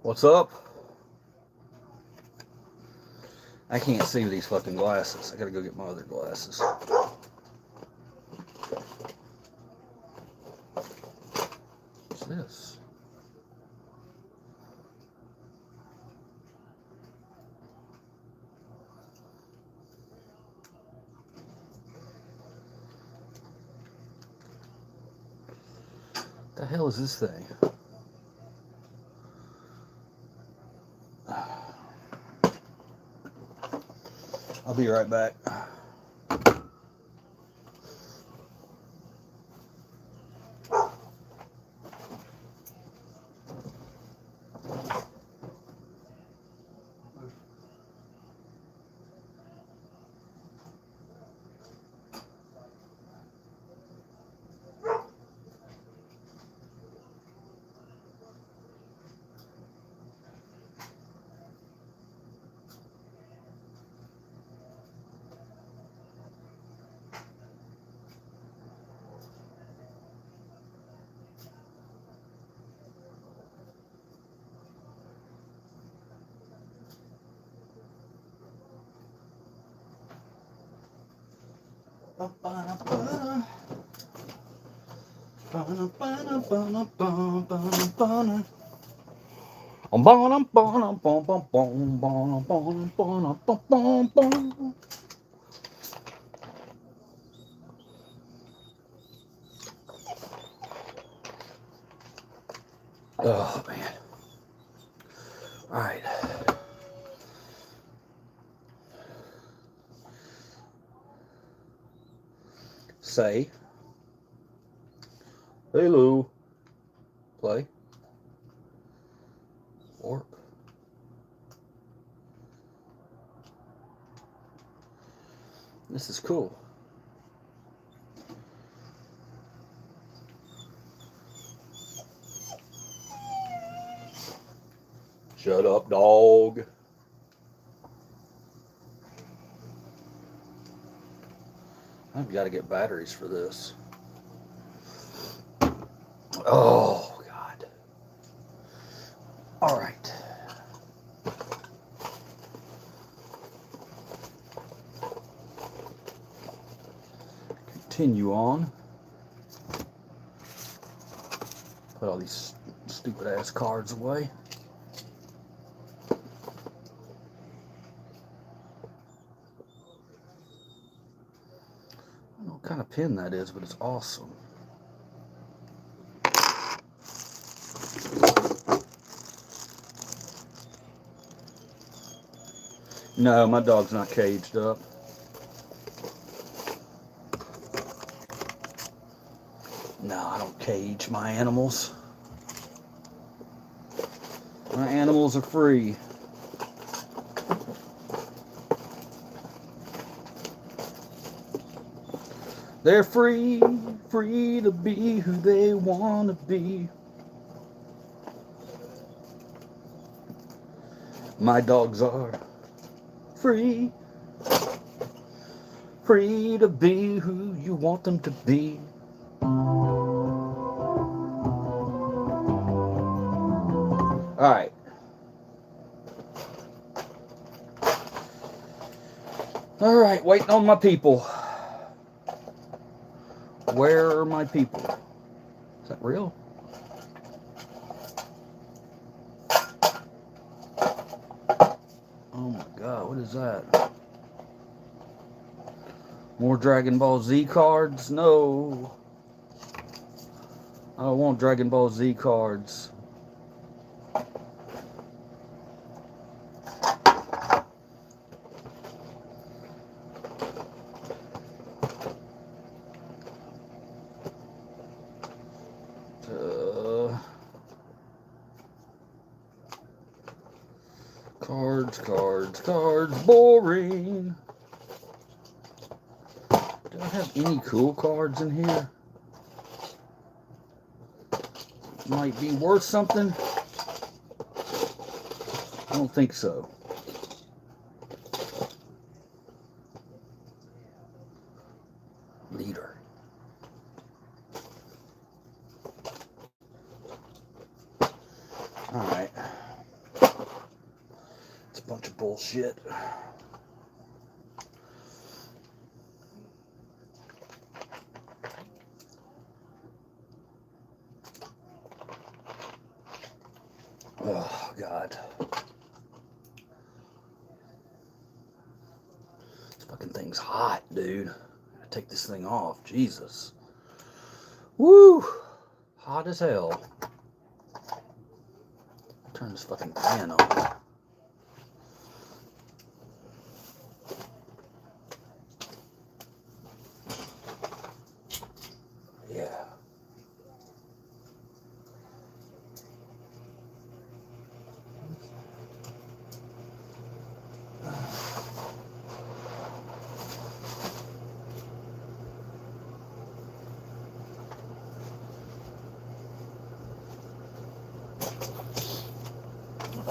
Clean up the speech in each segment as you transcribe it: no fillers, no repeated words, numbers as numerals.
What's up? I can't see with these fucking glasses. I gotta go get my other glasses. What's this? What the hell is this thing? I'll be right back. Oh man. All right. Say hello. Play. Warp. This is cool. Shut up, dog. I've got to get batteries for this. Oh, God. All right. Continue on. Put all these stupid ass cards away. I don't know what kind of pin that is, but it's awesome. No, my dog's not caged up. No, I don't cage my animals. My animals are free. They're free, free to be who they want to be. My dogs are free, free to be who you want them to be. All right. All right, waiting on my people. Where are my people? Is that real? Oh my God, what is that? More Dragon Ball Z cards? No. I don't want Dragon Ball Z cards. Cards, boring. Do I have any cool cards in here? Might be worth something. I don't think so. Leader. All right. bullshit. Oh, God. This fucking thing's hot, dude. I take this thing off. Jesus. Woo! Hot as hell. Turn this fucking fan on. Yeah.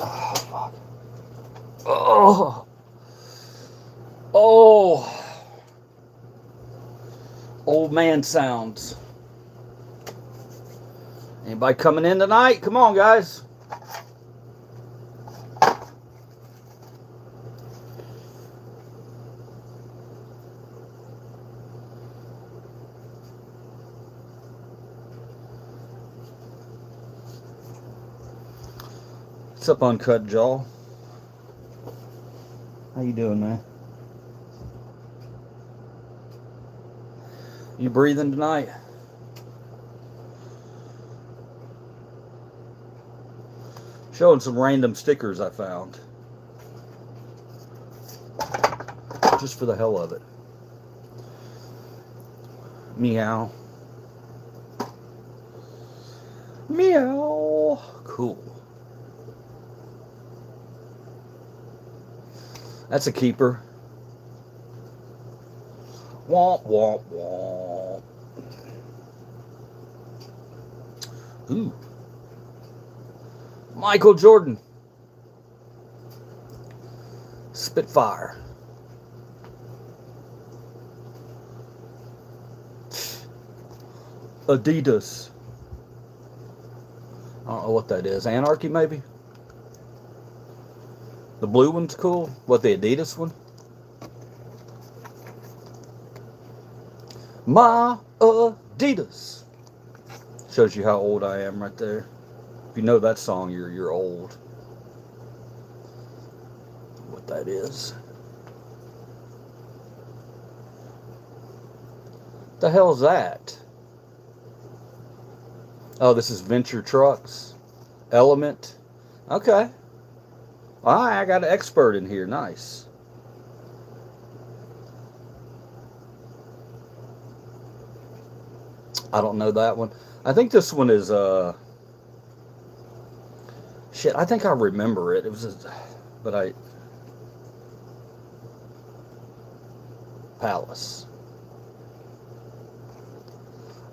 Oh, fuck. Oh. Oh. Old man sounds. Anybody coming in tonight? Come on, guys. What's up, Uncut Jaw? How you doing, man? You breathing tonight? Showing some random stickers I found. Just for the hell of it. Meow. Meow. Cool. That's a keeper. Womp, womp, womp. Ooh. Michael Jordan. Spitfire. Adidas. I don't know what that is. Anarchy, maybe? The blue one's cool. What, the Adidas one? My Adidas. Shows you how old I am right there. If you know that song, you're old. What that is. The hell's that? Oh, this is Venture Trucks. Element. Okay. All right, I got an expert in here. Nice. I don't know that one. I think this one is shit, I think I remember it. It was Palace.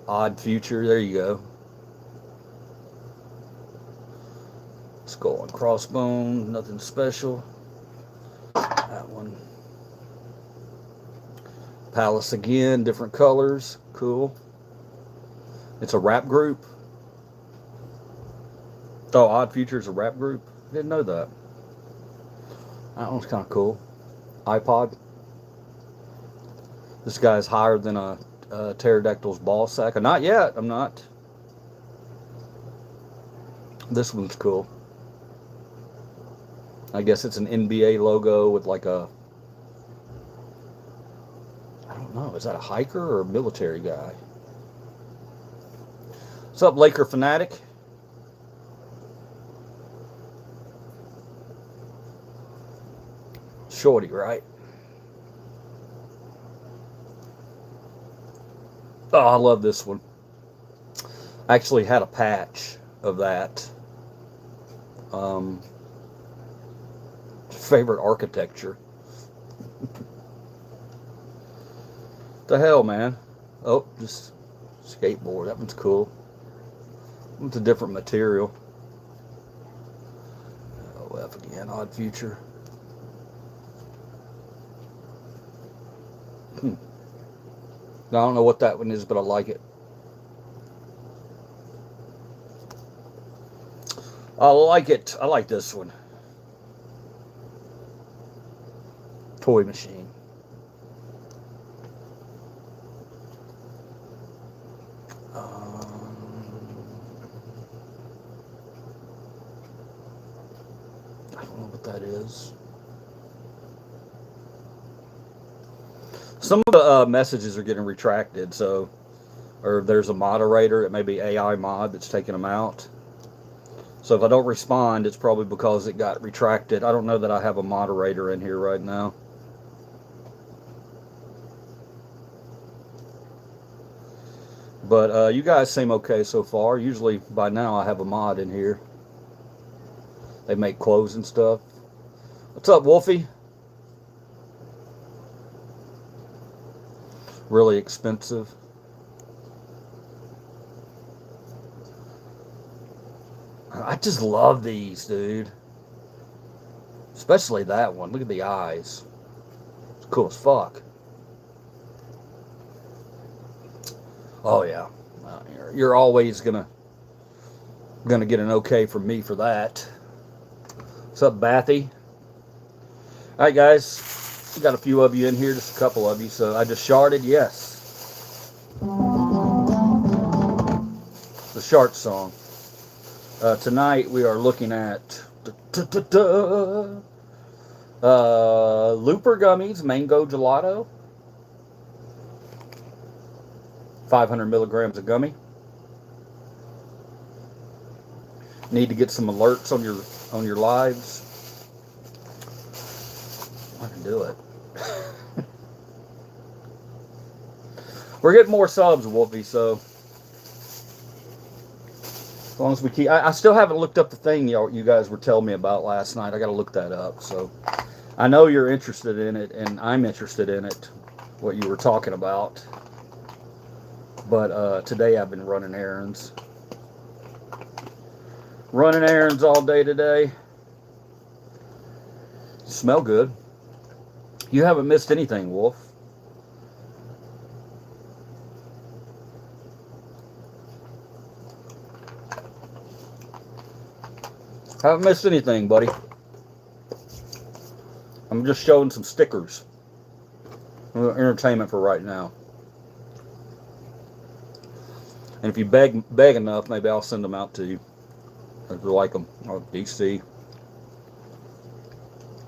Odd Future, there you go. Skull and Crossbone, nothing special. That one. Palace again, different colors. Cool. It's a rap group. Oh, Odd Future is a rap group? Didn't know that. That one's kind of cool. iPod. This guy's higher than a pterodactyl's ball sack. Not yet, I'm not. This one's cool. I guess it's an NBA logo with like a... I don't know, is that a hiker or a military guy? What's up, Laker Fanatic? Shorty, right? Oh, I love this one. I actually had a patch of that. Favorite architecture. The hell, man? Oh, just skateboard. That one's cool. It's a different material. OF again, Odd Future. I don't know what that one is, but I like it. I like it. I like this one. toy machine. I don't know what that is. Some of the messages are getting retracted, so, or there's a moderator, it may be AI mod that's taking them out. So if I don't respond, it's probably because it got retracted. I don't know that I have a moderator in here right now. But you guys seem okay so far. Usually by now I have a mod in here. They make clothes and stuff. What's up, Wolfie? Really expensive. I just love these, dude. Especially that one. Look at the eyes. It's cool as fuck. Oh yeah. You're always gonna get an okay from me for that. What's up, Bathy? Alright, guys. We got a few of you in here, just a couple of you. So I just sharded, yes. The Shart song. Tonight we are looking at Looper Gummies Mango Gelato. 500 milligrams of gummy. Need to get some alerts on your lives. I can do it. We're getting more subs, Wolfie, so as long as we keep... I still haven't looked up the thing you guys were telling me about last night. I got to look that up. So I know you're interested in it, and I'm interested in it, what you were talking about. But today I've been running errands. Running errands all day today. You smell good. You haven't missed anything, Wolf. Haven't missed anything, buddy. I'm just showing some stickers. Entertainment for right now. And if you beg enough, maybe I'll send them out to you. If you like them. Oh, DC.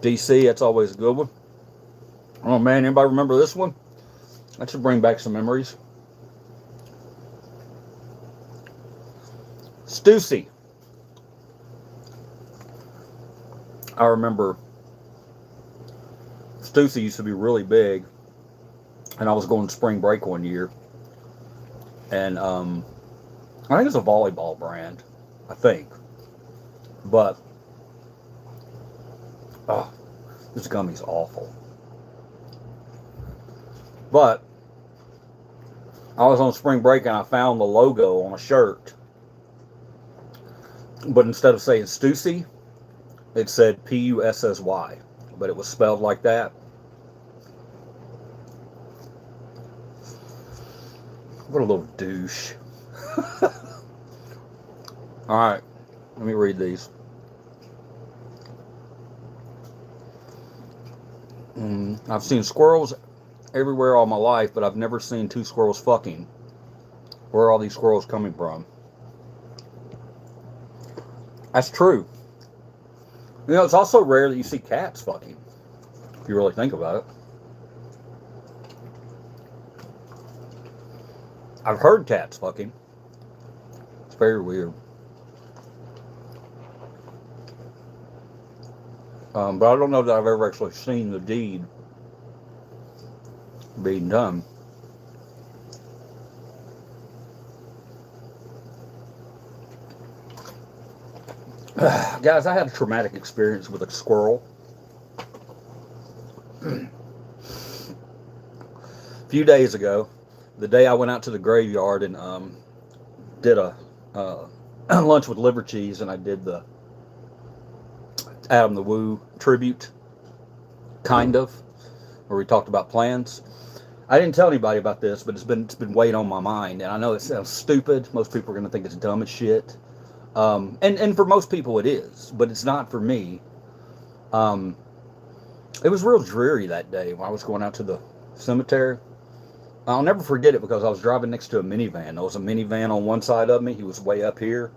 DC, that's always a good one. Oh man, anybody remember this one? That should bring back some memories. Stussy. I remember Stussy used to be really big, and I was going to spring break one year, and I think it's a volleyball brand, I think, but oh, this gummy's awful. But I was on spring break and I found the logo on a shirt, but instead of saying Stussy, it said Pussy, but it was spelled like that. What a little douche. Alright, let me read these. I've seen squirrels everywhere all my life, but I've never seen two squirrels fucking. Where are all these squirrels coming from? That's true. You know, it's also rare that you see cats fucking, if you really think about it. I've heard cats fucking. It's very weird. But I don't know that I've ever actually seen the deed being done. Guys, I had a traumatic experience with a squirrel. A few days ago, the day I went out to the graveyard and did a lunch with liver cheese, and I did the Adam the Woo tribute, kind of, where we talked about plans. I didn't tell anybody about this, but it's been weighing on my mind, and I know it sounds stupid. Most people are going to think it's dumb as shit. And for most people it is, but it's not for me. It was real dreary that day when I was going out to the cemetery. I'll never forget it because I was driving next to a minivan. There was a minivan on one side of me. He was way up here,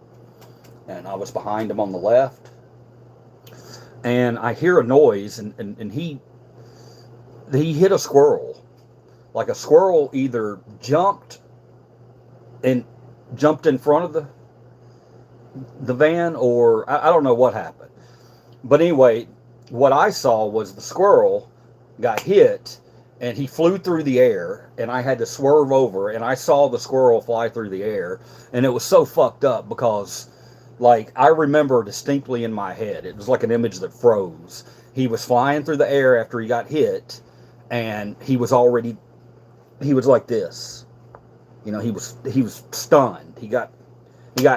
and I was behind him on the left. And I hear a noise, and he hit a squirrel. Like a squirrel either jumped in front of the van, or I don't know what happened. But anyway, what I saw was the squirrel got hit, and he flew through the air, and I had to swerve over, and I saw the squirrel fly through the air, and it was so fucked up because, like, I remember distinctly in my head, it was like an image that froze. He was flying through the air after he got hit, and he was like this. You know, he was stunned. He got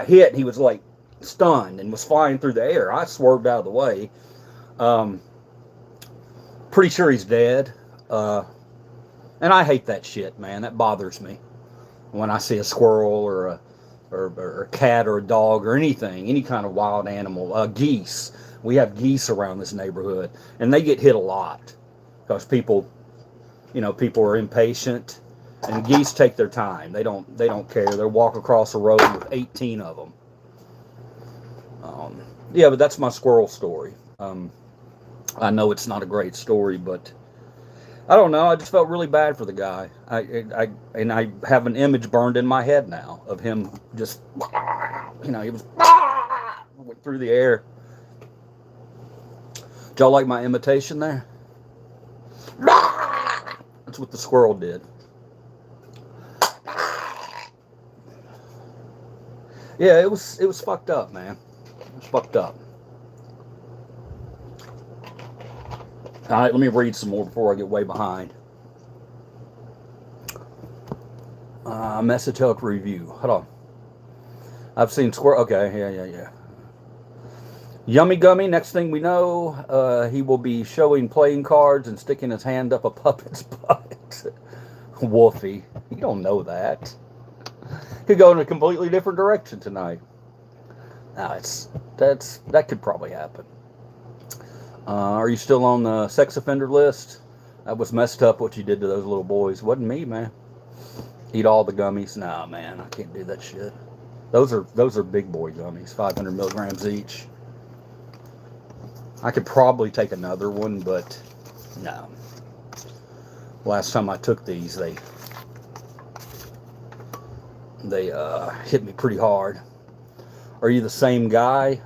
hit, and he was like stunned and was flying through the air. I swerved out of the way. Pretty sure he's dead. And I hate that shit, man. That bothers me when I see a squirrel or a cat or a dog or anything, any kind of wild animal. Geese. We have geese around this neighborhood, and they get hit a lot because people are impatient, and geese take their time. They don't care. They'll walk across the road with 18 of them. Yeah, but that's my squirrel story. I know it's not a great story, but I don't know. I just felt really bad for the guy. I have an image burned in my head now of him just, he was went through the air. Did y'all like my imitation there? That's what the squirrel did. Yeah, it was fucked up, man. It was fucked up. All right, let me read some more before I get way behind. Mesoteric review. Hold on. I've seen squirrel. Okay, yeah. Yummy Gummy. Next thing we know, he will be showing playing cards and sticking his hand up a puppet's butt. Wolfie, you don't know that. Could go in a completely different direction tonight. Now that could probably happen. Are you still on the sex offender list? That was messed up what you did to those little boys. Wasn't me, man. Eat all the gummies. Nah, man, I can't do that shit. Those are big boy gummies, 500 milligrams each. I could probably take another one, but no. Last time I took these, they hit me pretty hard. Are you the same guy?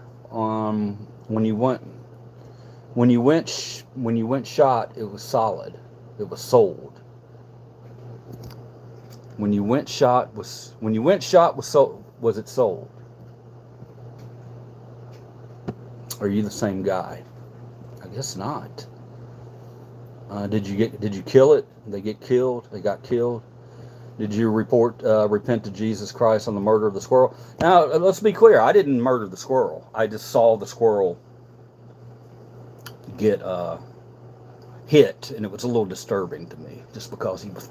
When you went shot, it was solid. It was sold. When you went shot was sold. Was it sold? Are you the same guy? I guess not. Did you kill it? They get killed. They got killed. Did you repent to Jesus Christ on the murder of the squirrel? Now, let's be clear. I didn't murder the squirrel. I just saw the squirrel get hit, and it was a little disturbing to me, just because he was,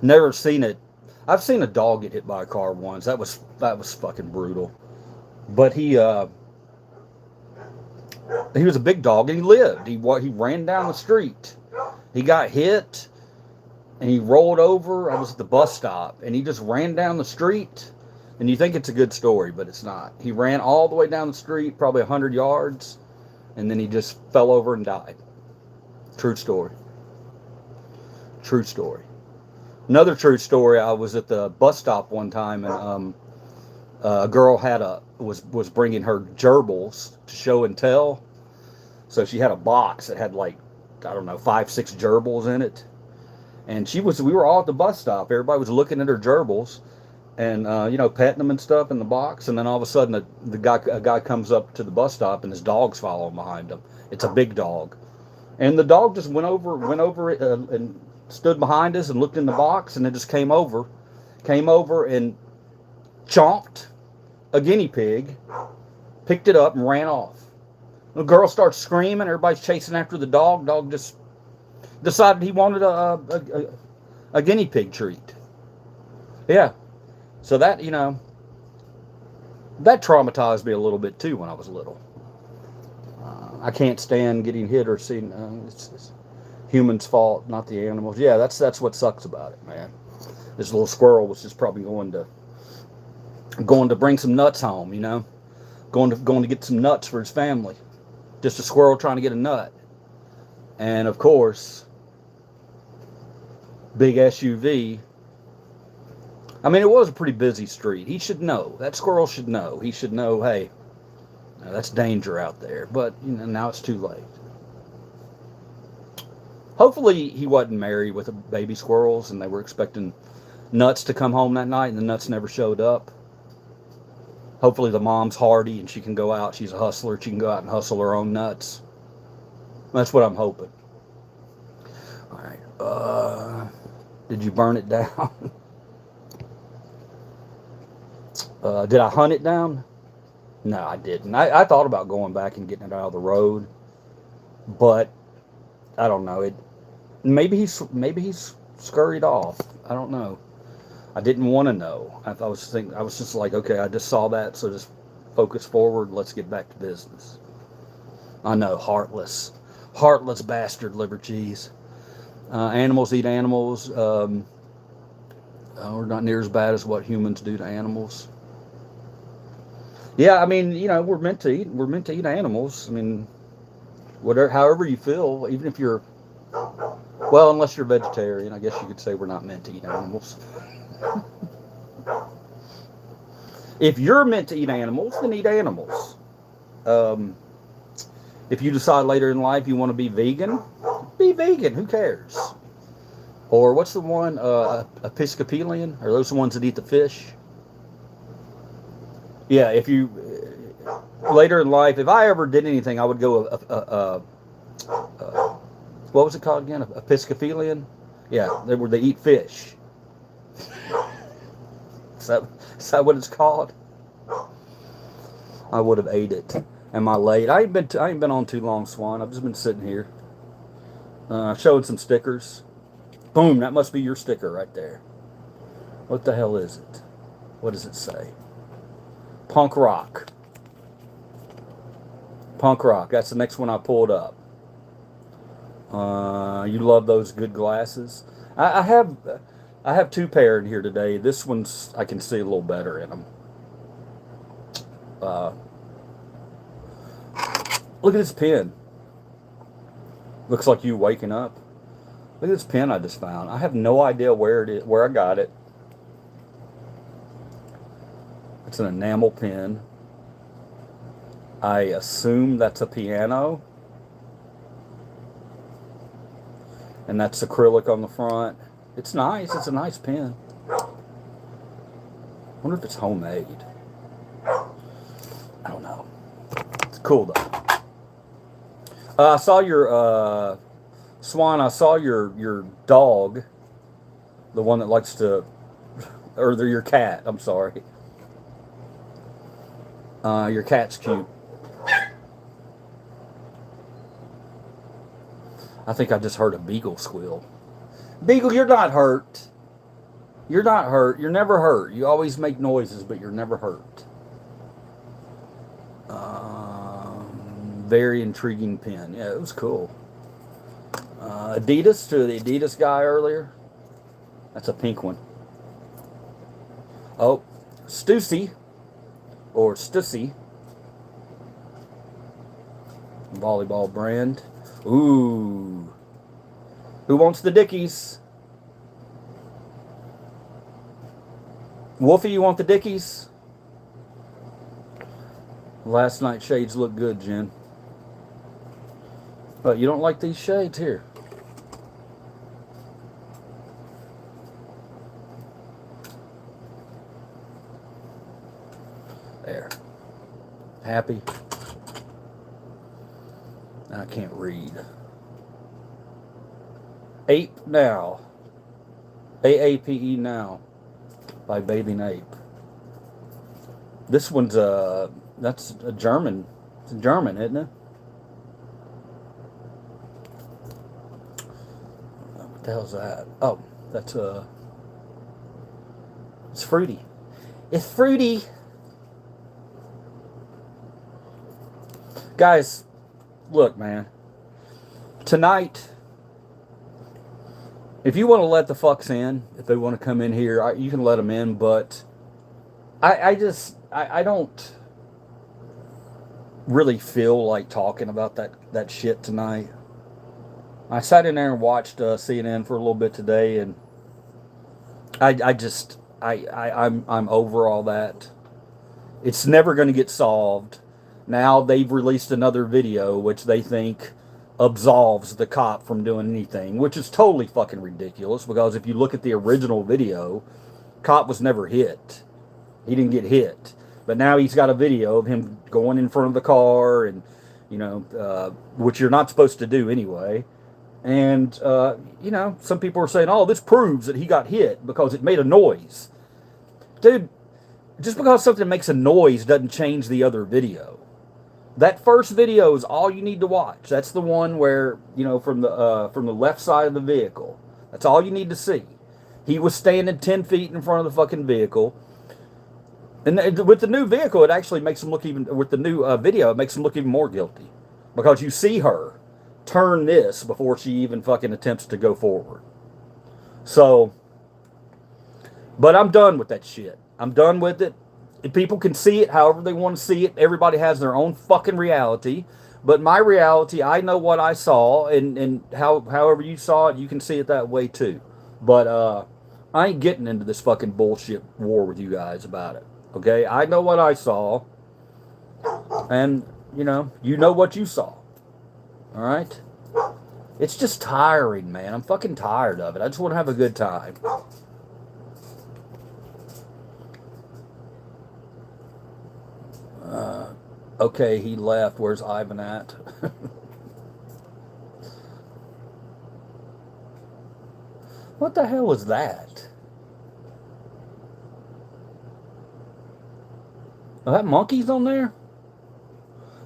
never seen it. I've seen a dog get hit by a car once. That was fucking brutal. But he was a big dog, and he lived. He ran down the street. He got hit, and he rolled over. I was at the bus stop, and he just ran down the street. And you think it's a good story, but it's not. He ran all the way down the street, probably 100 yards, and then he just fell over and died. True story. True story. Another true story, I was at the bus stop one time, and a girl was bringing her gerbils to show and tell. So she had a box that had 5-6 gerbils in it. And we were all at the bus stop. Everybody was looking at her gerbils and, petting them and stuff in the box. And then all of a sudden a guy comes up to the bus stop, and his dog's following behind him. It's a big dog. And the dog just went over and stood behind us and looked in the box, and then just came over and chomped a guinea pig, picked it up, and ran off. The girl starts screaming. Everybody's chasing after the dog. Dog just decided he wanted a guinea pig treat. Yeah. So that, that traumatized me a little bit too when I was little. I can't stand getting hit or seen. It's humans' fault, not the animals. Yeah, that's what sucks about it, man. This little squirrel was just probably going to bring some nuts home, you know, going to get some nuts for his family. Just a squirrel trying to get a nut, and of course, big SUV. I mean, it was a pretty busy street. He should know. That squirrel should know. He should know. Hey, that's danger out there. But you know, now it's too late. Hopefully, he wasn't married with baby squirrels, and they were expecting nuts to come home that night, and the nuts never showed up. Hopefully the mom's hardy and she can go out. She's a hustler. She can go out and hustle her own nuts. That's what I'm hoping. All right. Did you burn it down? Did I hunt it down? No, I didn't. I thought about going back and getting it out of the road, but I don't know. Maybe he's scurried off. I don't know. I didn't want to know. I was just like, okay, I just saw that, so just focus forward. Let's get back to business. I know, heartless bastard liver cheese. Animals eat animals. We're not near as bad as what humans do to animals. Yeah, I mean, you know, we're meant to eat animals. I mean, however you feel, even if you're, well, unless you're vegetarian, I guess you could say we're not meant to eat animals. If you're meant to eat animals, then eat animals. If you decide later in life you want to be vegan, be vegan. Who cares? Or what's the one? Episcopalian? Are those the ones that eat the fish? Yeah, if you later in life, if I ever did anything, I would go what was it called again? Episcopalian? Yeah, they eat fish. Is that what it's called? I would have ate it. Am I late? I ain't been on too long, Swan. I've just been sitting here. Showing some stickers. Boom, that must be your sticker right there. What the hell is it? What does it say? Punk rock. Punk rock. That's the next one I pulled up. You love those good glasses. I have two pair in here today. This one's I can see a little better in them. Look at this pen. Looks like you waking up. Look at this pen I just found. I have no idea where it is, where I got it. It's an enamel pen. I assume that's a piano. And that's acrylic on the front. It's nice. It's a nice pen. I wonder if it's homemade. I don't know. It's cool though. I saw your Swan. I saw your dog, the one that likes to, or your cat. I'm sorry. Your cat's cute. I think I just heard a beagle squeal. Beagle, you're not hurt. You're not hurt. You're never hurt. You always make noises, but you're never hurt. Very intriguing pen. Yeah, it was cool. Adidas, to the Adidas guy earlier. That's a pink one. Oh, Stussy, or Stussy. Volleyball brand. Ooh. Who wants the Dickies? Wolfie, you want the Dickies? Last night shades look good, Jen. But you don't like these shades here. There. Happy? I can't read. Ape Now. AAPE Now. By Bathing Ape. This one's that's a German. It's German, isn't it? What the hell's that? Oh, that's it's fruity. It's fruity. Guys, look, man. Tonight, if you want to let the fucks in, if they want to come in here, you can let them in. But I don't really feel like talking about that shit tonight. I sat in there and watched CNN for a little bit today, and I'm over all that. It's never going to get solved. Now they've released another video which they think absolves the cop from doing anything, which is totally fucking ridiculous, because if you look at the original video, cop was never hit. He didn't get hit. But now he's got a video of him going in front of the car, and, which you're not supposed to do anyway. And, some people are saying, oh, this proves that he got hit because it made a noise. Dude, just because something makes a noise doesn't change the other video. That first video is all you need to watch. That's the one where, from the left side of the vehicle. That's all you need to see. He was standing 10 feet in front of the fucking vehicle. And with the new vehicle, it actually makes him look even, with the new video, it makes him look even more guilty. Because you see her turn this before she even fucking attempts to go forward. So, but I'm done with that shit. I'm done with it. People can see it however they want to see it. Everybody has their own fucking reality. But my reality, I know what I saw, and however you saw it, you can see it that way too. But I ain't getting into this fucking bullshit war with you guys about it. Okay? I know what I saw. And, you know what you saw. Alright? It's just tiring, man. I'm fucking tired of it. I just want to have a good time. Okay, he left. Where's Ivan at? What the hell is that? Oh, that monkey's on there?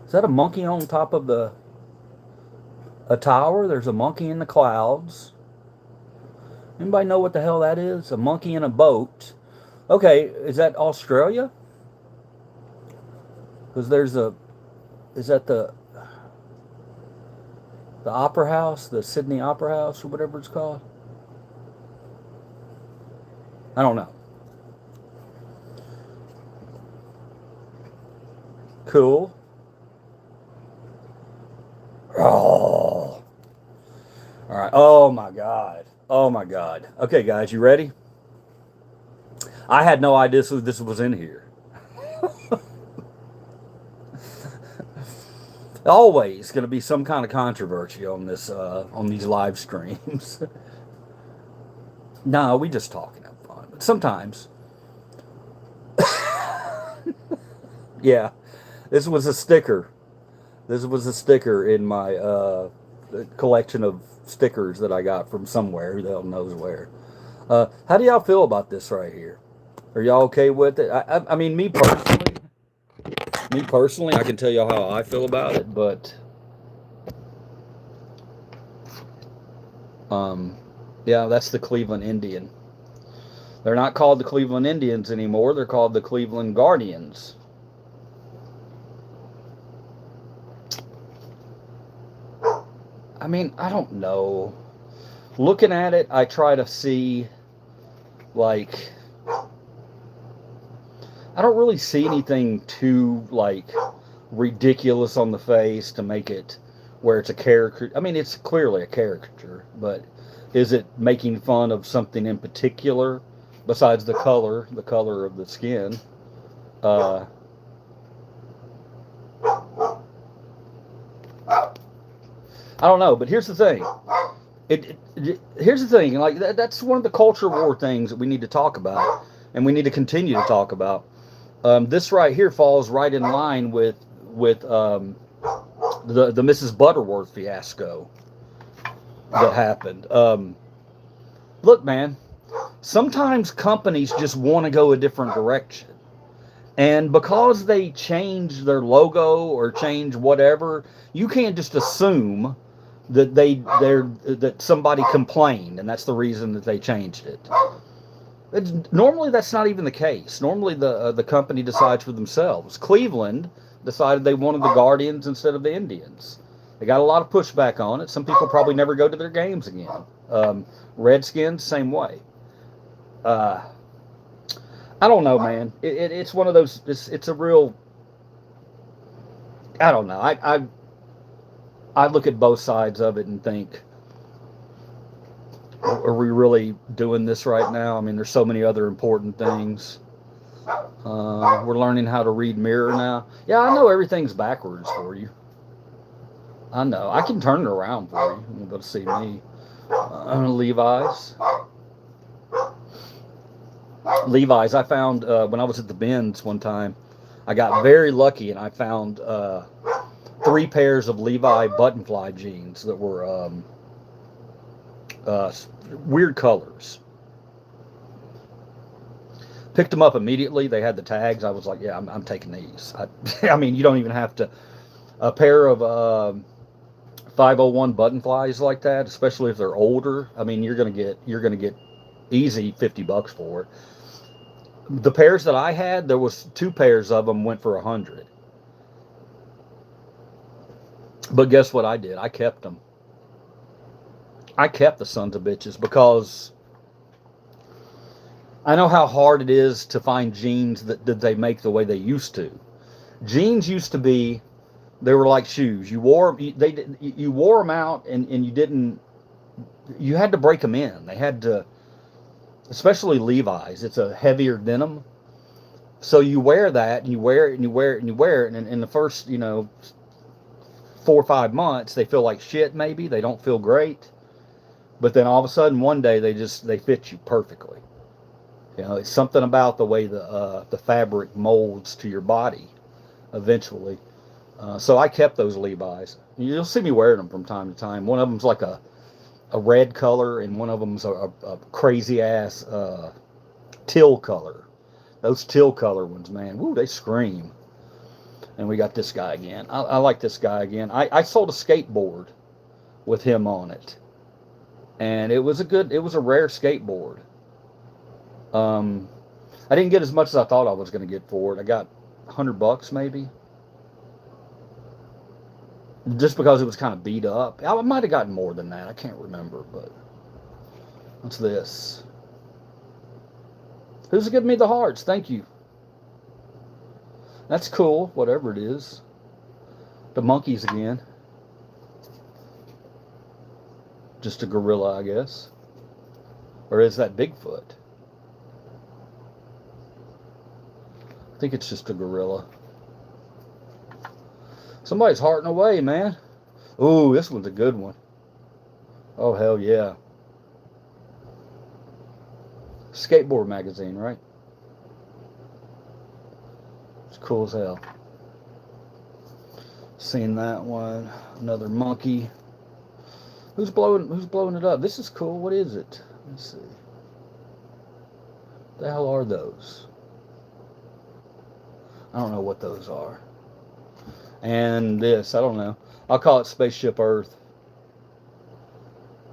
Is that a monkey on top of a tower? There's a monkey in the clouds. Anybody know what the hell that is? A monkey in a boat. Okay, is that Australia? Because is that the Opera House, the Sydney Opera House, or whatever it's called? I don't know. Cool. Oh. All right. Oh my God. Oh my God. Okay, guys, you ready? I had no idea this was in here. Always going to be some kind of controversy on this on these live streams. No, we just talk and have fun. But sometimes, yeah, this was a sticker. This was a sticker in my collection of stickers that I got from somewhere. Who the hell knows where? How do y'all feel about this right here? Are y'all okay with it? I mean, me personally, I can tell y'all how I feel about it, but yeah, that's the Cleveland Indian. They're not called the Cleveland Indians anymore. They're called the Cleveland Guardians. I mean, I don't know. Looking at it, I try to see, like, I don't really see anything too, like, ridiculous on the face to make it where it's a caricature. I mean, it's clearly a caricature, but is it making fun of something in particular besides the color of the skin? I don't know, but here's the thing. Here's the thing. Like, that's one of the culture war things that we need to talk about, and we need to continue to talk about. This right here falls right in line with the Mrs. Butterworth fiasco that happened. Look, man, sometimes companies just want to go a different direction. And because they change their logo or change whatever, you can't just assume that that somebody complained and that's the reason that they changed it. Normally, that's not even the case. Normally, the company decides for themselves. Cleveland decided they wanted the Guardians instead of the Indians. They got a lot of pushback on it. Some people probably never go to their games again. Redskins, same way. I don't know, man. It's one of those. It's a real. I don't know. I look at both sides of it and think, are we really doing this right now? I mean, there's so many other important things. We're learning how to read mirror now. Yeah, I know everything's backwards for you. I know. I can turn it around for you. You'll be able to see me. Levi's. Levi's. I found when I was at the bins one time, I got very lucky and I found 3 pairs of Levi button fly jeans that were weird colors. Picked them up immediately. They had the tags. I was like, yeah, I'm taking these. I mean, you don't even have to. A pair of 501 button flies like that, especially if they're older. I mean, you're gonna get easy $50 for it. The pairs that I had, there was 2 pairs of them went for $100. But guess what I did? I kept them. I kept the sons of bitches because I know how hard it is to find jeans that they make the way they used to. Jeans used to be, they were like shoes. You wore them out and you had to break them in. They had to, especially Levi's. It's a heavier denim. So you wear that and you wear it and you wear it and you wear it. And in the first, 4 or 5 months, they feel like shit maybe. They don't feel great. But then all of a sudden one day they fit you perfectly. It's something about the way the fabric molds to your body eventually. So I kept those Levi's. You'll see me wearing them from time to time. One of them's like a red color, and one of them's a crazy ass teal color. Those teal color ones, man, woo, they scream. And we got this guy again. I like this guy again. I sold a skateboard with him on it, and it was a rare skateboard. I didn't get as much as I thought I was going to get for it. I got $100 maybe. Just because it was kind of beat up. I might have gotten more than that. I can't remember, but what's this? Who's giving me the hearts? Thank you. That's cool, whatever it is. The monkeys again. Just a gorilla, I guess. Or is that Bigfoot? I think it's just a gorilla. Somebody's hearting away, man. Ooh, this one's a good one. Oh, hell yeah. Skateboard magazine, right? It's cool as hell. Seen that one. Another monkey. Who's blowing it up? This is cool. What is it? Let's see. What the hell are those? I don't know what those are. And this, I don't know. I'll call it Spaceship Earth.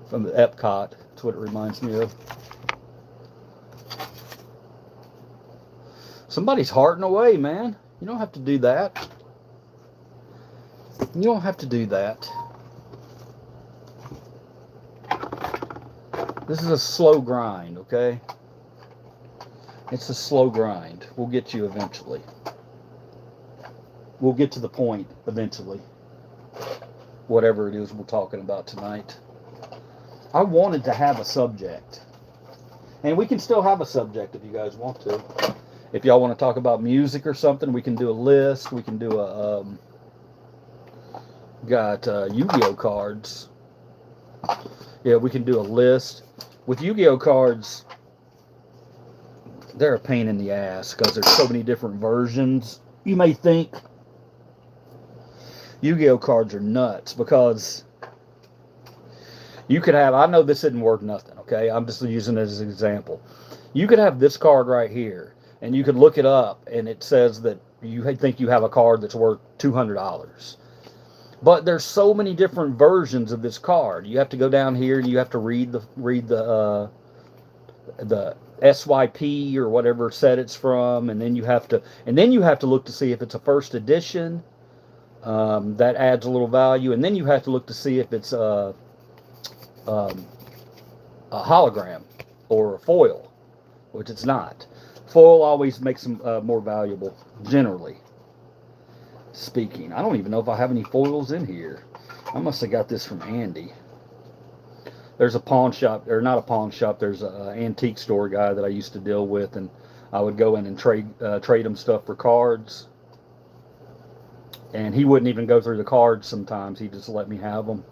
From the Epcot. That's what it reminds me of. Somebody's hearting away, man. You don't have to do that. You don't have to do that. This is a slow grind, okay? It's a slow grind. We'll get you eventually. We'll get to the point eventually. Whatever it is we're talking about tonight. I wanted to have a subject. And we can still have a subject if you guys want to. If y'all want to talk about music or something, we can do a list. We can do a... got Yu-Gi-Oh cards. Yeah, we can do a list. With Yu-Gi-Oh cards, they're a pain in the ass because there's so many different versions. You may think Yu-Gi-Oh cards are nuts because you could have, I know this isn't worth nothing, okay? I'm just using it as an example. You could have this card right here, and you could look it up, and it says that you think you have a card that's worth $200. But there's so many different versions of this card. You have to go down here and you have to read the SYP or whatever set it's from, and then you have to look to see if it's a first edition That adds a little value, and then you have to look to see if it's um, a hologram or a foil, which it's not. Foil always makes them more valuable, generally speaking. I don't even know if I have any foils in here. I must have got this from Andy. There's a pawn shop, or not a pawn shop, there's an antique store guy that I used to deal with, and I would go in and trade him stuff for cards. And he wouldn't even go through the cards sometimes. He'd just let me have them.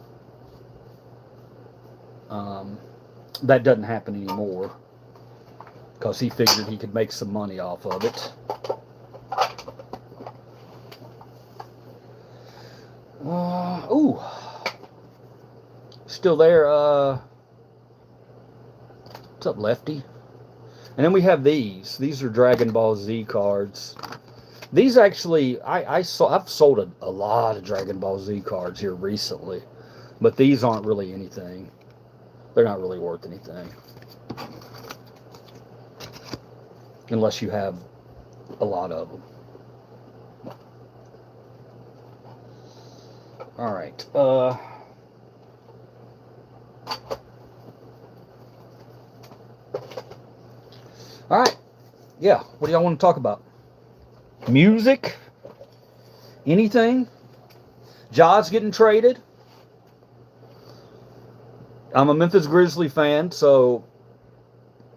That doesn't happen anymore because he figured he could make some money off of it. Ooh. Still there. What's up, Lefty? And then we have these. These are Dragon Ball Z cards. These actually, I've sold a lot of Dragon Ball Z cards here recently, but these aren't really anything. They're not really worth anything. Unless you have a lot of them. All right. All right. Yeah. What do y'all want to talk about? Music? Anything? Ja's getting traded. I'm a Memphis Grizzlies fan, so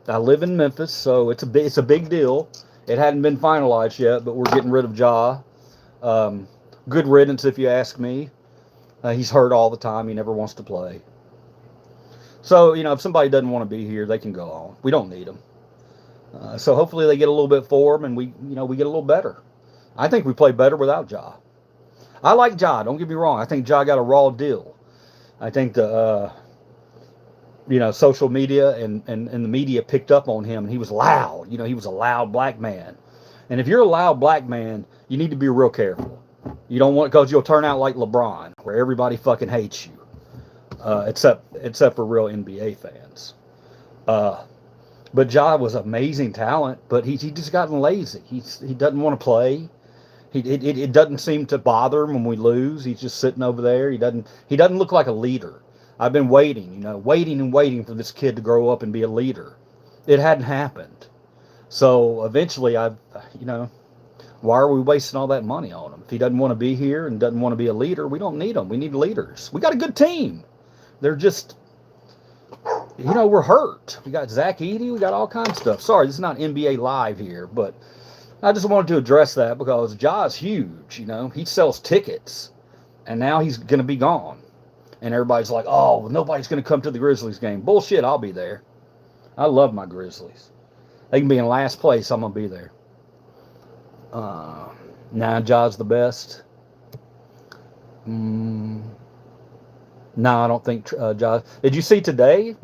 I live in Memphis, so it's a big deal. It hadn't been finalized yet, but we're getting rid of Ja. Good riddance, if you ask me. He's hurt all the time. He never wants to play. So, if somebody doesn't want to be here, they can go on. We don't need them. So hopefully they get a little bit for him, and we get a little better. I think we play better without Ja. I like Ja. Don't get me wrong. I think Ja got a raw deal. I think the social media and the media picked up on him, and he was loud. He was a loud black man. And if you're a loud black man, you need to be real careful. You don't want, because you'll turn out like LeBron, where everybody fucking hates you, except for real NBA fans. But Ja was amazing talent, but he just gotten lazy. He doesn't want to play. It doesn't seem to bother him when we lose. He's just sitting over there. He doesn't look like a leader. I've been waiting and waiting for this kid to grow up and be a leader. It hadn't happened. So eventually why are we wasting all that money on him? If he doesn't want to be here and doesn't want to be a leader, we don't need him. We need leaders. We got a good team. They're just, we're hurt. We got Zach Edey. We got all kinds of stuff. Sorry, this is not NBA Live here, but I just wanted to address that because Ja's huge. He sells tickets, and now he's going to be gone. And everybody's like, oh, well, nobody's going to come to the Grizzlies game. Bullshit, I'll be there. I love my Grizzlies. They can be in last place. I'm going to be there. Now Ja's the best. No, I don't think Ja. Did you see today?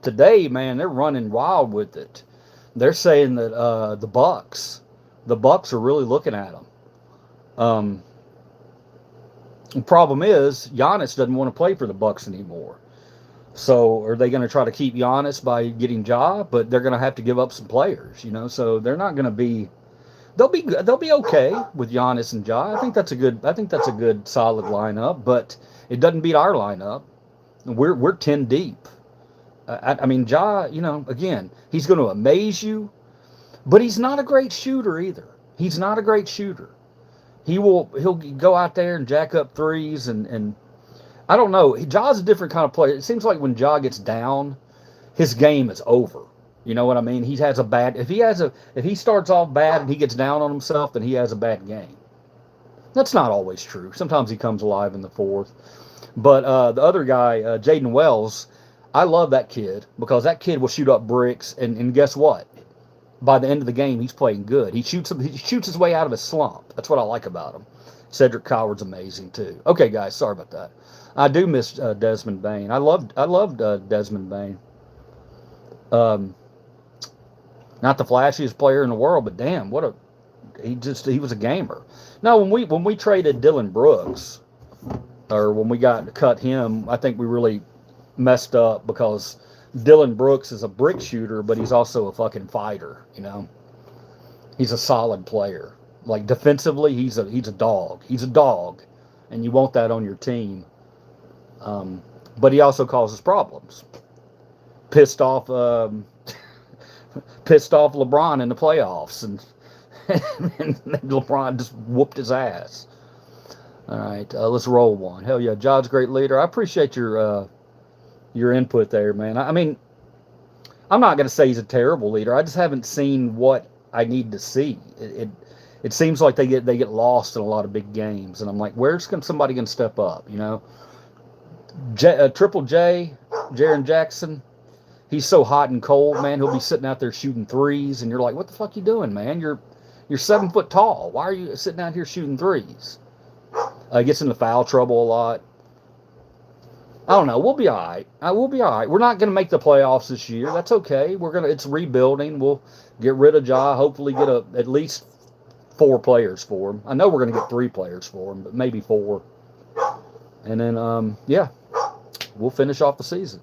Today, man, they're running wild with it. They're saying that the Bucks are really looking at them. The problem is Giannis doesn't want to play for the Bucks anymore. So are they going to try to keep Giannis by getting Ja? But they're going to have to give up some players, So they're not going to be. They'll be okay with Giannis and Ja. I think that's a good solid lineup. But it doesn't beat our lineup. We're 10 deep. I mean, Ja. Again, he's going to amaze you, but he's not a great shooter either. He's not a great shooter. He'll go out there and jack up threes and I don't know. Ja's a different kind of player. It seems like when Ja gets down, his game is over. You know what I mean? He has a bad if he starts off bad and he gets down on himself, then he has a bad game. That's not always true. Sometimes he comes alive in the fourth. But the other guy, Jaden Wells, I love that kid because that kid will shoot up bricks and guess what? By the end of the game, he's playing good. He shoots his way out of his slump. That's what I like about him. Cedric Coward's amazing too. Okay, guys, sorry about that. I do miss Desmond Bane. I loved Desmond Bane. Not the flashiest player in the world, but damn, he was a gamer. Now, when we traded Dylan Brooks, or when we got to cut him, I think we really messed up because Dylan Brooks is a brick shooter, but he's also a fucking fighter, He's a solid player. Like defensively, he's a dog. He's a dog. and you want that on your team. But he also causes problems. Pissed off, pissed off LeBron in the playoffs, and, and LeBron just whooped his ass. All right, let's roll one. Hell yeah, John's a great leader. I appreciate your input there, man. I mean, I'm not going to say he's a terrible leader. I just haven't seen what I need to see. It seems like they get lost in a lot of big games, and I'm like, where's somebody going to step up? You know, Triple J, Jaren Jackson. He's so hot and cold, man. He'll be sitting out there shooting threes, and you're like, what the fuck you doing, man? You're 7 foot tall. Why are you sitting out here shooting threes? Gets into foul trouble a lot. I don't know. We'll be all right. We'll be all right. We're not going to make the playoffs this year. That's okay. It's rebuilding. We'll get rid of Ja. Hopefully get at least 4 players for him. I know we're going to get 3 players for him, but maybe 4. And then, yeah, we'll finish off the season.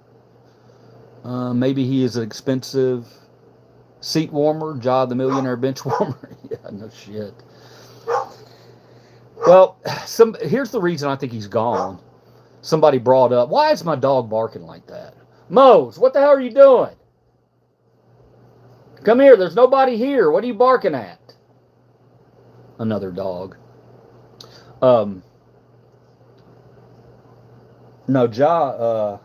Maybe he is an expensive seat warmer, Ja the millionaire bench warmer. Yeah, no shit. Well, here's the reason I think he's gone. Somebody brought up, why is my dog barking like that? Mose, what the hell are you doing? Come here, there's nobody here. What are you barking at? Another dog. No, Ja,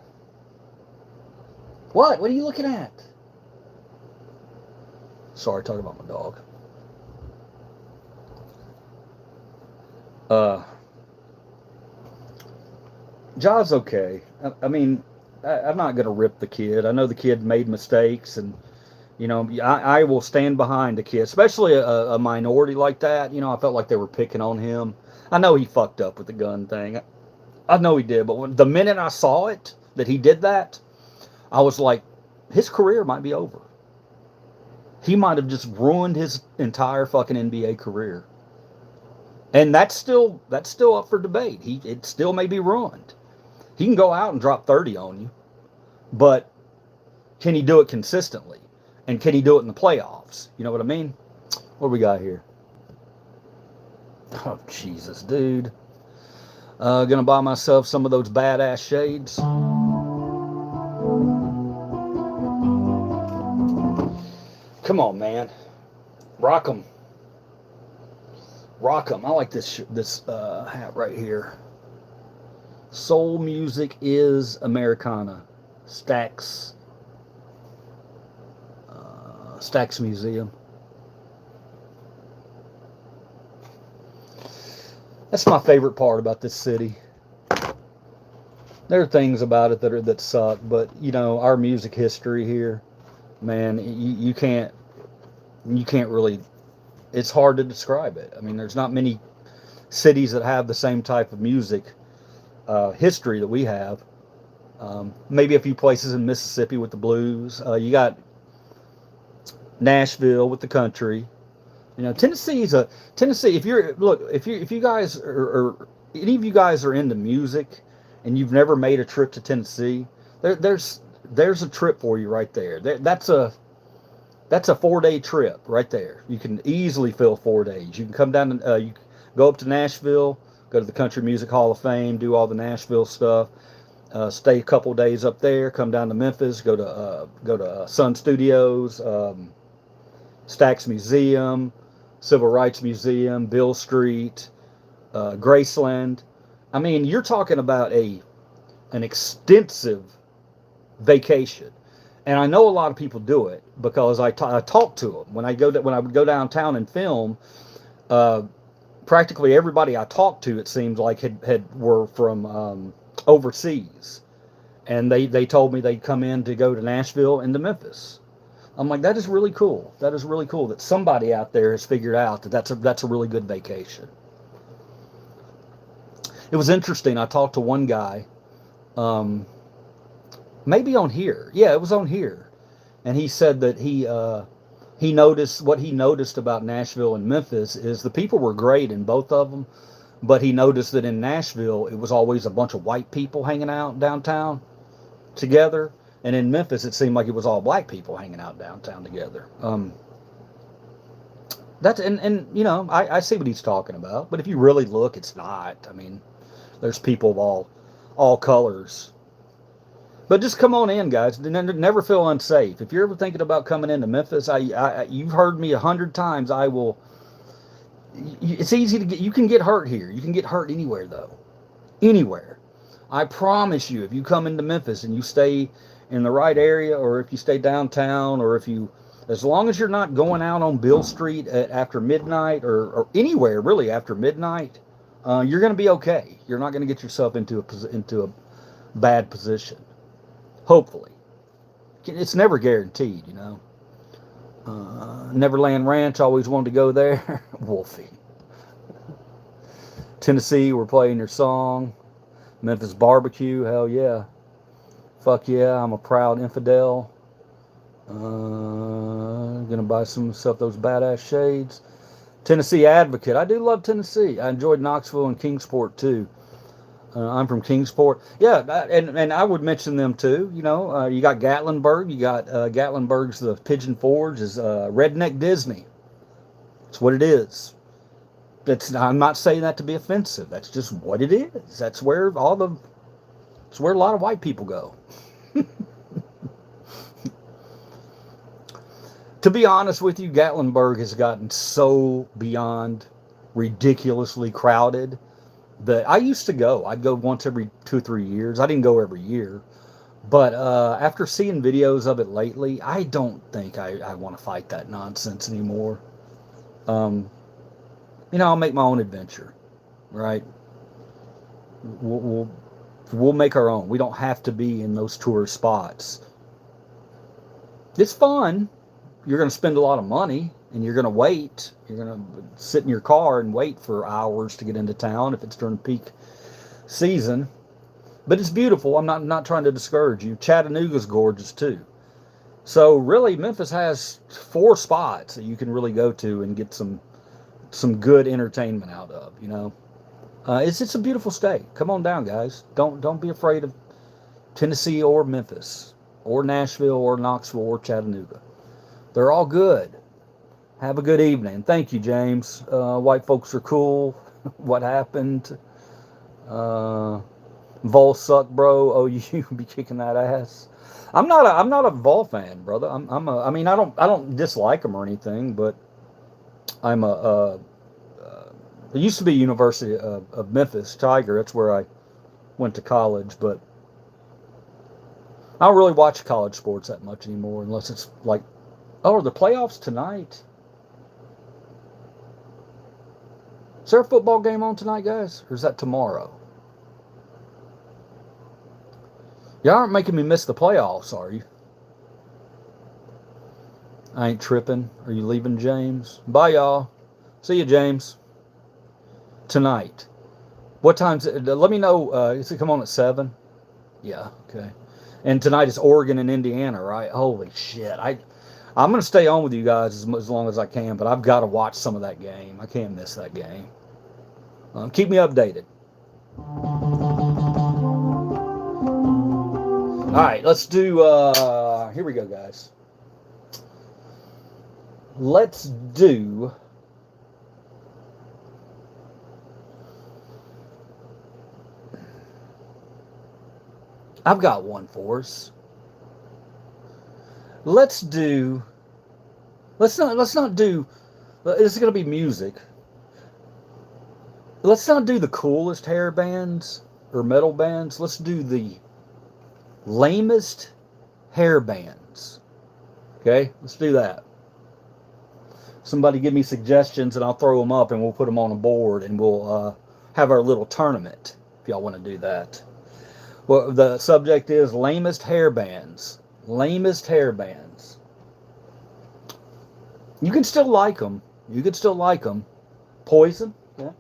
What are you looking at? Sorry, talking about my dog. Ja's okay. I mean, I'm not going to rip the kid. I know the kid made mistakes, and, you know, I will stand behind the kid, especially a minority like that. You know, I felt like they were picking on him. I know he fucked up with the gun thing. I know he did, but the minute I saw it, that he did that, I was like, his career might be over. He might have just ruined his entire fucking NBA career. And that's still up for debate. It still may be ruined. He can go out and drop 30 on you, but can he do it consistently? And can he do it in the playoffs? You know what I mean? What do we got here? Oh, Jesus, dude. Gonna buy myself some of those badass shades. Come on, man. Rock 'em. Rock 'em. I like this hat right here. Soul music is Americana. Stax Museum. That's my favorite part about this city. There are things about it that suck, but you know, our music history here, man, you can't really. It's hard to describe it. I mean, there's not many cities that have the same type of music history that we have. Maybe a few places in Mississippi with the blues. You got Nashville with the country. You know, Tennessee. If you guys are any of you guys are into music and you've never made a trip to Tennessee, there's a trip for you right there. That's a 4-day trip right there. You can easily fill 4 days. You can come down and you go up to Nashville, go to the Country Music Hall of Fame, do all the Nashville stuff, stay a couple days up there, come down to Memphis, go to Sun Studios, Stax Museum, Civil Rights Museum, Bill Street, Graceland. I mean, you're talking about an extensive vacation. And I know a lot of people do it because I talk to them when I would go downtown and film. Practically everybody I talked to, it seems like, were from overseas, and they told me they'd come in to go to Nashville and to Memphis. I'm like, that is really cool. That is really cool that somebody out there has figured out that that's a really good vacation. It was interesting. I talked to one guy. Maybe on here. Yeah, it was on here. And he said that he noticed about Nashville and Memphis is the people were great in both of them, but he noticed that in Nashville it was always a bunch of white people hanging out downtown together, and in Memphis it seemed like it was all black people hanging out downtown together. That's and you know, I see what he's talking about, but if you really look, it's not. I mean, There's people of all colors. But just come on in, guys. Never feel unsafe. If you're ever thinking about coming into Memphis, you've heard me 100 times. I will. It's easy to get. You can get hurt here. You can get hurt anywhere, though. Anywhere. I promise you, if you come into Memphis and you stay in the right area, or if you stay downtown, or if you, as long as you're not going out on Bill Street after midnight, or anywhere really after midnight, you're going to be okay. You're not going to get yourself into a bad position. Hopefully, it's never guaranteed, you know. Neverland Ranch, always wanted to go there. Wolfie. Tennessee, we're playing your song. Memphis barbecue, hell yeah. Fuck yeah, I'm a proud infidel. Gonna buy some stuff, those badass shades. Tennessee advocate, I do love Tennessee. I enjoyed Knoxville and Kingsport too. I'm from Kingsport. Yeah, and I would mention them too. You know, you got Gatlinburg. You got Gatlinburg's the Pigeon Forge is Redneck Disney. That's what it is. I'm not saying that to be offensive. That's just what it is. That's where a lot of white people go. To be honest with you, Gatlinburg has gotten so beyond ridiculously crowded that I used to go. I'd go once every 2 or 3 years. I didn't go every year. But after seeing videos of it lately, I don't think I want to fight that nonsense anymore. You know, I'll make my own adventure, right? We'll make our own. We don't have to be in those tourist spots. It's fun. You're going to spend a lot of money, and you're going to wait. You're going to sit in your car and wait for hours to get into town if it's during peak season. But it's beautiful. I'm not trying to discourage you. Chattanooga's gorgeous too. So really, Memphis has 4 spots that you can really go to and get some good entertainment out of. You know, it's a beautiful state. Come on down, guys. Don't be afraid of Tennessee or Memphis or Nashville or Knoxville or Chattanooga. They're all good. Have a good evening. Thank you, James. White folks are cool. What happened? Vol suck, bro. Oh, you be kicking that ass. I'm not a Vol fan, brother. I mean, I don't dislike them or anything, but I'm it used to be University of Memphis Tiger. That's where I went to college, but I don't really watch college sports that much anymore, unless it's like, oh, are the playoffs tonight? Is there a football game on tonight, guys? Or is that tomorrow? Y'all aren't making me miss the playoffs, are you? I ain't tripping. Are you leaving, James? Bye, y'all. See you, James. Tonight. What time's it? Let me know. Is it come on at 7? Yeah, okay. And tonight is Oregon and Indiana, right? Holy shit. I'm going to stay on with you guys as long as I can, but I've got to watch some of that game. I can't miss that game. Keep me updated. All right, let's do, here we go, guys. Let's do I've got one for us. Let's not do, this is going to be music. Let's not do the coolest hair bands or metal bands. Let's do the lamest hair bands. Okay, let's do that. Somebody give me suggestions and I'll throw them up and we'll put them on a board and we'll have our little tournament if y'all want to do that. Well, the subject is lamest hair bands. Lamest hair bands. You can still like them. You can still like them. Poison. Yeah.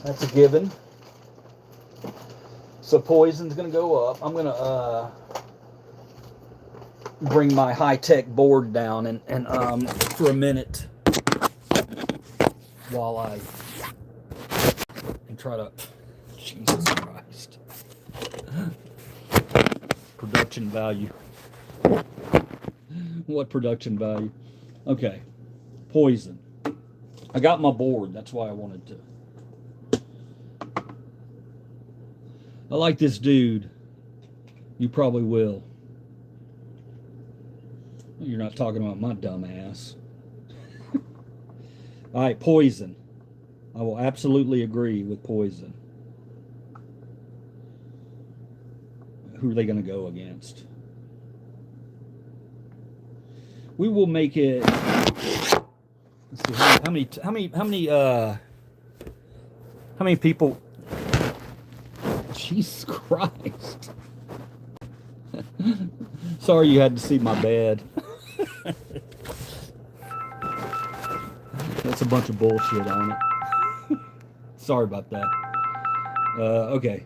That's a given. So Poison's going to go up. I'm going to bring my high-tech board down and for a minute while I try to... Jesus Christ. Production value. What production value? Okay. Poison. I got my board. That's why I wanted to I like this dude. You probably will. You're not talking about my dumb ass. All right, Poison. I will absolutely agree with Poison. Who are they going to go against? We will make it. Let's see how many people? Jesus Christ! Sorry you had to see my bed. That's a bunch of bullshit on it. Sorry about that. Okay.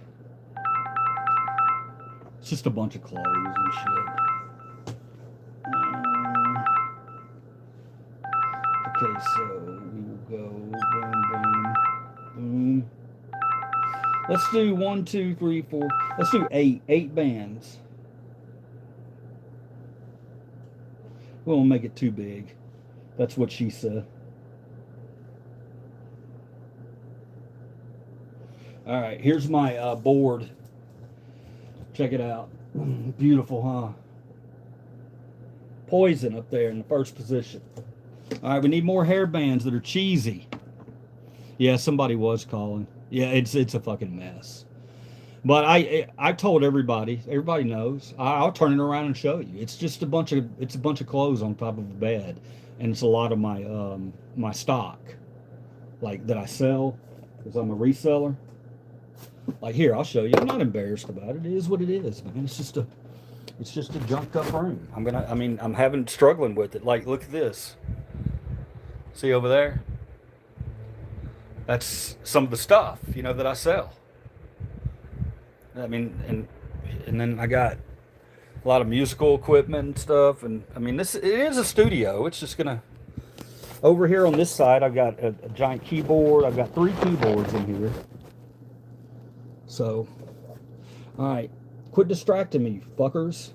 It's just a bunch of clothes and shit. Okay, so we will go boom, boom, boom. Let's do 1, 2, 3, 4. Let's do 8. 8 bands. We won't make it too big. That's what she said. All right, here's my board. Check it out. Beautiful, huh? Poison up there in the first position. All right, we need more hair bands that are cheesy. Yeah, somebody was calling. Yeah, it's a fucking mess. But I told everybody. Everybody knows. I'll turn it around and show you. It's just a bunch of clothes on top of a bed, and it's a lot of my my stock, like that I sell, because I'm a reseller. Like here, I'll show you. I'm not embarrassed about it. It is what it is, man. It's just a junked up room. I'm having struggling with it. Like, look at this. See over there? That's some of the stuff, that I sell. I mean, and then I got a lot of musical equipment and stuff. And I mean, it is a studio. It's just gonna. Over here on this side, I've got a giant keyboard. I've got 3 keyboards in here. So, all right, quit distracting me, you fuckers.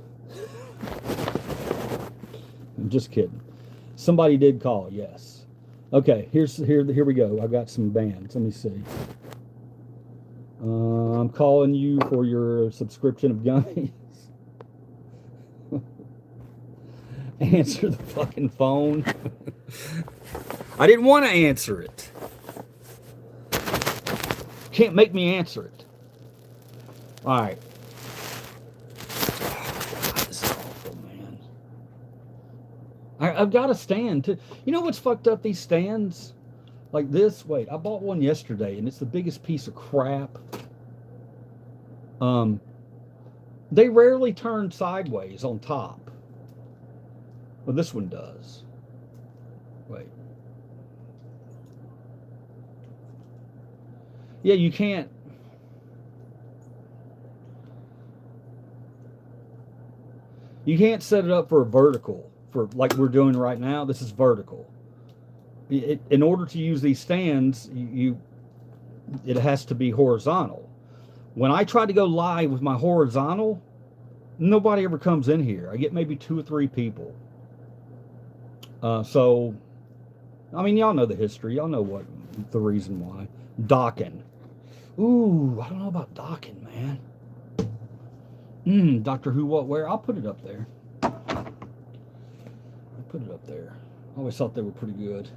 I'm just kidding. Somebody did call, yes. Okay, here we go. I've got some bands. Let me see. I'm calling you for your subscription of gummies. Answer the fucking phone. I didn't want to answer it. Can't make me answer it. All right. God, this is awful, man. I've got a stand too. You know what's fucked up? These stands like this. Wait, I bought one yesterday, and it's the biggest piece of crap. They rarely turn sideways on top. Well, this one does. Wait. Yeah, you can't. You can't set it up for a vertical, for like we're doing right now. This is vertical. In order to use these stands, it has to be horizontal. When I try to go live with my horizontal, nobody ever comes in here. I get maybe 2 or 3 people. So, I mean, y'all know the history. Y'all know what the reason why. Docking. Ooh, I don't know about docking, man. Doctor Who, What, Where? I'll put it up there. I always thought they were pretty good.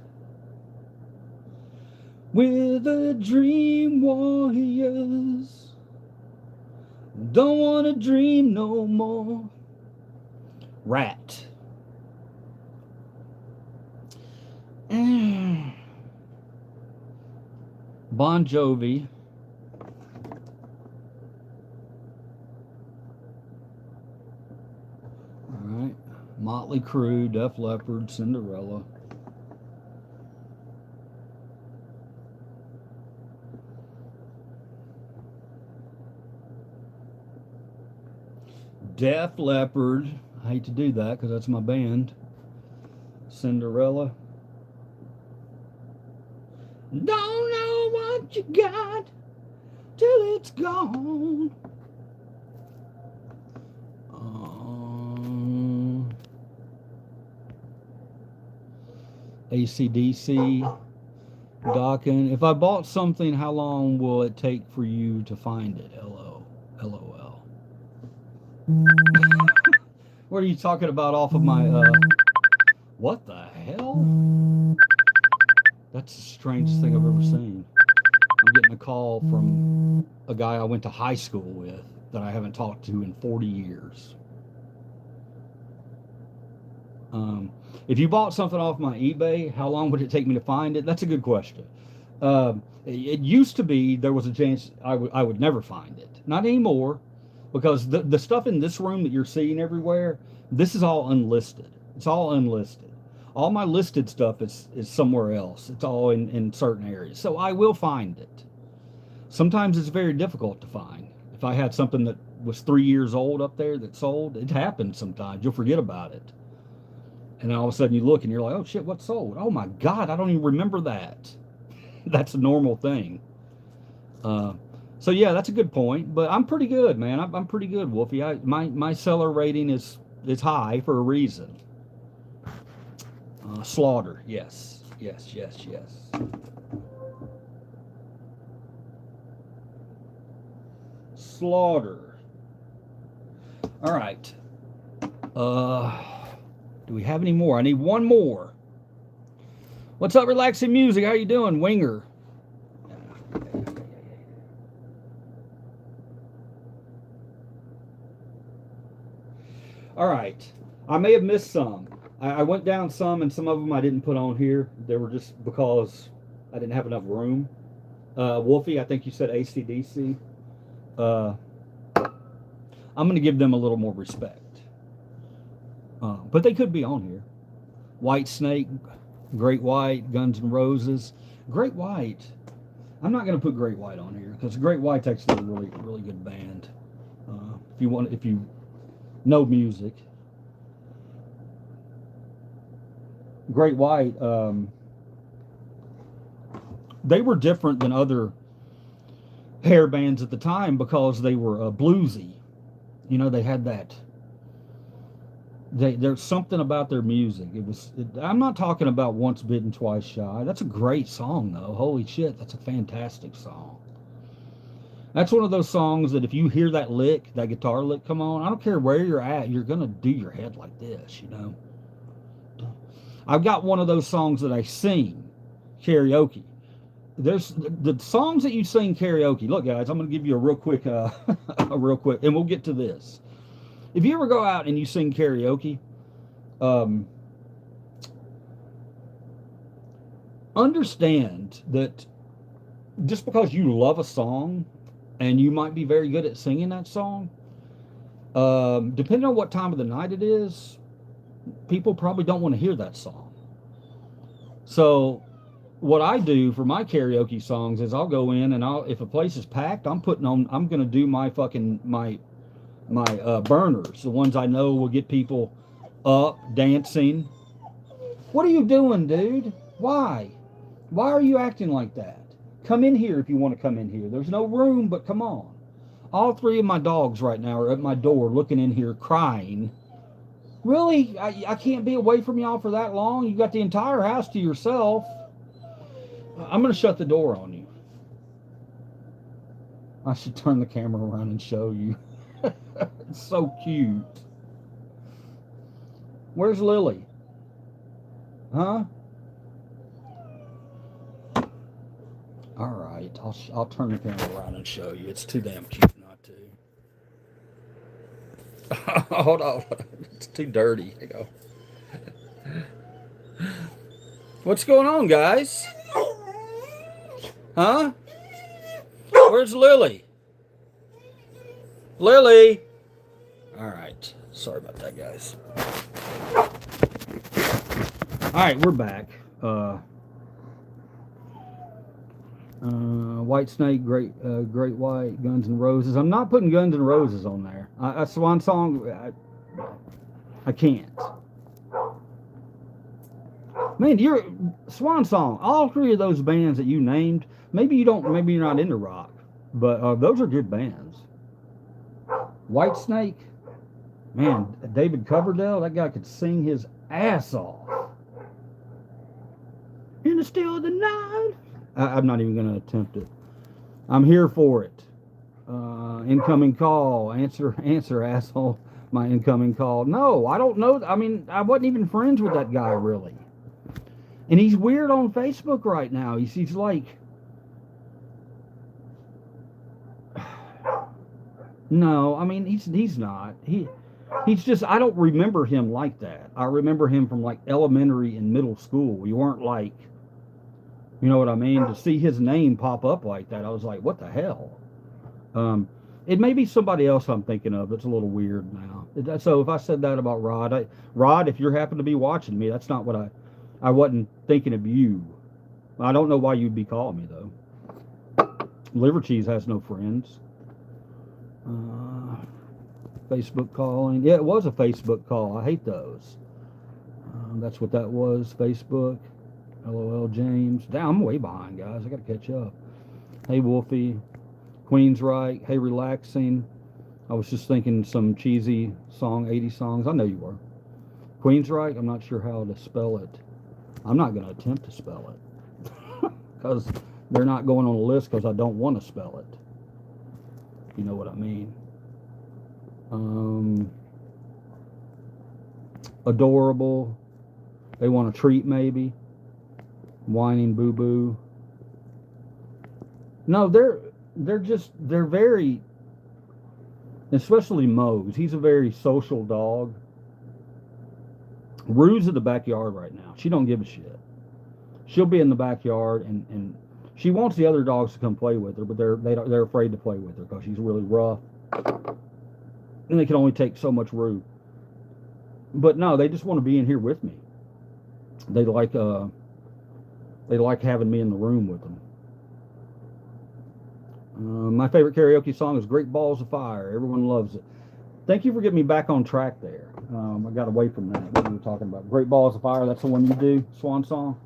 We're the Dream Warriors. Don't want to dream no more. Rat. Bon Jovi. Alright. Motley Crue, Def Leppard, Cinderella. Def Leppard. I hate to do that because that's my band. Cinderella. Don't know what you got till it's gone. AC/DC. Docking. If I bought something, how long will it take for you to find it? Hello. LOL. What are you talking about off of my, what the hell? That's the strangest thing I've ever seen. I'm getting a call from a guy I went to high school with that I haven't talked to in 40 years. If you bought something off my eBay, how long would it take me to find it? That's a good question. It used to be there was a chance I would never find it. Not anymore, because the stuff in this room that you're seeing everywhere, this is all unlisted. It's all unlisted. All my listed stuff is somewhere else. It's all in certain areas. So I will find it. Sometimes it's very difficult to find. If I had something that was 3 years old up there that sold, it happens sometimes. You'll forget about it. And then all of a sudden you look and you're like, oh shit, what sold? Oh my God, I don't even remember that. That's a normal thing. So yeah, that's a good point. But I'm pretty good, man. I'm pretty good, Wolfie. My seller rating is high for a reason. Slaughter, yes. Slaughter. All right. Do we have any more? I need one more. What's up, Relaxing Music? How you doing, Winger? All right. I may have missed some. I went down some, and some of them I didn't put on here. They were just because I didn't have enough room. Wolfie, I think you said AC/DC. I'm going to give them a little more respect. But they could be on here. Whitesnake, Great White, Guns N' Roses. Great White. I'm not going to put Great White on here because Great White's actually a really, really good band. If you know music. Great White, they were different than other hair bands at the time because they were bluesy. You know, they had that. There's something about their music. I'm not talking about Once Bitten, Twice Shy. That's a great song, though. Holy shit, that's a fantastic song. That's one of those songs that if you hear that lick, that guitar lick come on, I don't care where you're at, you're going to do your head like this, you know. I've got one of those songs that I sing karaoke. There's the songs that you sing karaoke. Look, guys, I'm going to give you a real quick, and we'll get to this. If you ever go out and you sing karaoke, understand that just because you love a song and you might be very good at singing that song, depending on what time of the night it is, people probably don't want to hear that song. So what I do for my karaoke songs is I'll go in and if a place is packed, I'm going to do my burners, the ones I know will get people up, dancing. What are you doing, dude? Why are you acting like that? Come in here if you want to come in here. There's no room, but come on. All 3 of my dogs right now are at my door looking in here crying. Really? I can't be away from y'all for that long? You got the entire house to yourself. I'm going to shut the door on you. I should turn the camera around and show you. It's so cute. Where's Lily? Huh? All right, I'll turn the camera around and show you. It's too damn cute not to. Hold on, it's too dirty. Here you go. What's going on, guys? Huh? Where's Lily? Lily! Alright. Sorry about that, guys. Alright, we're back. Whitesnake, Great White, Guns N' Roses. I'm not putting Guns N' Roses on there. A Swan Song, I can't. Man, you're Swan Song. All 3 of those bands that you named, maybe you're not into rock, but those are good bands. Whitesnake, man, David Coverdale, that guy could sing his ass off. In the still of the night. I'm not even going to attempt it. I'm here for it. Incoming call. Answer, asshole. My incoming call. No, I don't know. I mean, I wasn't even friends with that guy, really. And he's weird on Facebook right now. He's like... No, I mean, he's not. He's just... I don't remember him like that. I remember him from, like, elementary and middle school. We weren't like... You know what I mean? To see his name pop up like that, I was like, what the hell? It may be somebody else I'm thinking of that's a little weird now. So if I said that about Rod, Rod, if you happen to be watching me, that's not what I wasn't thinking of you. I don't know why you'd be calling me, though. Liver Cheese has no friends. Facebook calling. Yeah, it was a Facebook call. I hate those. That's what that was, Facebook. LOL James. Damn, I'm way behind, guys. I got to catch up. Hey, Wolfie. Queensryche. Hey, Relaxing. I was just thinking some cheesy song, 80 songs. I know you were. Queensryche. I'm not sure how to spell it. I'm not going to attempt to spell it. Because they're not going on a list because I don't want to spell it. You know what I mean. Adorable. They want a treat, maybe. Whining Boo Boo. No, they're very, especially Mose. He's a very social dog. Rue's in the backyard right now. She don't give a shit. She'll be in the backyard and she wants the other dogs to come play with her, but they're afraid to play with her because she's really rough. And they can only take so much Rue. But no, they just want to be in here with me. They like having me in the room with them. My favorite karaoke song is Great Balls of Fire. Everyone loves it. Thank you for getting me back on track there. I got away from that. What were we talking about? Great Balls of Fire, that's the one you do? Swan Song?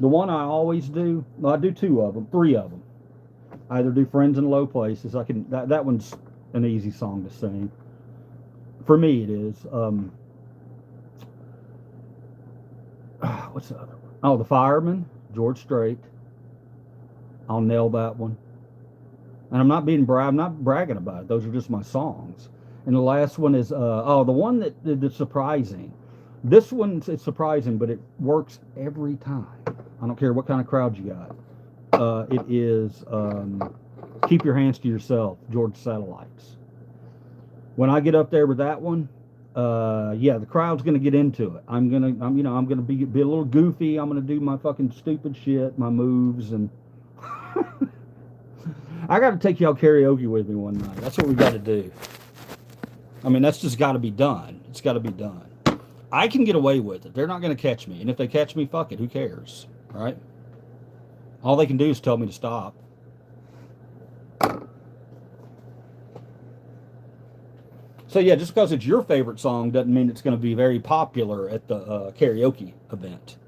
The one I always do, well, I do three of them. I either do Friends in Low Places. That one's an easy song to sing. For me, it is. What's the other one? Oh, The Fireman, George Strait. I'll nail that one. And I'm not bragging about it. Those are just my songs. And the last one is, the one that's surprising. This one, it's surprising, but it works every time. I don't care what kind of crowd you got. It is Keep Your Hands to Yourself, George Satellites. When I get up there with that one, the crowd's gonna get into it. I'm gonna be a little goofy. I'm gonna do my fucking stupid shit, my moves, and I got to take y'all karaoke with me one night. That's what we got to do. I mean, that's just got to be done. It's got to be done. I can get away with it. They're not going to catch me, and if they catch me, fuck it. Who cares, right? All they can do is tell me to stop. So yeah, just because it's your favorite song doesn't mean it's going to be very popular at the karaoke event.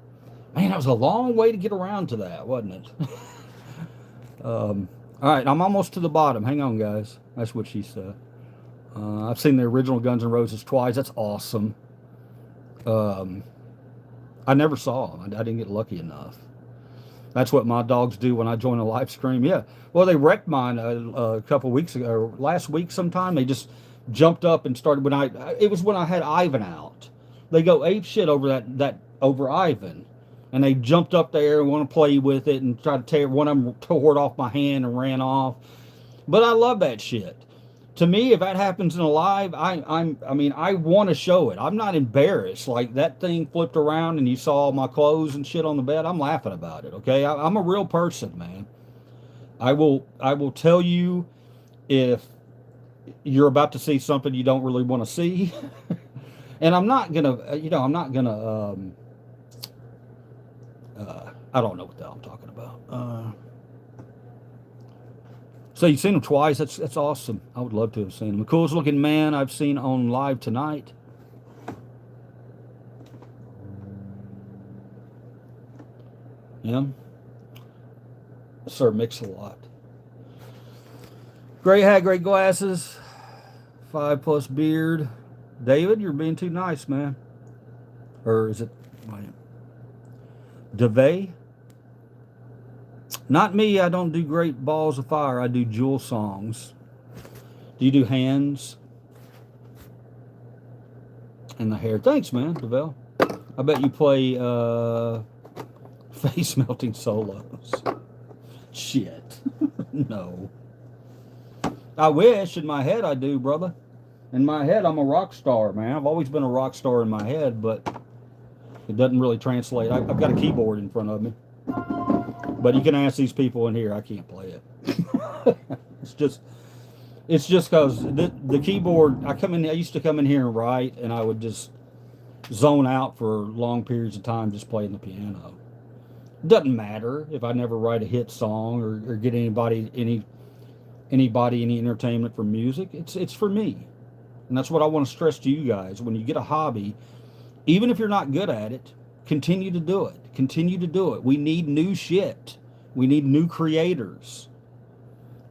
Man, that was a long way to get around to that, wasn't it? All right, I'm almost to the bottom. Hang on, guys. That's what she said. I've seen the original Guns N' Roses twice. That's awesome. I never saw them. I didn't get lucky enough. That's what my dogs do when I join a live stream. Yeah. Well, they wrecked mine a couple weeks ago, or last week sometime. They just jumped up and started it was when I had Ivan out. They go ape shit over Ivan. And they jumped up there and want to play with it and try to tear. One of them tore it off my hand and ran off. But I love that shit. To me, if that happens in a live, I want to show it. I'm not embarrassed. Like that thing flipped around and you saw my clothes and shit on the bed. I'm laughing about it. Okay, I'm a real person, man. I will tell you if you're about to see something you don't really want to see, and I'm not gonna. I don't know what the hell I'm talking about. So you've seen him twice. That's awesome. I would love to have seen him. The coolest looking man I've seen on live tonight. Yeah. Sir Mix-a-Lot. Gray hat, gray glasses. 5+ beard. David, you're being too nice, man. Or is it DeVay? Not me. I don't do Great Balls of Fire. I do Jewel songs. Do you do Hands and the Hair? Thanks, man, DeVille. I bet you play face melting solos. Shit. No. I wish in my head I do, brother. In my head, I'm a rock star, man. I've always been a rock star in my head, but it doesn't really translate. I've got a keyboard in front of me. But you can ask these people in here, I can't play it. it's just because the keyboard, I used to come in here and write, and I would just zone out for long periods of time just playing the piano. It doesn't matter if I never write a hit song or get anybody any entertainment from music. It's for me. And that's what I want to stress to you guys. When you get a hobby, even if you're not good at it, continue to do it. Continue to do it. We need new shit. We need new creators.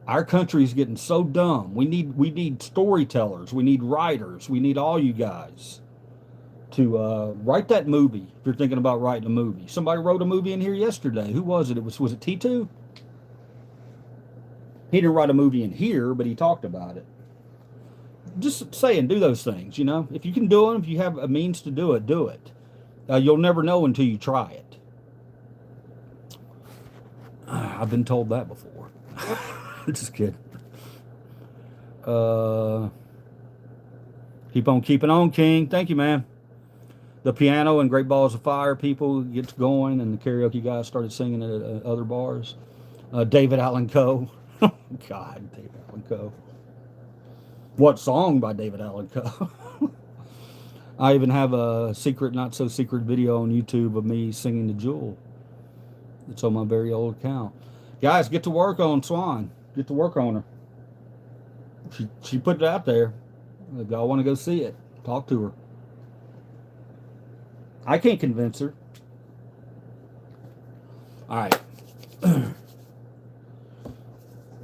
Our country's getting so dumb. We need storytellers. We need writers. We need all you guys to write that movie. If you're thinking about writing a movie, somebody wrote a movie in here yesterday. Who was it? Was it T2? He didn't write a movie in here, but he talked about it. Just saying, do those things. You know, if you can do them, if you have a means to do it, do it. You'll never know until you try it. I've been told that before. Just kidding. Keep on keeping on, King. Thank you, man. The piano and Great Balls of Fire people gets going, and the karaoke guys started singing at other bars. David Allan Coe. God, David Allan Coe. What song by David Allan Coe? I even have a secret, not so secret video on YouTube of me singing to Jewel. It's on my very old account. Guys, get to work on Swan. Get to work on her. She put it out there. If y'all want to go see it, talk to her. I can't convince her. All right.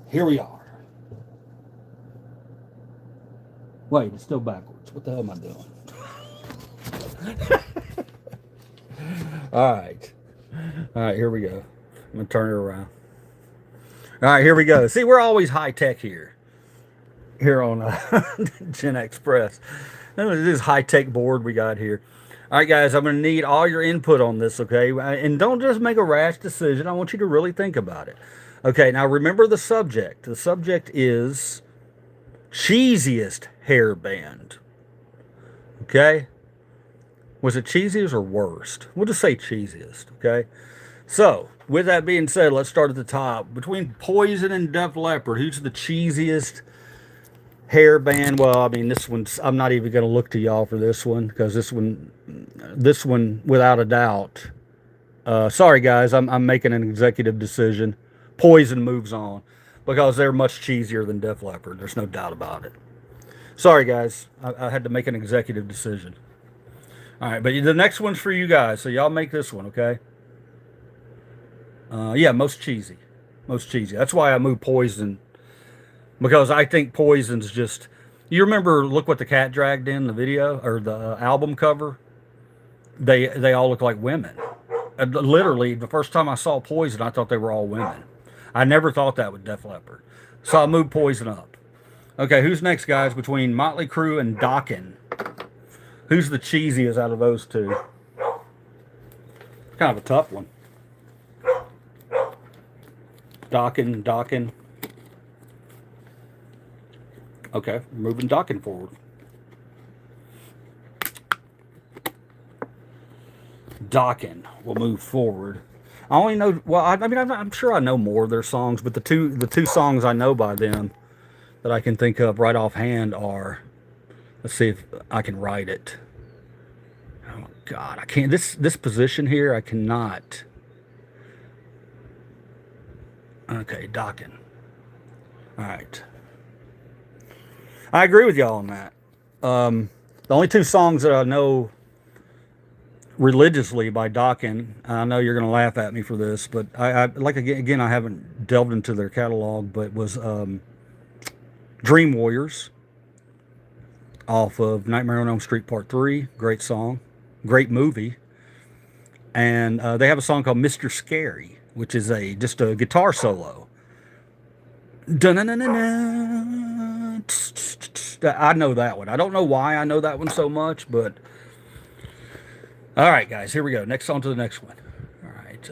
Here we are. Wait, it's still backwards. What the hell am I doing? All right. All right, here we go. I'm going to turn it around. All right, here we go. See, we're always high tech here on Gen Express. This high tech board we got here. All right, guys, I'm going to need all your input on this, okay? And don't just make a rash decision. I want you to really think about it. Okay, now remember the subject. The subject is cheesiest hair band. Okay? Was it cheesiest or worst? We'll just say cheesiest, okay? So, with that being said, let's start at the top. Between Poison and Def Leppard, who's the cheesiest hair band? Well, I mean, this one's, I'm not even going to look to y'all for this one, because this one, without a doubt, sorry guys, I'm making an executive decision. Poison moves on, because they're much cheesier than Def Leppard. There's no doubt about it. Sorry guys, I had to make an executive decision. All right, but the next one's for you guys, so y'all make this one, okay? Yeah, most cheesy. Most cheesy. That's why I moved Poison, because I think Poison's just... You remember Look What the Cat Dragged In, the video, or the album cover? They all look like women. Literally, the first time I saw Poison, I thought they were all women. I never thought that with Def Leppard. So I moved Poison up. Okay, who's next, guys? Between Motley Crue and Dokken. Who's the cheesiest out of those two? Kind of a tough one. Dokken. Okay, moving Dokken forward. Dokken will move forward. I only know, well, I mean, I'm sure I know more of their songs, but the two songs I know by them that I can think of right offhand are, let's see if I can write it. Oh God, I can't. This position here, I cannot. Okay, Dokken. All right. I agree with y'all on that. The only two songs that I know religiously by Dokken, I know you're going to laugh at me for this, but I like, again, I haven't delved into their catalog, but was Dream Warriors off of Nightmare on Elm Street Part 3. Great song. Great movie. And they have a song called Mr. Scary, which is just a guitar solo. Dun-dun-dun-dun-dun. I know that one. I don't know why I know that one so much, but all right, guys, here we go. Next on to the next one. All right,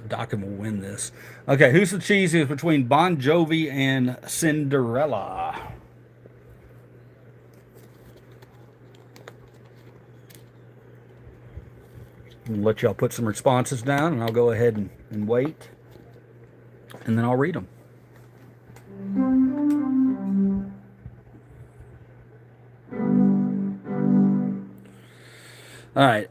Dokken will win this. Okay, who's the cheesiest between Bon Jovi and Cinderella? I'll let y'all put some responses down, and I'll go ahead and wait, and then I'll read them. All right.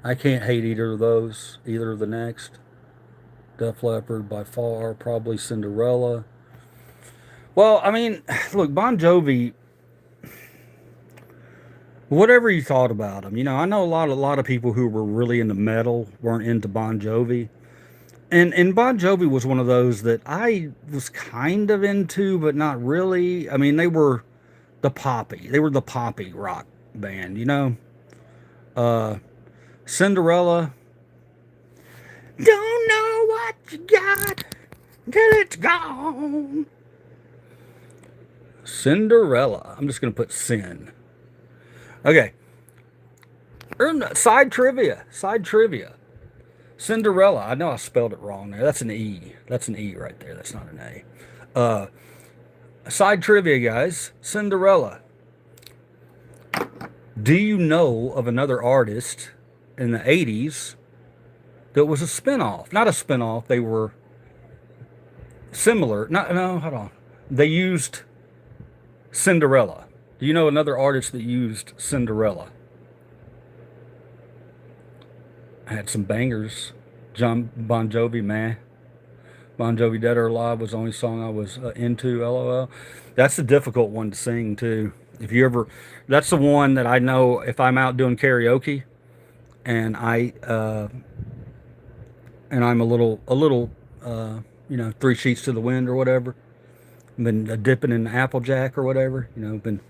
I can't hate either of those. Either of the next. Def Leppard by far. Probably Cinderella. Well, I mean, look, Bon Jovi. Whatever you thought about him, I know a lot of people who were really into metal weren't into Bon Jovi. And Bon Jovi was one of those that I was kind of into, but not really. I mean, they were the poppy rock band, Cinderella. Don't know what you got till it's gone. Cinderella. I'm just going to put Sin. Okay. Side trivia. Cinderella. I know I spelled it wrong there. That's an E. That's an E right there. That's not an A. Side trivia, guys. Cinderella. Do you know of another artist in the 80s that was a spinoff? Not a spinoff. They were similar. No, hold on. They used Cinderella. Do you know another artist that used Cinderella? I had some bangers. Bon Jovi, man. Bon Jovi, Dead or Alive was the only song I was into, LOL. That's a difficult one to sing, too. That's the one that I know if I'm out doing karaoke and I'm a little, 3 sheets to the wind or whatever. Been dipping in the Applejack or whatever, been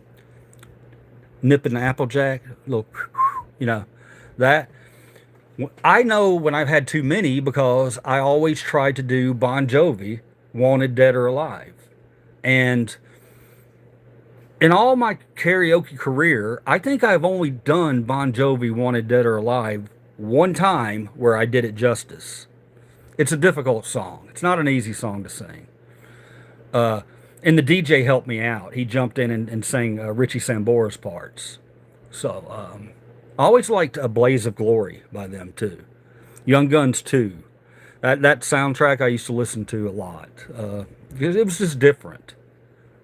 nipping the Applejack, little, that. I know when I've had too many because I always try to do Bon Jovi, Wanted, Dead or Alive. And in all my karaoke career, I think I've only done Bon Jovi, Wanted, Dead or Alive one time where I did it justice. It's a difficult song. It's not an easy song to sing. And the DJ helped me out. He jumped in and sang Richie Sambora's parts. So, I always liked A Blaze of Glory by them, too. Young Guns 2. That soundtrack I used to listen to a lot. Because it was just different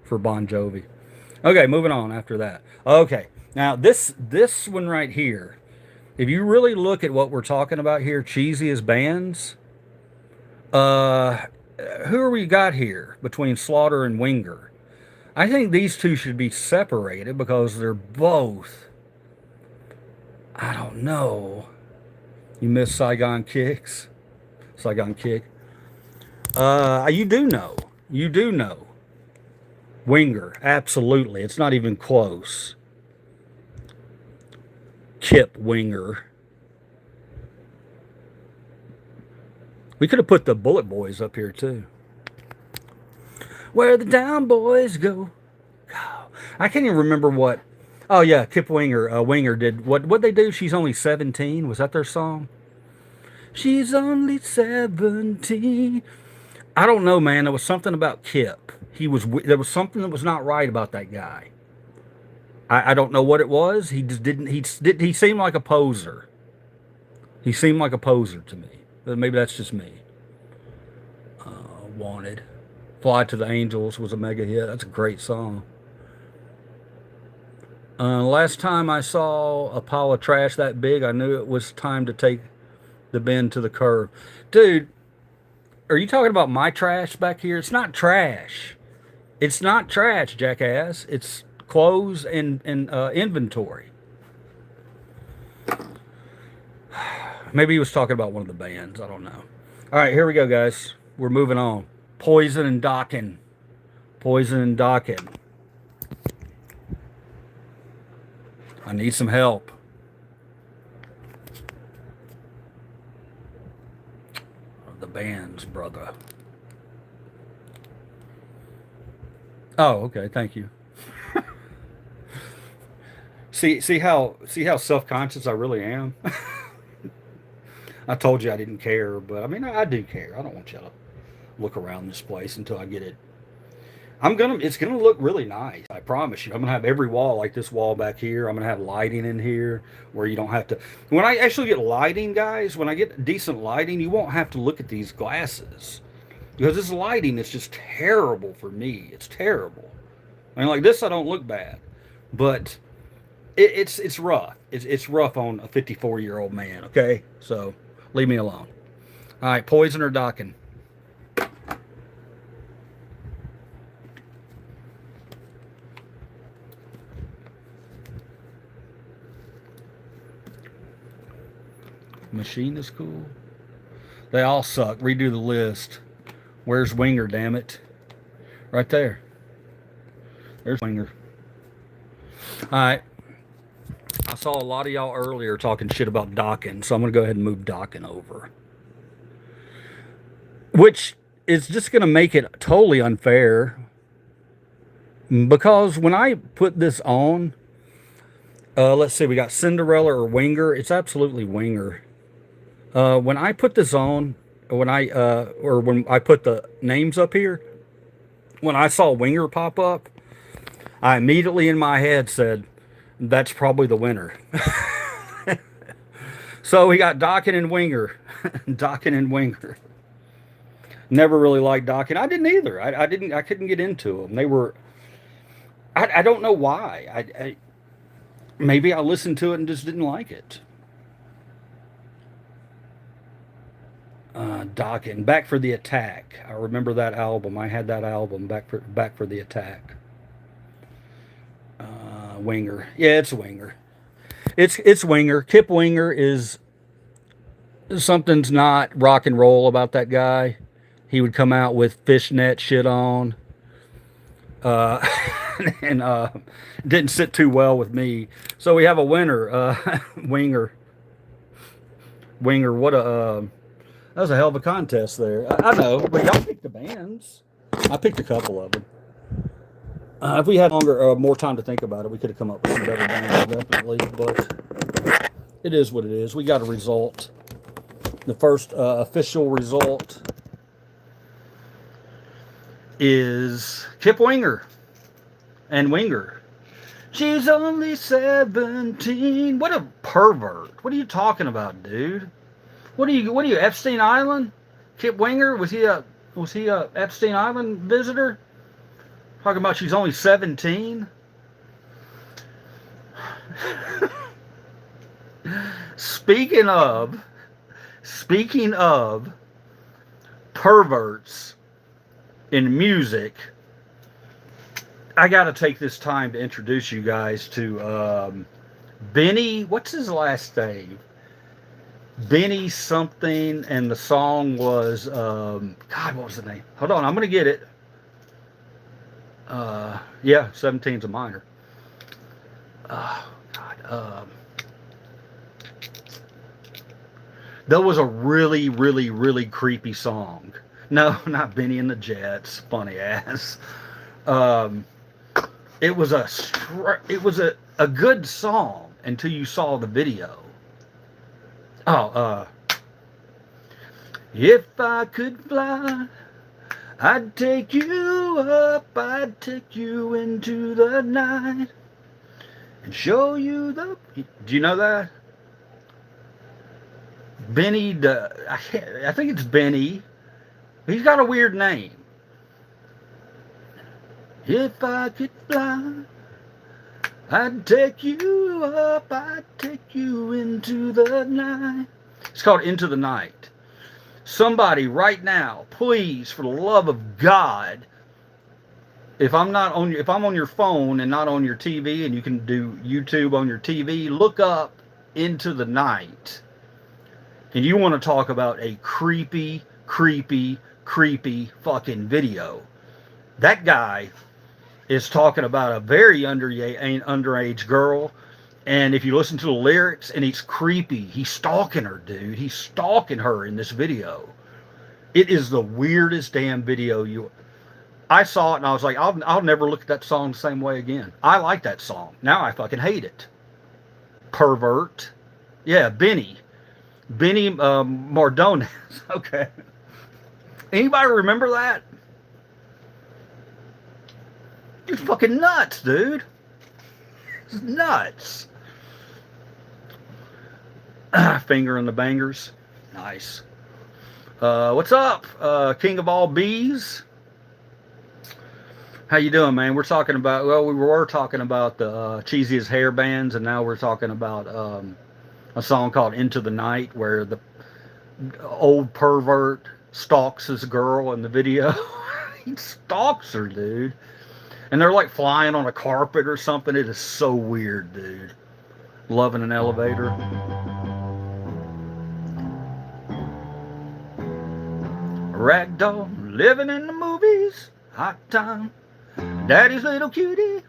for Bon Jovi. Okay, moving on after that. Okay, now this one right here, if you really look at what we're talking about here, cheesiest bands, who are we got here between Slaughter and Winger? I think these two should be separated because they're both, I don't know. You miss Saigon Kick? You do know. Winger, absolutely. It's not even close. Kip Winger. We could have put the Bullet Boys up here too. Where the down boys go. I can't even remember what. Oh yeah, Kip Winger. Winger did what they do? She's Only 17. Was that their song? She's only 17. I don't know, man. There was something about Kip. There was something that was not right about that guy. I don't know what it was. He just didn't. He seemed like a poser. He seemed like a poser to me. But maybe that's just me. Wanted. Fly to the Angels was a mega hit. That's a great song. Last time I saw a pile of trash that big, I knew it was time to take the bin to the curb. Dude, are you talking about my trash back here? It's not trash. It's not trash, jackass. It's clothes and inventory. Maybe he was talking about one of the bands. I don't know. All right, here we go, guys. We're moving on. Poison and Dokken. I need some help. The bands, brother. Oh, okay. Thank you. See how self-conscious I really am. I told you I didn't care, but I mean I do care. I don't want you to look around this place until I get it. It's gonna look really nice. I promise you. I'm gonna have every wall like this wall back here. I'm gonna have lighting in here where you don't have to. When I actually get lighting, guys, when I get decent lighting, you won't have to look at these glasses because this lighting is just terrible for me. It's terrible. I mean, like this, I don't look bad, but it's rough. It's rough on a 54-year-old man. Okay, so leave me alone. All right, poison or Dokken? Machine is cool. They all suck. Redo the list. Where's Winger, damn it? Right there. There's Winger. Alright. I saw a lot of y'all earlier talking shit about Dokken, so I'm going to go ahead and move Dokken over. Which is just going to make it totally unfair. Because when I put this on, let's see, we got Cinderella or Winger. It's absolutely Winger. When I put this on, when I put the names up here, when I saw Winger pop up, I immediately in my head said, that's probably the winner. So we got Dokken and Winger. Dokken and Winger. Never really liked Dokken. I didn't either. I couldn't get into them. They were, I don't know why. Maybe I listened to it and just didn't like it. Dokken, Back for the Attack. I remember that album. I had that album, Back for the Attack. Winger. Yeah, it's Winger. It's Winger. Kip Winger is something's not rock and roll about that guy. He would come out with fishnet shit on. And didn't sit too well with me. So we have a winner, Winger. Winger, what a that was a hell of a contest there. I know, but y'all picked the bands. I picked a couple of them. If we had more time to think about it, we could have come up with some better bands, definitely. But it is what it is. We got a result. The first official result is Kip Winger and Winger. She's only 17. What a pervert. What are you talking about, dude? What are you, Epstein Island? Kip Winger, was he a Epstein Island visitor? Talking about she's only 17? Speaking of perverts in music, I got to take this time to introduce you guys to Benny. What's his last name? Benny something, and the song was God, what was the name? Hold on, I'm gonna get it. Yeah, 17's a minor. God, that was a really, really, really creepy song. No, not Benny and the Jets. Funny ass. It was a good song until you saw the video. Oh, if I could fly, I'd take you up, I'd take you into the night and show you the... Do you know that? Benny, I think it's Benny. He's got a weird name. If I could fly, I'd take you up, I'd take you into the night. It's called Into the Night. Somebody right now, please, for the love of God, if I'm on your phone and not on your TV, and you can do YouTube on your TV, look up Into the Night. And you want to talk about a creepy, creepy, creepy fucking video. That guy is talking about a very underage girl And if you listen to the lyrics, and it's creepy. He's stalking her, dude. He's stalking her in this video. It is the weirdest damn video I saw it and I was like, I'll never look at that song the same way again. I like that song. Now I fucking hate it. Pervert. Yeah, Benny Mardones. Okay. Anybody remember that? It's fucking nuts, dude. It's nuts. Finger in the bangers. Nice. What's up, King of all bees? How you doing, man? We're talking about, well, we were talking about the cheesiest hair bands, and now we're talking about a song called Into the Night, where the old pervert stalks his girl in the video. He stalks her, dude. And they're like flying on a carpet or something. It is so weird, dude. Love in an elevator. Ragdoll, living in the movies. Hot time. Daddy's little cutie.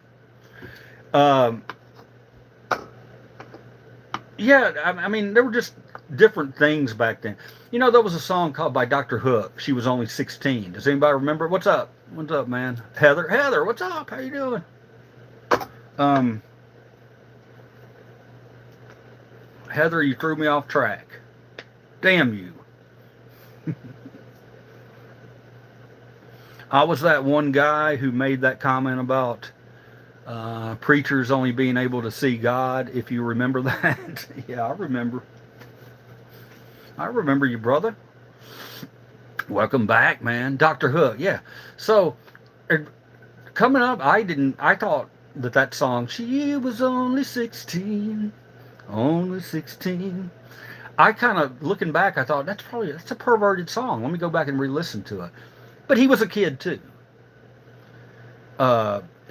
Yeah, I mean, there were just different things back then. You know, there was a song called by Dr. Hook. She was only 16. Does anybody remember? What's up? What's up, man? Heather, what's up? How you doing? Heather, you threw me off track. Damn you. I was that one guy who made that comment about preachers only being able to see God, if you remember that. Yeah, I remember. I remember you, brother. Welcome back, man. Dr. Hook, yeah. So, coming up, I thought that song, she was only 16, only 16. I kind of, looking back, I thought, that's a perverted song. Let me go back and re-listen to it. But he was a kid, too.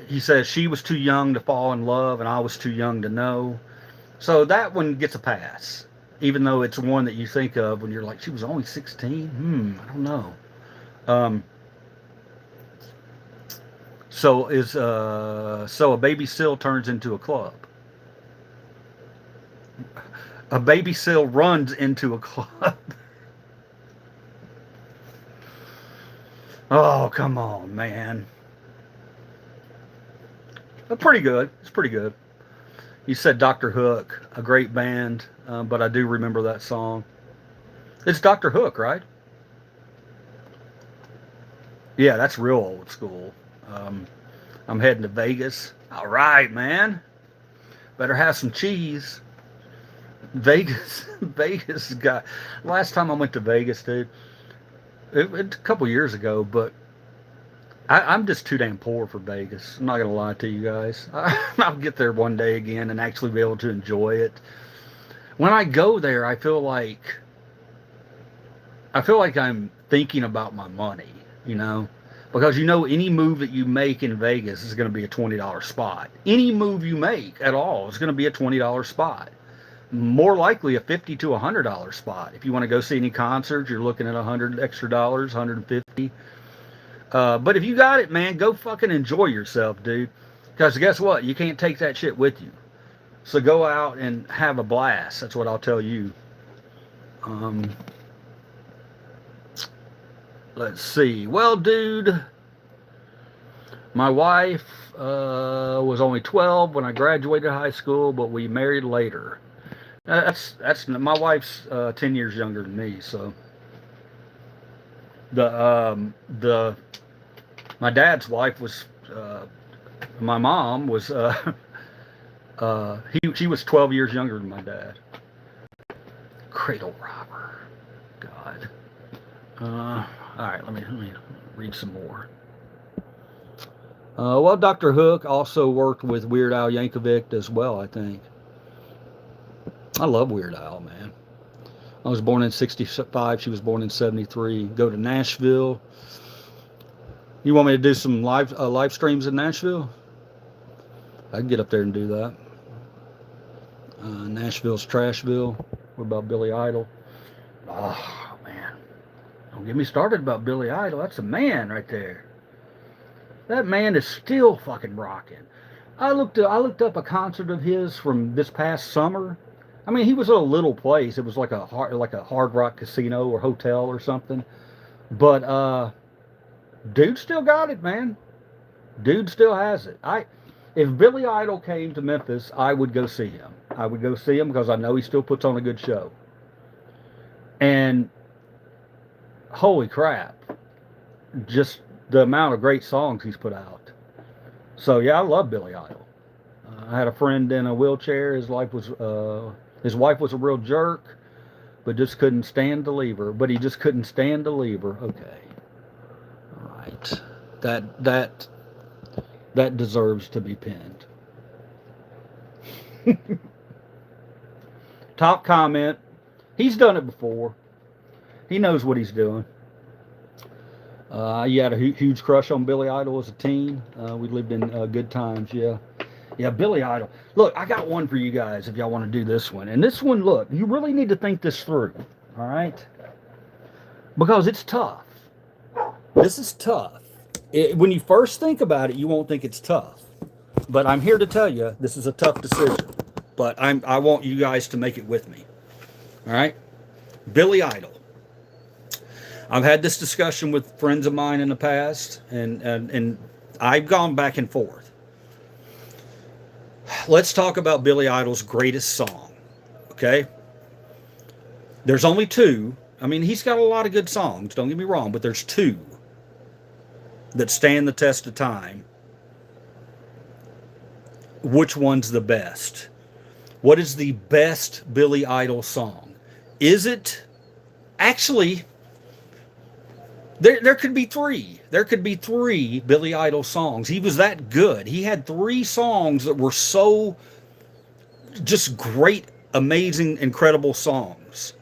He says she was too young to fall in love and I was too young to know. So that one gets a pass. Even though it's one that you think of when you're like, she was only 16? I don't know. So a baby seal turns into a club. A baby seal runs into a club. Oh, come on, man. But pretty good. It's pretty good. You said Dr. Hook, a great band, but I do remember that song. It's Dr. Hook, right? Yeah, that's real old school. I'm heading to Vegas. All right, man. Better have some cheese. Vegas got... Last time I went to Vegas, dude, a couple years ago, but I'm just too damn poor for Vegas. I'm not going to lie to you guys. I'll get there one day again and actually be able to enjoy it. When I go there, I feel like I'm thinking about my money, you know? Because you know any move that you make in Vegas is going to be a $20 spot. Any move you make at all is going to be a $20 spot. More likely a $50 to $100 spot. If you want to go see any concerts, you're looking at $100 extra, $150. But if you got it, man, go fucking enjoy yourself, dude. Because guess what? You can't take that shit with you. So go out and have a blast. That's what I'll tell you. Let's see. Well, dude, my wife was only 12 when I graduated high school, but we married later. That's my wife's 10 years younger than me, so my dad's wife was my mom was she was 12 years younger than my dad. Cradle robber. God. All right, let me read some more. Well, Dr. Hook also worked with Weird Al Yankovic as well, I think. I love Weird Al, man. I was born in 65. She was born in 73. Go to Nashville. You want me to do some live streams in Nashville? I can get up there and do that. Nashville's Trashville. What about Billy Idol? Oh, man. Don't get me started about Billy Idol. That's a man right there. That man is still fucking rocking. I looked up a concert of his from this past summer. I mean, he was at a little place. It was like a Hard Rock casino or hotel or something. But dude still got it, man. Dude still has it. If Billy Idol came to Memphis, I would go see him. I would go see him because I know he still puts on a good show. And holy crap, just the amount of great songs he's put out. So yeah, I love Billy Idol. I had a friend in a wheelchair. His wife was a real jerk, but just couldn't stand to leave her. But he just couldn't stand to leave her. Okay, all right, that deserves to be pinned. Top comment. He's done it before. He knows what he's doing. You had a huge crush on Billy Idol as a teen. We lived in good times, yeah. Yeah, Billy Idol. Look, I got one for you guys if y'all want to do this one. And this one, look, you really need to think this through, all right? Because it's tough. This is tough. When you first think about it, you won't think it's tough. But I'm here to tell you, this is a tough decision. But I want you guys to make it with me, all right? Billy Idol. I've had this discussion with friends of mine in the past, and I've gone back and forth. Let's talk about Billy Idol's greatest song, okay? There's only two. I mean, he's got a lot of good songs, don't get me wrong, but there's two that stand the test of time. Which one's the best? What is the best Billy Idol song? Is it actually... There could be three. There could be three Billy Idol songs. He was that good. He had three songs that were so just great, amazing, incredible songs.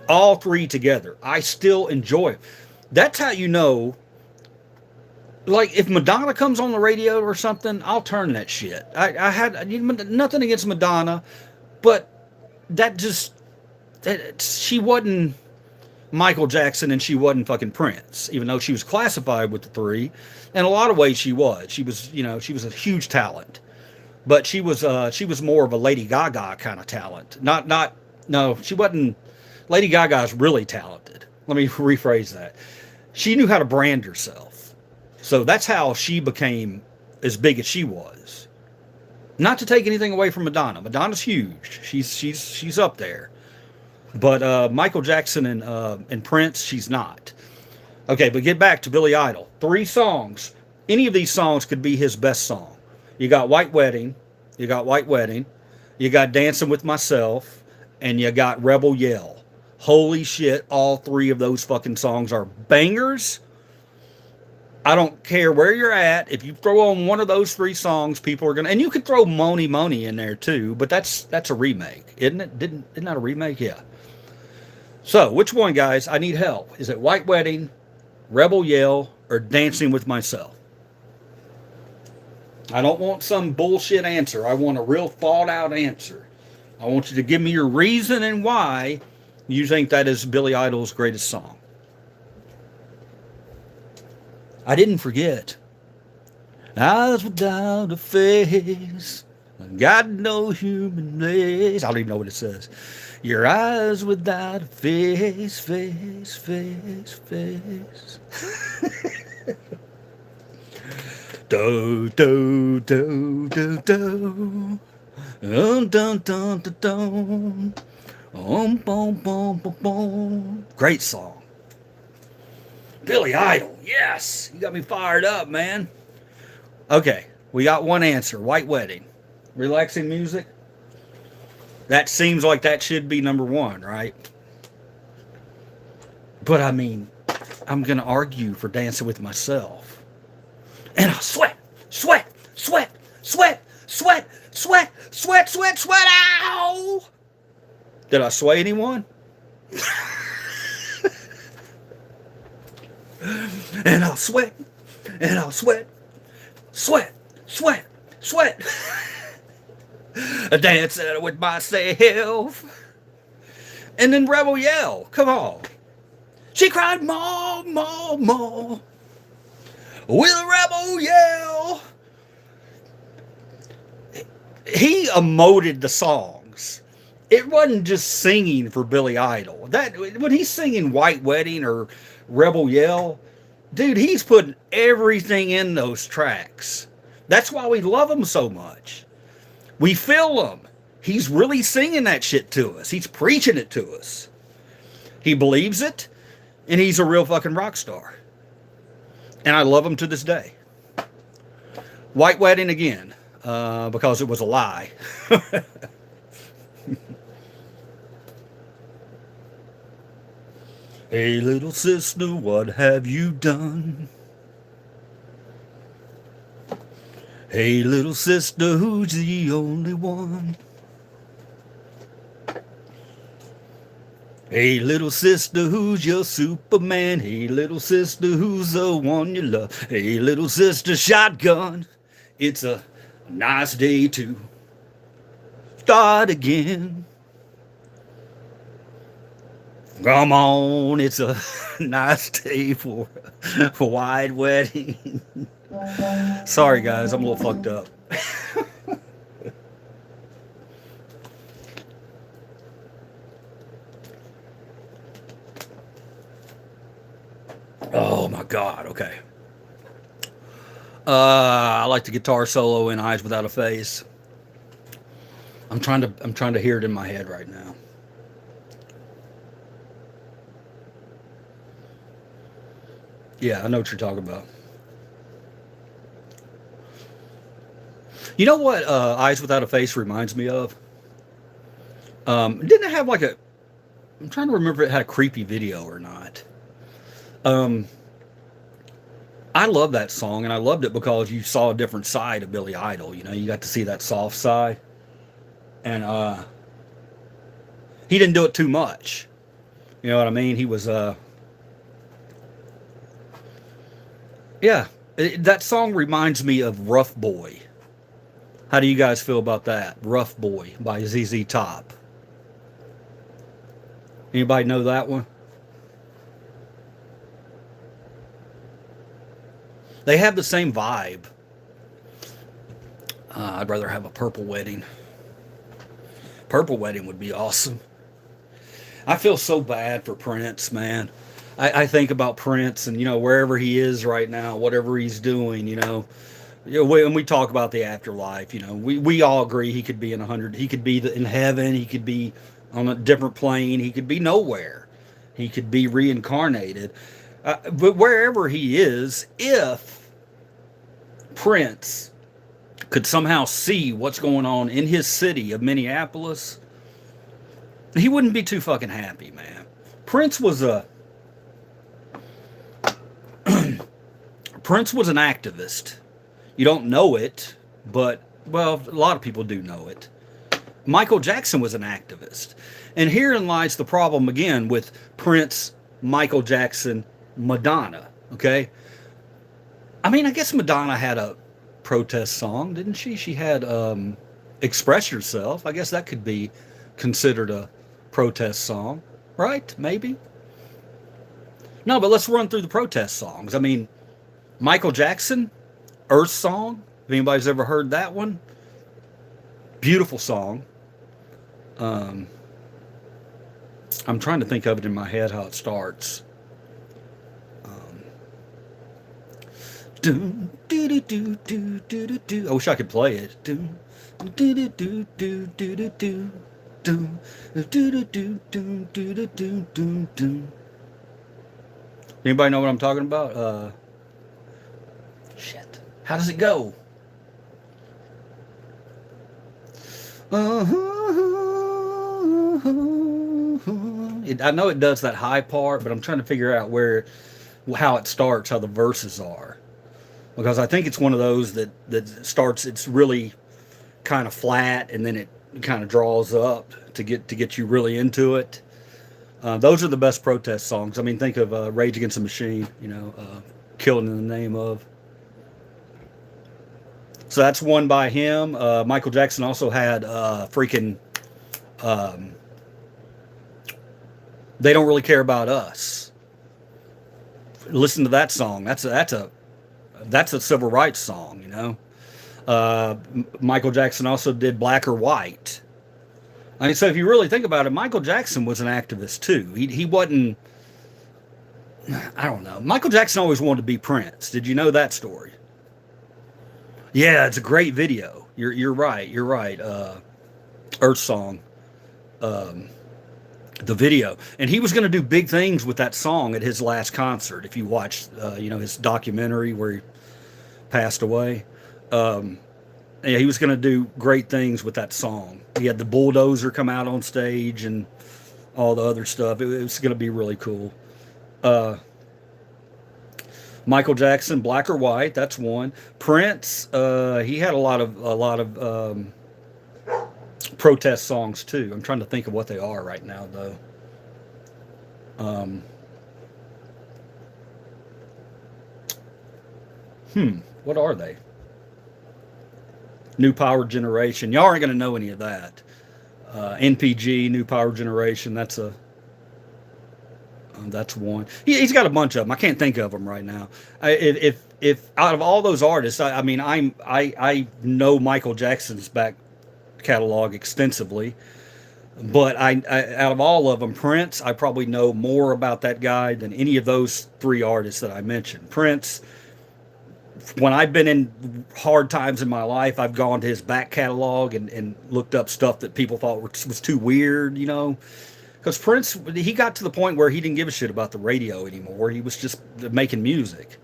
All three together. I still enjoy it. That's how you know, like, if Madonna comes on the radio or something, I'll turn that shit. I had nothing against Madonna, but she wasn't Michael Jackson and she wasn't fucking Prince, even though she was classified with the three. In a lot of ways she was. She was a huge talent. But she was more of a Lady Gaga kind of talent. No, she wasn't. Lady Gaga's really talented. Let me rephrase that. She knew how to brand herself. So that's how she became as big as she was. Not to take anything away from Madonna. Madonna's huge. She's up there. But Michael Jackson and Prince, she's not. Okay, but get back to Billy Idol. Three songs. Any of these songs could be his best song. You got White Wedding. You got Dancing with Myself. And you got Rebel Yell. Holy shit, all three of those fucking songs are bangers. I don't care where you're at. If you throw on one of those three songs, people are gonna... And you could throw Money Money in there too, but that's a remake, isn't it? Isn't that a remake? Yeah. So, which one, guys? I need help. Is it White Wedding, Rebel Yell, or Dancing with Myself? I don't want some bullshit answer. I want a real thought-out answer. I want you to give me your reason and why you think that is Billy Idol's greatest song. I didn't forget. Eyes without a face, got no human face. I don't even know what it says. Your eyes without a face, face, face, face. Do, do, do, do, do. Dun, dun, dun, dun, dun. Boom, boom, boom, boom, boom. Great song. Billy Idol, yes. You got me fired up, man. Okay, we got one answer. White Wedding. Relaxing music. That seems like that should be number one, right? But I mean, I'm going to argue for Dancing with Myself. And I'll sweat, sweat, sweat, sweat, sweat, sweat, sweat, sweat, sweat, ow! Did I sway anyone? And I'll sweat, and I'll sweat, sweat, sweat, sweat. Dancing with myself. And then Rebel Yell, come on. She cried, more, more, more. With a rebel yell. he emoted the songs. It wasn't just singing for Billy Idol. That when he's singing White Wedding or Rebel Yell, dude, he's putting everything in those tracks. That's why we love him so much. We feel him. He's really singing that shit to us. He's preaching it to us. He believes it, and he's a real fucking rock star. And I love him to this day. White Wedding again, because it was a lie. Hey, little sister, what have you done? Hey, little sister, who's the only one? Hey, little sister, who's your Superman? Hey, little sister, who's the one you love? Hey, little sister, shotgun. It's a nice day to start again. Come on, it's a nice day for White Wedding. Sorry, guys, I'm a little fucked up. Oh my God. Okay. I like the guitar solo in Eyes Without a Face. I'm trying to hear it in my head right now. Yeah, I know what you're talking about. You know what Eyes Without a Face reminds me of? Didn't it have like a... I'm trying to remember if it had a creepy video or not. I love that song, and I loved it because you saw a different side of Billy Idol. You know, you got to see that soft side. And he didn't do it too much. You know what I mean? He was... yeah, that song reminds me of Rough Boy. How do you guys feel about that? Rough Boy by ZZ Top. Anybody know that one? They have the same vibe. I'd rather have a Purple Wedding. Purple Wedding would be awesome. I feel so bad for Prince, man. I think about Prince and, you know, wherever he is right now, whatever he's doing, you know. When we talk about the afterlife, you know, we all agree he could be in 100. He could be in heaven. He could be on a different plane. He could be nowhere. He could be reincarnated. But wherever he is, if Prince could somehow see what's going on in his city of Minneapolis, he wouldn't be too fucking happy, man. Prince was an activist. You don't know it, but, well, a lot of people do know it. Michael Jackson was an activist. And herein lies the problem again with Prince, Michael Jackson, Madonna, okay? I mean, I guess Madonna had a protest song, didn't she? She had Express Yourself. I guess that could be considered a protest song, right? Maybe? No, but let's run through the protest songs. I mean, Michael Jackson, Earth Song, if anybody's ever heard that one, beautiful song. I'm trying to think of it in my head how it starts. I wish I could play it. Anybody know what I'm talking about? Shit. How does it go? I know it does that high part, but I'm trying to figure out how it starts, how the verses are. Because I think it's one of those that starts, it's really kind of flat, and then it kind of draws up to get you really into it. Those are the best protest songs. I mean, think of Rage Against the Machine, you know, Killing in the Name of. So that's one by him. Michael Jackson also had They Don't Really Care About Us. Listen to that song. That's a civil rights song, you know. Michael Jackson also did Black or White. I mean, so if you really think about it, Michael Jackson was an activist too. He wasn't. I don't know. Michael Jackson always wanted to be Prince. Did you know that story? Yeah, it's a great video. You're right. You're right. Earth Song, the video, and he was going to do big things with that song at his last concert. If you watched, his documentary where he passed away, yeah, he was going to do great things with that song. He had the bulldozer come out on stage and all the other stuff. It was going to be really cool. Michael Jackson, Black or White, that's one. Prince, he had a lot of protest songs too. I'm trying to think of what they are right now though. What are they? New Power Generation. Y'all aren't going to know any of that. NPG, New Power Generation. That's one. He's got a bunch of them. I can't think of them right now. If out of all those artists, I mean, I know Michael Jackson's back catalog extensively, but I out of all of them, Prince, I probably know more about that guy than any of those three artists that I mentioned. Prince, when I've been in hard times in my life, I've gone to his back catalog and looked up stuff that people thought was too weird, because Prince, he got to the point where he didn't give a shit about the radio anymore. He was just making music.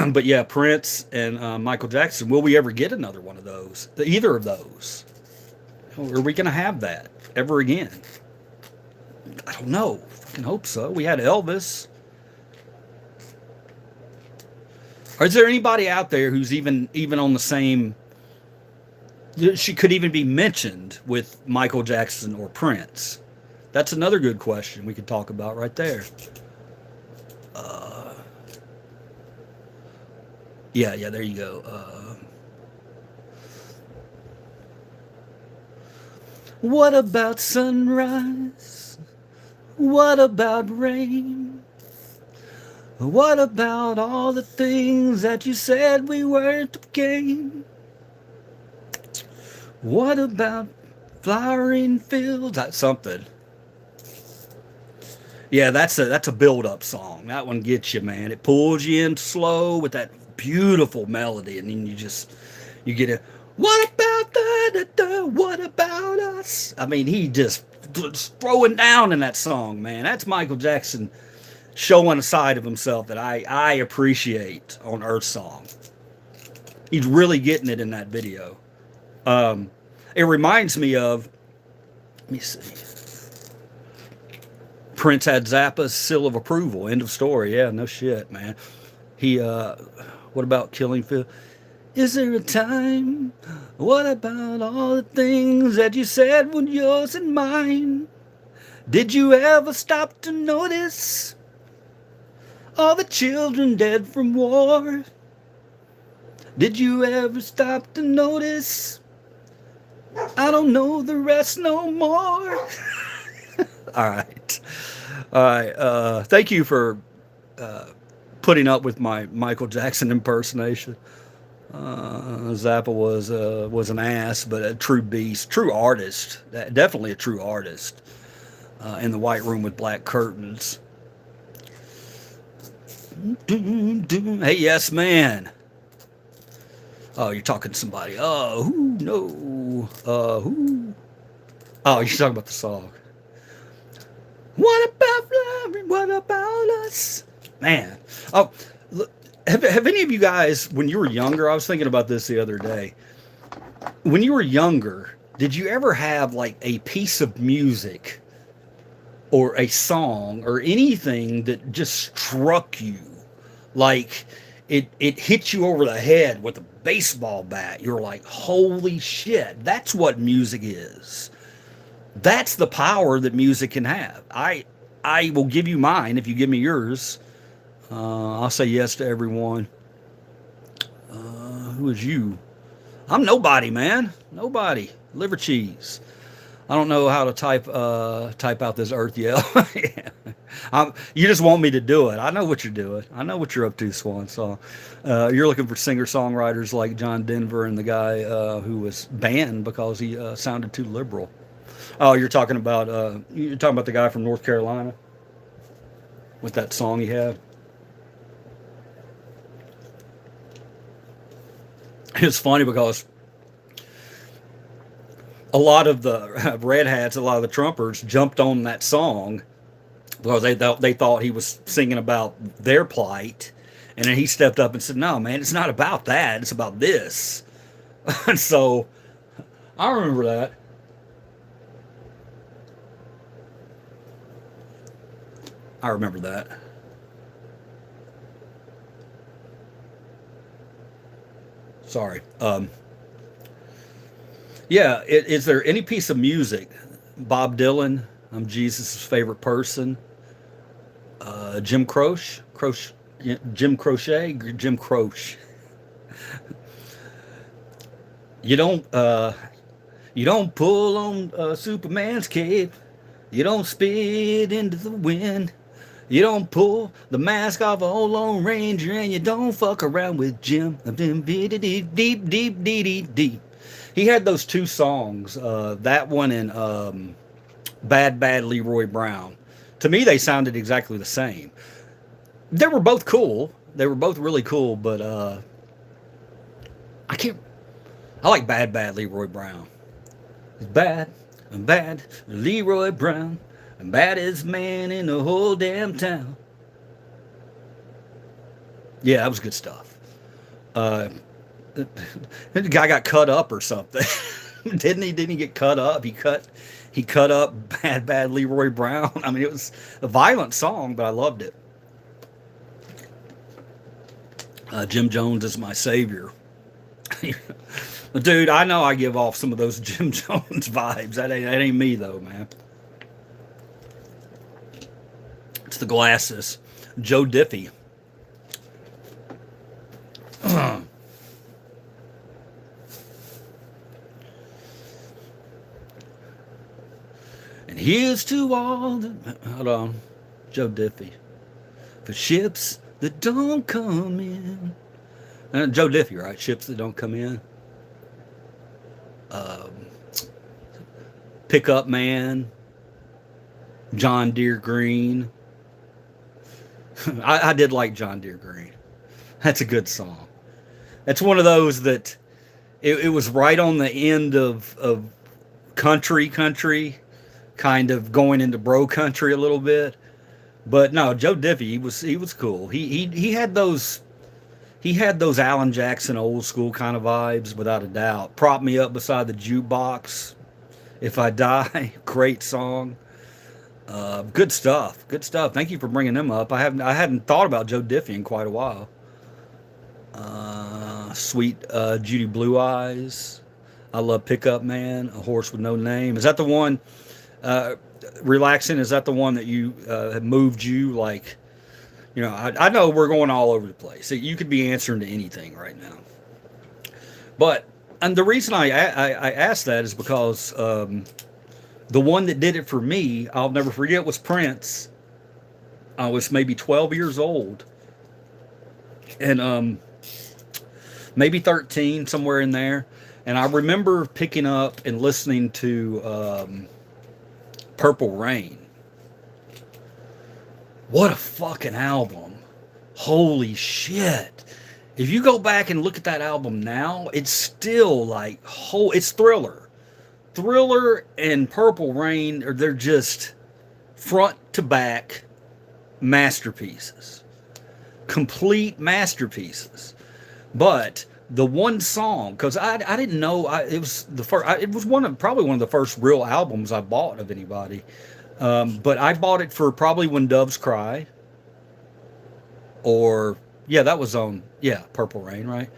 But yeah, Prince and Michael Jackson. Will we ever get another one of those? Either of those? Are we going to have that ever again? I don't know. Fucking hope so. We had Elvis. Or is there anybody out there who's even on the same? She could even be mentioned with Michael Jackson or Prince. That's another good question we could talk about right there. Yeah, there you go. What about sunrise? What about rain? What about all the things that you said we were to gain? What about flowering fields? That's something. Yeah, that's a build-up song. That one gets you, man. It pulls you in slow with that beautiful melody, and then you get a what about that? What about us? I mean, he just throwing down in that song, man. That's Michael Jackson showing a side of himself that I appreciate on Earth Song. He's really getting it in that video. It reminds me of, let me see. Prince had Zappa's Seal of Approval. End of story. Yeah, no shit, man. What about Killing Phil? Is there a time? What about all the things that you said were yours and mine? Did you ever stop to notice all the children dead from war? Did you ever stop to notice? I don't know the rest no more. All right. Thank you for putting up with my Michael Jackson impersonation. Zappa was an ass, but a true beast, true artist, definitely a true artist. In the white room with black curtains. Hey, yes, man. Oh, you're talking to somebody. Oh, who? No. Who? Oh, you're talking about the song. What about flowering? What about us? Man. Oh, look, have any of you guys, when you were younger, I was thinking about this the other day. When you were younger, did you ever have like a piece of music or a song or anything that just struck you? Like it hit you over the head with a baseball bat. You're like, holy shit, that's what music is. That's the power that music can have. I will give you mine if you give me yours. I'll say yes to everyone. Who is you? I'm nobody, man. Nobody. Liver cheese. I don't know how to type out this Earth yell. Yeah. You just want me to do it. I know what you're doing. I know what you're up to, Swan. So you're looking for singer-songwriters like John Denver and the guy who was banned because he sounded too liberal. Oh, you're talking about the guy from North Carolina with that song he had. It's funny because a lot of the Red Hats, a lot of the Trumpers jumped on that song because they thought he was singing about their plight, and then he stepped up and said, "No, man, it's not about that. It's about this." And so I remember that. I remember that. Sorry. Yeah. Is there any piece of music? Bob Dylan. I'm Jesus' favorite person. Jim Croce. Jim Crochet. Jim Croce. You don't. You don't pull on Superman's cape. You don't spit into the wind. You don't pull the mask off a old Lone Ranger, and you don't fuck around with Jim. Deep, deep, deep, deep, deep. He had those two songs, that one and Bad Bad Leroy Brown. To me, they sounded exactly the same. They were both cool. They were both really cool, but I can't. I like Bad Bad Leroy Brown. It's bad, bad Leroy Brown. Baddest man in the whole damn town. Yeah, that was good stuff. The guy got cut up or something, didn't he? Didn't he get cut up? He cut up Bad Bad Leroy Brown. I mean, it was a violent song, but I loved it. Jim Jones is my savior. Dude, I know I give off some of those Jim Jones vibes. That ain't me though, man. It's the glasses. Joe Diffie. And here's to all the... Hold on. Joe Diffie. For ships that don't come in. Joe Diffie, right? Ships that don't come in. Pickup Man. John Deere Green. I did like John Deere Green. That's a good song. That's one of those that it was right on the end of country, kind of going into bro country a little bit. But no, Joe Diffie, he was cool. He had those Alan Jackson old school kind of vibes, without a doubt. Prop Me Up Beside the Jukebox. If I Die, great song. Good stuff. Good stuff. Thank you for bringing them up. I hadn't thought about Joe Diffie in quite a while. Sweet Judy Blue Eyes. I love Pickup Man. A Horse with No Name. Is that the one? Relaxing. Is that the one that you have moved you like? You know, I know we're going all over the place. You could be answering to anything right now. But and the reason I asked that is because. The one that did it for me, I'll never forget, was Prince. I was maybe 12 years old. And maybe 13, somewhere in there. And I remember picking up and listening to Purple Rain. What a fucking album. Holy shit. If you go back and look at that album now, it's still like, it's Thriller. Thriller and Purple Rain, they're just front to back masterpieces. Complete masterpieces. But the one song, because I didn't know, it was the first, it was probably one of the first real albums I bought of anybody. But I bought it for probably When Doves Cry. Or, yeah, that was on, Purple Rain, right?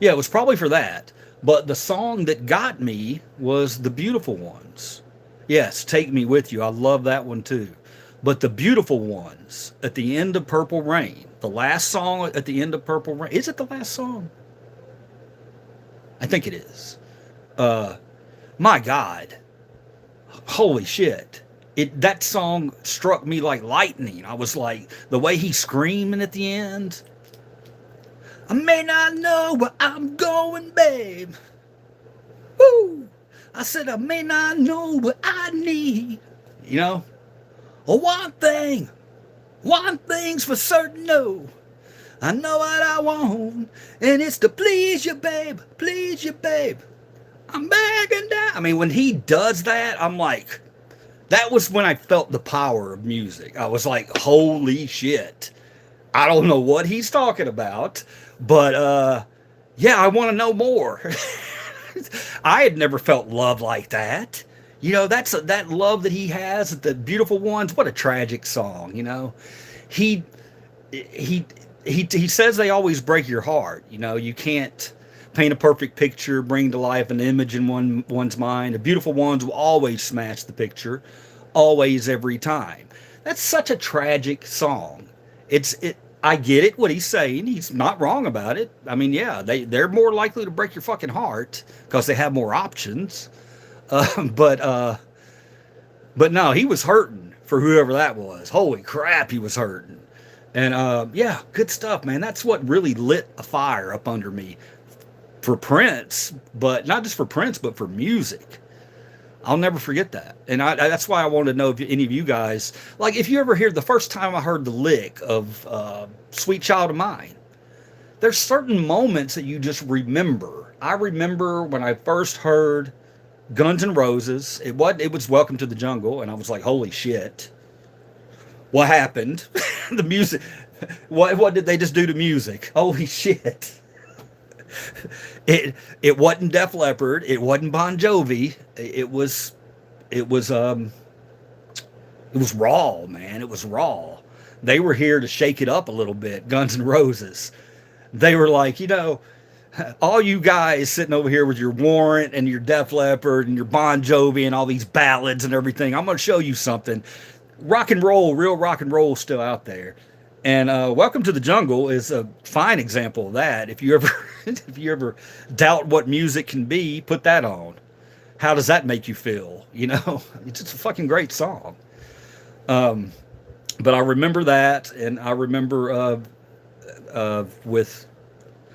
Yeah, it was probably for that. But the song that got me was The Beautiful Ones. Yes, Take Me With You. I love that one too. But The Beautiful Ones at the end of Purple Rain, the last song at the end of Purple Rain, is it the last song? I think it is. My God, Holy shit. That song struck me like lightning. I was like, the way he's screaming at the end. I may not know where I'm going, babe. Woo! I said I may not know what I need. You know? Well, one thing's for certain, no. I know what I want, and it's to please you, babe. Please you, babe. I'm backing down. I mean, when he does that, I'm like, that was when I felt the power of music. I was like, holy shit. I don't know what he's talking about, but yeah, I want to know more. I had never felt love like that. You know, that love that he has, the beautiful ones. What a tragic song. You know, he he he says they always break your heart. You know, you can't paint a perfect picture, bring to life an image in one's mind. The beautiful ones will always smash the picture, always, every time. That's such a tragic song. It. I get it. What he's saying, he's not wrong about it. I mean, yeah, they're more likely to break your fucking heart because they have more options. But but no, he was hurting for whoever that was. Holy crap, he was hurting. And yeah, good stuff, man. That's what really lit a fire up under me for Prince, but not just for Prince, but for music. I'll never forget that. And that's why I wanted to know if any of you guys, like, if you ever hear the first time I heard the lick of Sweet Child of Mine, there's certain moments that you just remember. I remember when I first heard Guns N' Roses. It was Welcome to the Jungle, and I was like, holy shit. What happened? The music. What did they just do to music? Holy shit. It wasn't Def Leppard. It wasn't Bon Jovi. It was raw, man. It was raw. They were here to shake it up a little bit. Guns N' Roses. They were like, you know, all you guys sitting over here with your Warrant and your Def Leppard and your Bon Jovi and all these ballads and everything. I'm going to show you something. Rock and roll, real rock and roll, still out there. And Welcome to the Jungle is a fine example of that. If you ever if you ever doubt what music can be, put that on. How does that make you feel? You know, it's just a fucking great song. But I remember that, and I remember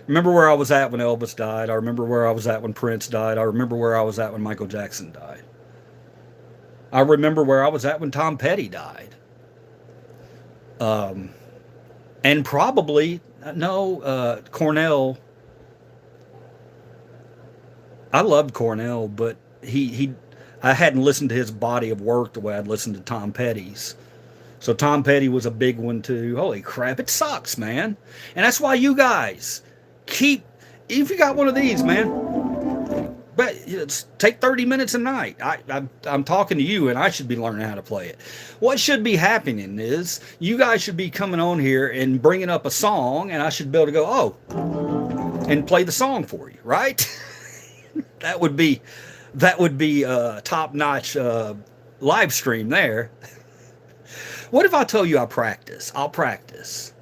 remember where I was at when Elvis died. I remember where I was at when Prince died. I remember where I was at when Michael Jackson died. I remember where I was at when Tom Petty died. And probably, no, Cornell. I loved Cornell, but I hadn't listened to his body of work the way I'd listened to Tom Petty's. So Tom Petty was a big one too. Holy crap, it sucks, man. And that's why you guys if you got one of these, man, but take 30 minutes a night. I'm talking to you, and I should be learning how to play it. What should be happening is you guys should be coming on here and bringing up a song, and I should be able to go, oh, and play the song for you, right? That would be top-notch live stream there. What if I tell you I practice? I'll practice.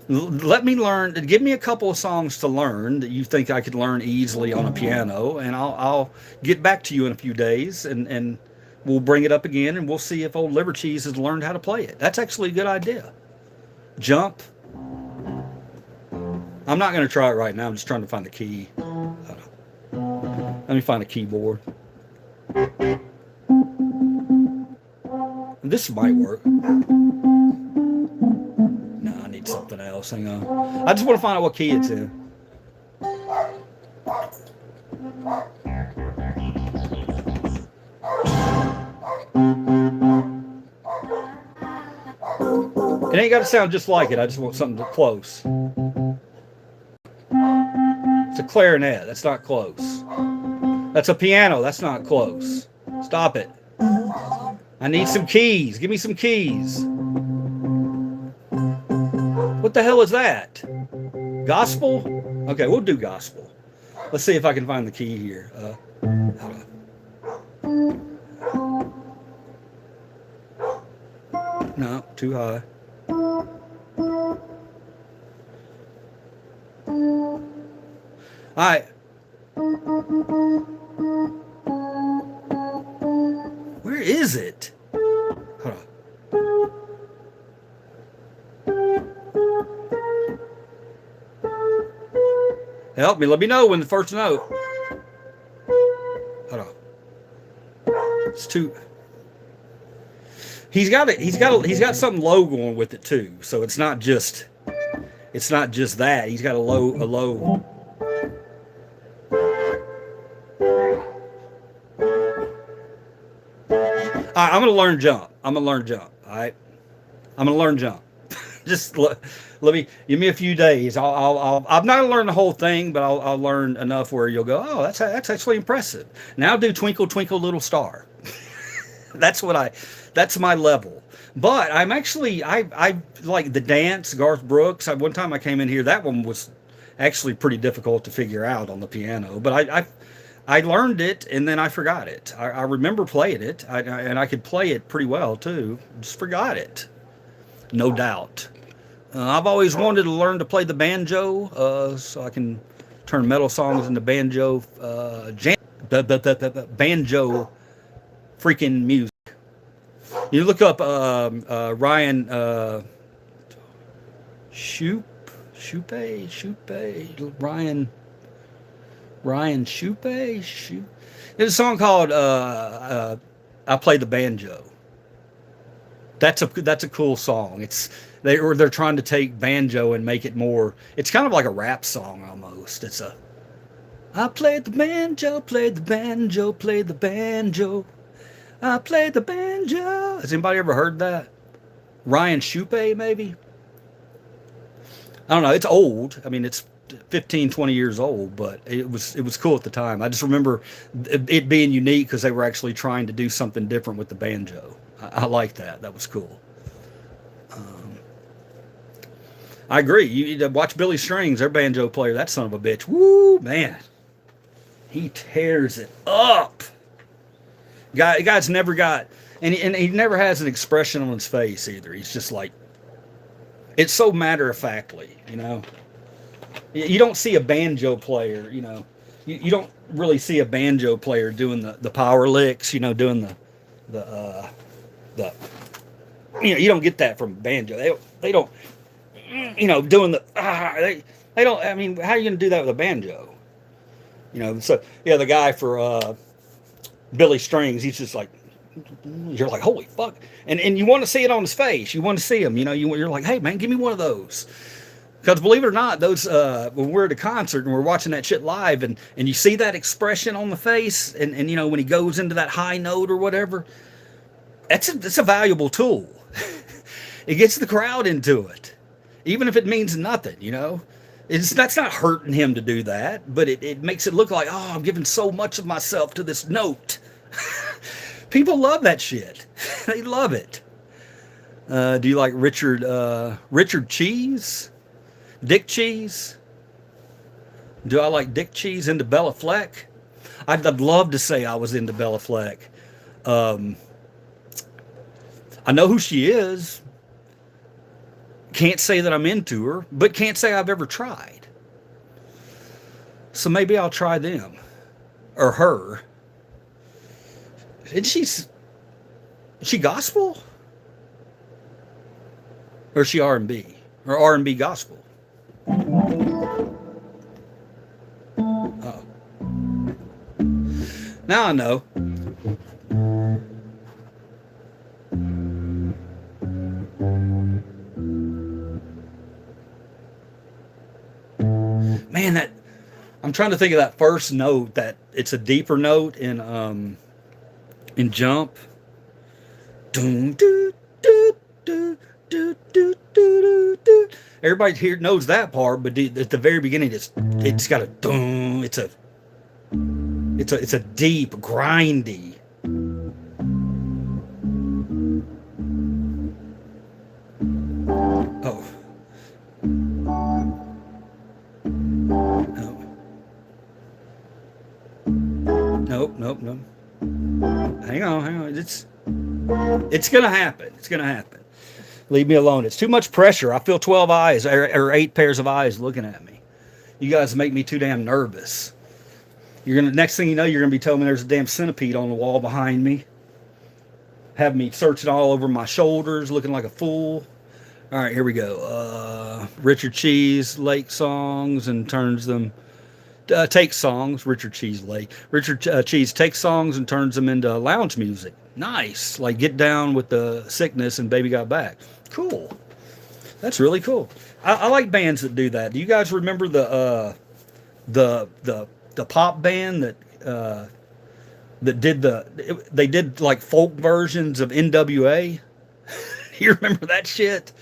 Let me learn. Give me a couple of songs to learn that you think I could learn easily on a piano, and I'll get back to you in a few days, and we'll bring it up again, and we'll see if old Liver Cheese has learned how to play it. That's actually a good idea. Jump. I'm not going to try it right now. I'm just trying to find the key. Let me find a keyboard. This might work. No, I need something else. Hang on. I just want to find out what key it's in. It ain't got to sound just like it. I just want something close. It's a clarinet. That's not close. That's a piano. That's not close. Stop it. I need some keys. Give me some keys. What the hell is that? Gospel? Okay, we'll do gospel. Let's see if I can find the key here. Hold on. No, too high. All right. is it? Hold on. Help me. Let me know when the first note. Hold on. It's too. He's got something low going with it too. So it's not just that. He's got a low. All right, I'm gonna learn jump. All right, I'm gonna learn jump. Just let me give me a few days. I'm not gonna learn the whole thing, but I'll learn enough where you'll go, oh, that's actually impressive. Now do Twinkle Twinkle Little Star. That's my level. But I'm actually I like the dance, Garth Brooks. One time I came in here, that one was actually pretty difficult to figure out on the piano, but I learned it and then I forgot it. I remember playing it, and I could play it pretty well too. Just forgot it, no doubt. I've always wanted to learn to play the banjo, so I can turn metal songs into banjo banjo freaking music. You look up Ryan Ryan Shupe. There's a song called "I Play the Banjo." That's a cool song. They're trying to take banjo and make it more. It's kind of like a rap song almost. I played the banjo, played the banjo, played the banjo. I played the banjo. Has anybody ever heard that? Ryan Shupe, maybe? I don't know. It's old. I mean, it's 15, 20 years old, but it was cool at the time. I just remember it being unique because they were actually trying to do something different with the banjo. I like that. That was cool. I agree. You watch Billy Strings, their banjo player, that son of a bitch. Woo, man. He tears it up. Guy's never got, and he never has an expression on his face either. He's just like, it's so matter-of-factly, you know. You don't see a banjo player, you know. You don't really see a banjo player doing the power licks, you know, doing the you know, you don't get that from banjo. They don't, you know, doing they don't. I mean, how are you going to do that with a banjo? You know, so yeah, the guy for Billy Strings, he's just like, you're like, holy fuck, and you want to see it on his face. You want to see him, you know. You're like, hey man, give me one of those. Because believe it or not, those when we're at a concert and we're watching that shit live, and you see that expression on the face, and you know when he goes into that high note or whatever, that's a valuable tool. It gets the crowd into it, even if it means nothing, you know. That's not hurting him to do that, but it makes it look like, oh, I'm giving so much of myself to this note. People love that shit. They love it. Do you like Richard Cheese? Dick Cheese? Do I like Dick Cheese into Bella Fleck? I'd love to say I was into Bella Fleck. I know who she is. Can't say that I'm into her, but can't say I've ever tried. So maybe I'll try them. Or her. And is she gospel? Or is she R&B? Or R&B gospel? Oh. Now I know. Man, I'm trying to think of that first note, that it's a deeper note in Jump. Everybody here knows that part, but at the very beginning, it's got a doom. It's a deep, grindy. Oh. Nope. Hang on. It's gonna happen. Leave me alone. It's too much pressure. I feel 12 eyes or 8 pairs of eyes looking at me. You guys make me too damn nervous. Next thing you know, you're gonna be telling me there's a damn centipede on the wall behind me. have me searching all over my shoulders, looking like a fool. All right, here we go. Richard Cheese Lake songs and turns them takes songs. Richard Cheese Lake. Richard Cheese takes songs and turns them into lounge music. Nice, like Get Down with the Sickness and Baby Got Back. Cool. That's really cool. I like bands that do that. Do you guys remember the pop band that did they did like folk versions of NWA? You remember that shit?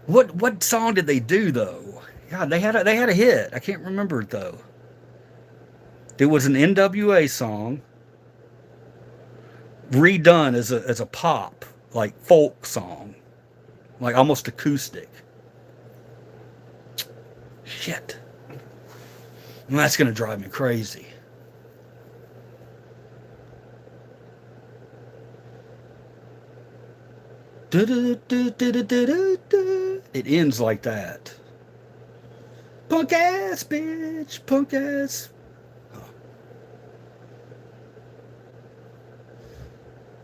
What song did they do though? God, they had a hit. I can't remember it though. It was an NWA song redone as a pop like folk song, like almost acoustic. Shit, well, that's gonna drive me crazy. It ends like that. Punk ass bitch, punk ass.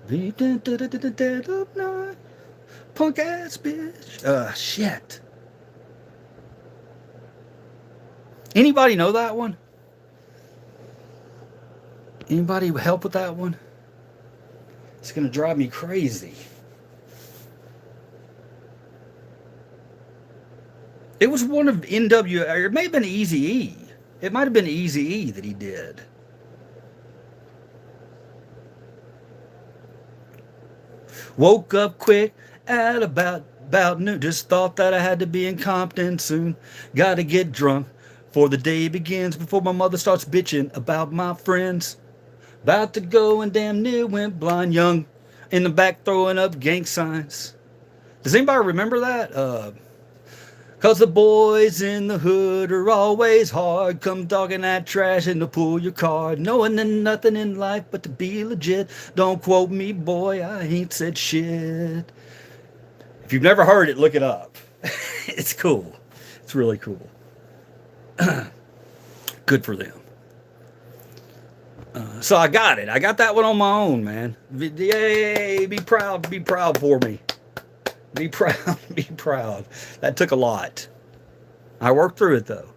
Dead of night, punk ass bitch. Shit. Anybody know that one? Anybody help with that one? It's gonna drive me crazy. It was one of NWA, or it may have been Eazy-E. It might have been Eazy-E that he did. Woke up quick at about noon. Just thought that I had to be in Compton soon. Gotta get drunk before the day begins. Before my mother starts bitching about my friends. About to go and damn near went blind. Young in the back throwing up gang signs. Does anybody remember that? Cause the boys in the hood are always hard. Come talking that trash and to pull your card. Knowing that nothing in life but to be legit. Don't quote me, boy, I ain't said shit. If you've never heard it, look it up. It's cool. It's really cool. Good for them. So I got it. I got that one on my own, man. Yay, be proud for me. Be proud, be proud. That took a lot. I worked through it though.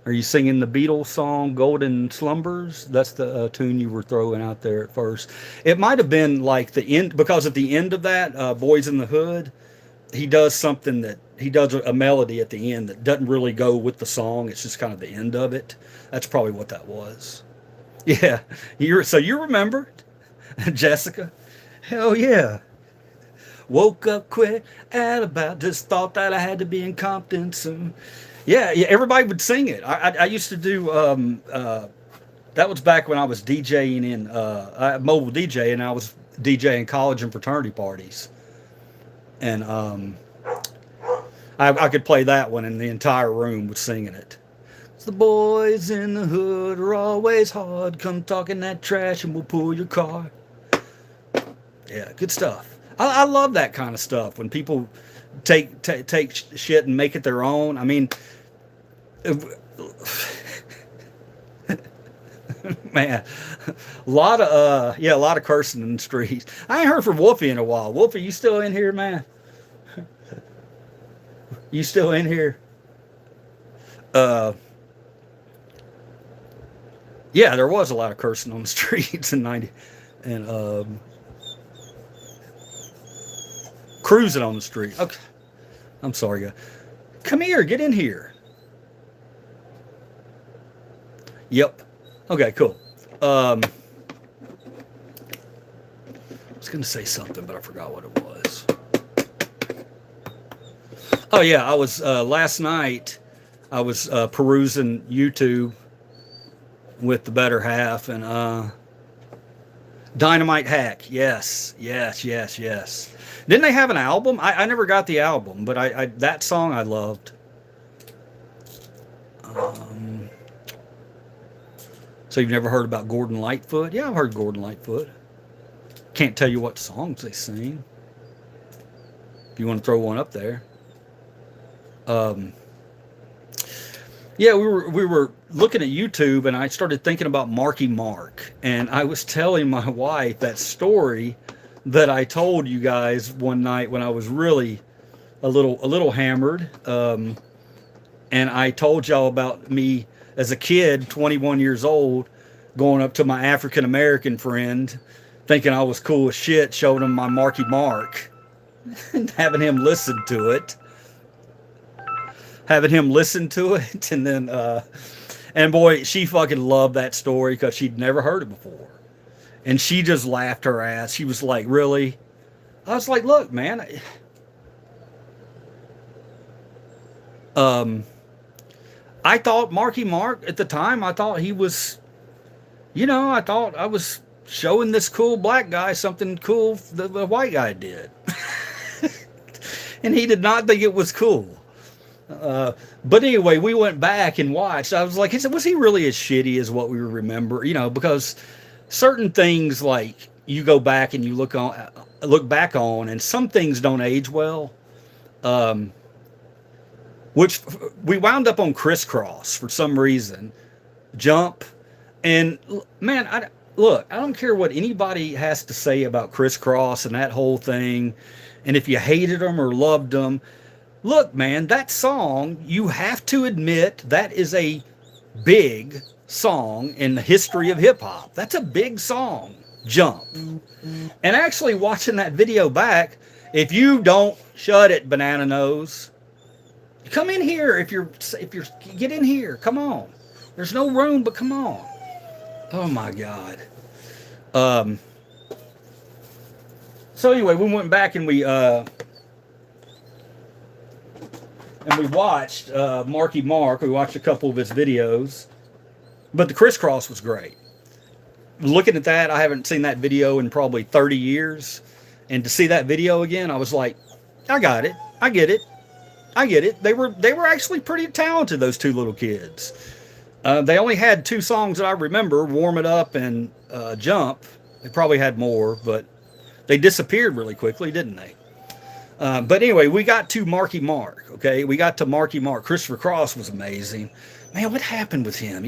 Are you singing the Beatles song Golden Slumbers? That's the tune you were throwing out there at first. It might have been like the end, because at the end of that, Boys in the Hood, he does something that, he does a melody at the end that doesn't really go with the song. It's just kind of the end of it. That's probably what that was. Yeah. So you remembered, Jessica? Hell yeah. Woke up quick at about, just thought that I had to be in Compton soon. Yeah, everybody would sing it. I used to do, that was back when I was DJing in, mobile DJ, and I was DJing college and fraternity parties. And I could play that one and the entire room was singing it. The boys in the hood are always hard. Come talking that trash and we'll pull your car. Yeah, good stuff. I love that kind of stuff when people take shit and make it their own. I mean, man, a lot of cursing in the streets. I ain't heard from Wolfie in a while. Wolfie, you still in here, man? You still in here? Yeah, there was a lot of cursing on the streets in 90, and cruising on the street. Okay, I'm sorry, guys. Come here, get in here. Yep. Okay, cool. I was gonna say something, but I forgot what it was. Oh yeah, I was last night. I was perusing YouTube with the better half, and Dynamite Hack. Yes. Didn't they have an album? I never got the album, but I that song I loved. So you've never heard about Gordon Lightfoot? Yeah, I've heard Gordon Lightfoot. Can't tell you what songs they sing. If you want to throw one up there. Yeah, we were looking at YouTube, and I started thinking about Marky Mark, and I was telling my wife that story that I told you guys one night when I was really a little hammered, and I told y'all about me as a kid, 21 years old, going up to my African American friend, thinking I was cool as shit, showing him my Marky Mark, and having him listen to it, and then and boy, she fucking loved that story because she'd never heard it before, and she just laughed her ass. She was like, "Really?" I was like, "Look, man, um, I thought Marky Mark at the time. I thought he was, I thought I was showing this cool black guy something cool that the white guy did, and he did not think it was cool." But anyway, we went back and watched. I was like, was he really as shitty as what we remember? Because certain things like you go back and you look back on, and some things don't age well. Um, which we wound up on Crisscross for some reason. Jump, and man, look, I don't care what anybody has to say about Crisscross and that whole thing, and if you hated them or loved them. Look, man, that song, you have to admit, that is a big song in the history of hip hop. That's a big song, Jump. And actually, watching that video back, if you don't shut it, Banana Nose, come in here. If you're get in here, come on. There's no room, but come on. Oh my God. Um. So anyway, we went back and we watched Marky Mark. We watched a couple of his videos, but the Crisscross was great. Looking at that, I haven't seen that video in probably 30 years, and to see that video again, I was like, I got it, I get it, I get it. They were actually pretty talented, those two little kids. They only had two songs that I remember: "Warm It Up" and "Jump." They probably had more, but they disappeared really quickly, didn't they? But anyway, we got to Marky Mark. Okay, we got to Marky Mark. Christopher Cross was amazing. Man, what happened with him?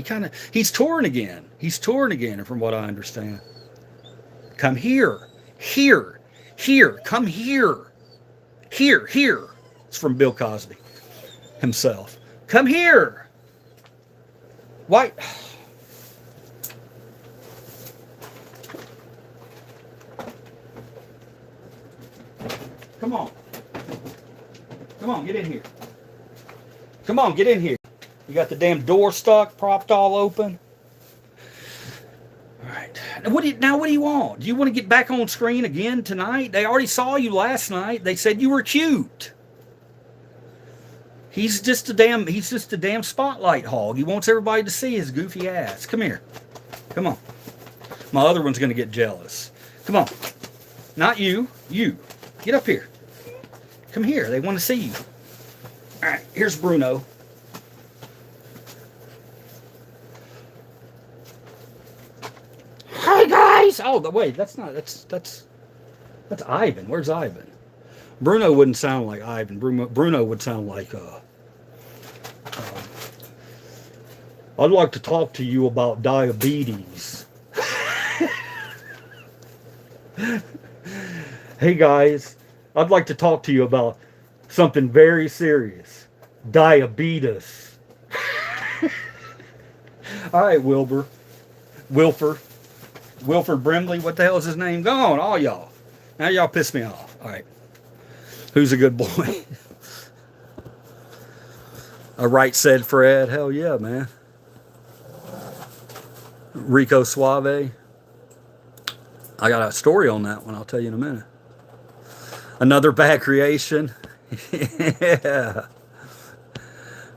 He's touring again. He's touring again, from what I understand. Come here, here, here. Come here, here, here. It's from Bill Cosby himself. Come here. Why? Come on. Come on, get in here. Come on, get in here. You got the damn door stuck, propped all open. All right. Now what do you want? Do you want to get back on screen again tonight? They already saw you last night. They said you were cute. He's just a damn spotlight hog. He wants everybody to see his goofy ass. Come here. Come on. My other one's going to get jealous. Come on. Not you. You. Get up here. Come here. They want to see you. All right. Here's Bruno. Hi guys. Oh, wait. That's Ivan. Where's Ivan? Bruno wouldn't sound like Ivan. Bruno would sound like I'd like to talk to you about diabetes. Hey guys, I'd like to talk to you about something very serious. Diabetes. All right, Wilford Brimley, what the hell is his name? Go on, all y'all. Now y'all piss me off. All right. Who's a good boy? A right said Fred. Hell yeah, man. Rico Suave. I got a story on that one. I'll tell you in a minute. Another bad creation. Yeah.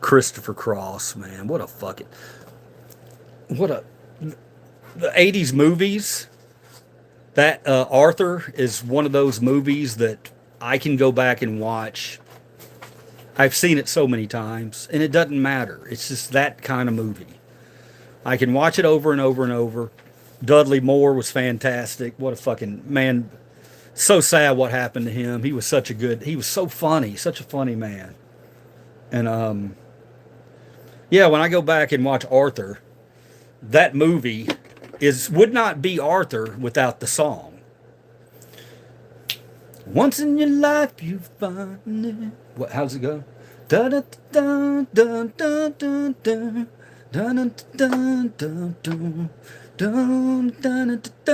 Christopher Cross, man. What a the 80s movies. That Arthur is one of those movies that I can go back and watch. I've seen it so many times, and it doesn't matter. It's just that kind of movie. I can watch it over and over and over. Dudley Moore was fantastic. What a fucking man. So sad what happened to him. He was he was so funny, such a funny man. And Yeah, when I go back and watch Arthur, that movie would not be Arthur without the song. Once in your life you find it. What? How's it go? Da da da da da da da da da da da da da da da.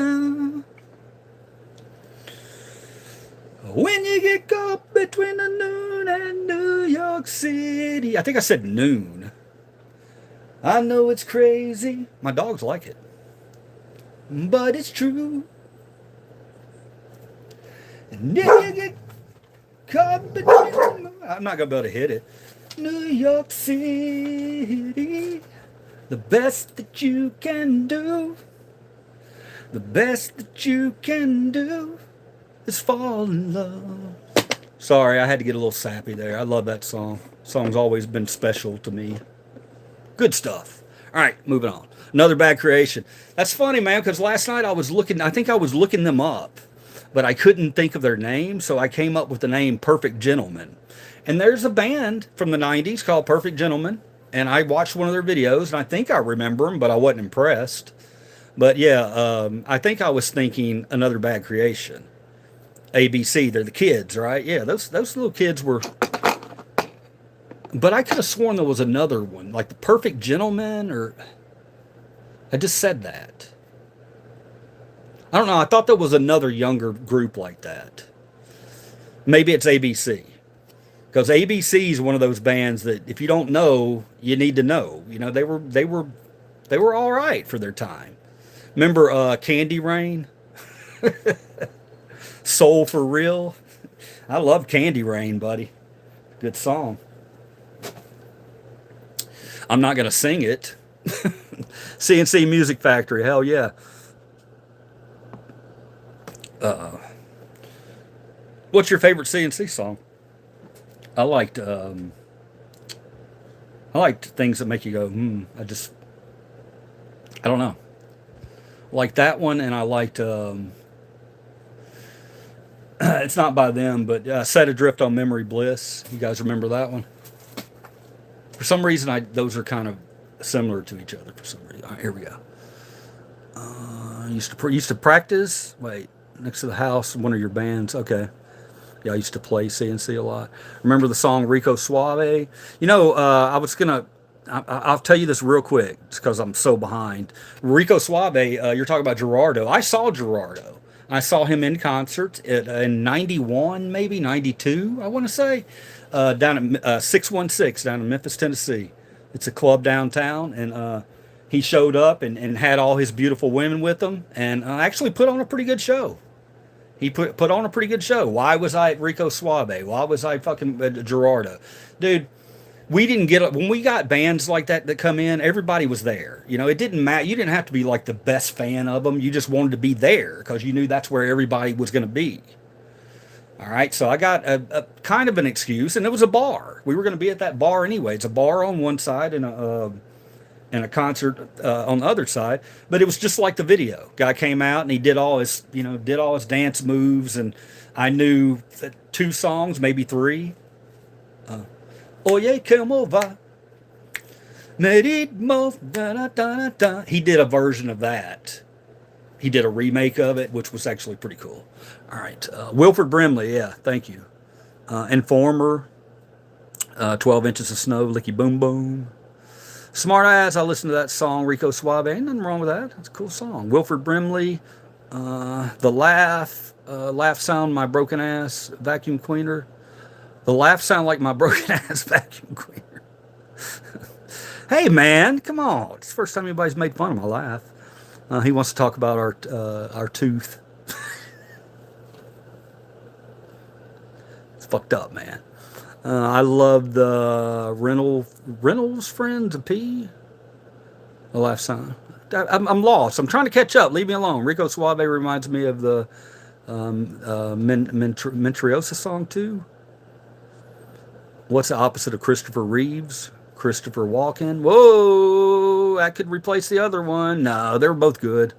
When you get caught between the noon and New York City. I think I said noon. I know it's crazy. My dogs like it. But it's true. And then you get caught between. I'm not going to be able to hit it. New York City. The best that you can do. The best that you can do is fall in love. Sorry, I had to get a little sappy there. I love that song. Song's always been special to me. Good stuff. All right, moving on. Another bad creation. That's funny, man, because last night I think I was looking them up, but I couldn't think of their name, so I came up with the name Perfect Gentleman. And there's a band from the 90s called Perfect Gentleman, and I watched one of their videos, and I think I remember them, but I wasn't impressed. But yeah, I think I was thinking Another Bad Creation. ABC, they're the kids, right? Yeah, those little kids were. But I could have sworn there was another one, like the Perfect Gentleman, or I just said that. I don't know. I thought there was another younger group like that. Maybe it's ABC, because ABC is one of those bands that if you don't know, you need to know. You know, they were all right for their time. Remember Candy Rain, Soul for Real. I love Candy Rain, buddy. Good song. I'm not going to sing it. CNC Music Factory, hell yeah. What's your favorite CNC song? I liked things that make you go, I don't know. I like that one, and I liked, it's not by them, but Set Adrift on Memory Bliss. You guys remember that one? For some reason, those are kind of similar to each other. For some reason, all right, here we go. Used to practice. Wait, next to the house, one of your bands. Okay, yeah, I used to play CNC a lot. Remember the song Rico Suave? You know, I'll tell you this real quick, just because I'm so behind. Rico Suave, you're talking about Gerardo. I saw Gerardo. I saw him in concert in '91, maybe '92. I want to say. Down at 616 down in Memphis, Tennessee. It's a club downtown, and he showed up and had all his beautiful women with him, and actually put on a pretty good show. He put on a pretty good show. Why was I at Rico Suave? Why was I fucking at Gerardo? Dude, we didn't get when we got bands like that come in, everybody was there. You know, it didn't matter. You didn't have to be like the best fan of them. You just wanted to be there because you knew that's where everybody was going to be. All right, so I got a kind of an excuse, and it was a bar. We were going to be at that bar anyway. It's a bar on one side and a concert on the other side. But it was just like the video. Guy came out and he did all his dance moves, and I knew 2 songs, maybe 3. Oye, como va? He did a version of that. He did a remake of it, which was actually pretty cool. All right. Wilford Brimley, yeah, thank you. Informer, 12 Inches of Snow, Licky Boom Boom. Smart Ass, I listened to that song, Rico Suave. Ain't nothing wrong with that. It's a cool song. Wilford Brimley, The Laugh, Laugh Sound My Broken Ass, Vacuum Cleaner. The Laugh Sound Like My Broken Ass, Vacuum Cleaner. Hey, man, come on. It's the first time anybody's made fun of my laugh. He wants to talk about our tooth. It's fucked up, man. I love the Reynolds Friends of P. The laugh sound. I'm lost. I'm trying to catch up. Leave me alone. Rico Suave reminds me of the Mentriosa song too. What's the opposite of Christopher Reeves? Christopher Walken. Whoa, that could replace the other one. No, they were both good.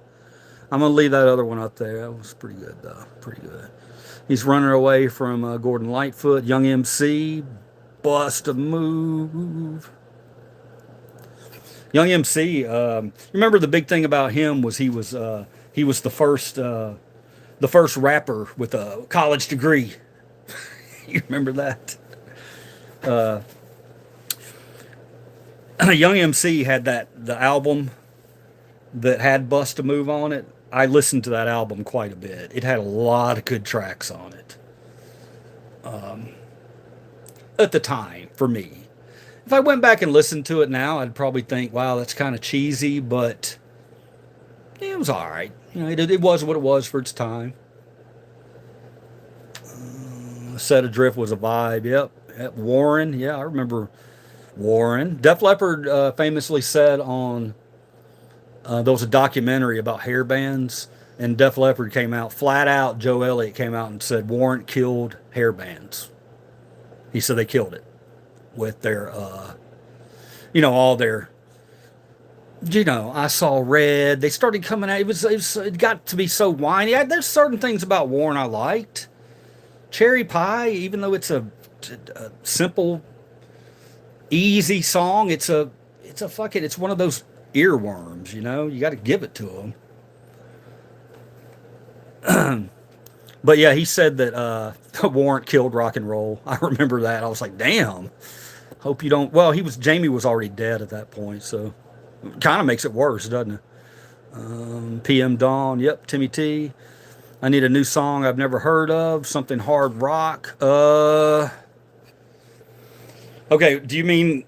I'm going to leave that other one up there. That was pretty good, though. Pretty good. He's running away from Gordon Lightfoot. Young MC. Bust a move. Young MC. Remember the big thing about him was he was the first rapper with a college degree. You remember that? Young MC had the album that had Bust a Move on it. I listened to that album quite a bit. It had a lot of good tracks on it. At the time, for me. If I went back and listened to it now, I'd probably think, wow, that's kind of cheesy, but it was all right. You know, it was what it was for its time. Set Adrift was a vibe. Yep. Warren. Yeah, I remember Warren. Def Leppard famously said on there was a documentary about hair bands, and Def Leppard came out flat out. Joe Elliott came out and said Warren killed hair bands. He said they killed it with their, all their, I Saw Red. They started coming out. It got to be so whiny. There's certain things about Warren I liked. Cherry Pie, even though it's a simple, easy song, it's one of those earworms, you got to give it to them. But yeah, he said that Warrant killed rock and roll. I remember that. I was like, damn. Hope you don't. Well, Jamie was already dead at that point, so it kind of makes it worse, doesn't it? PM Dawn. Yep, Timmy T. I need a new song I've never heard of. Something hard rock. Okay, do you mean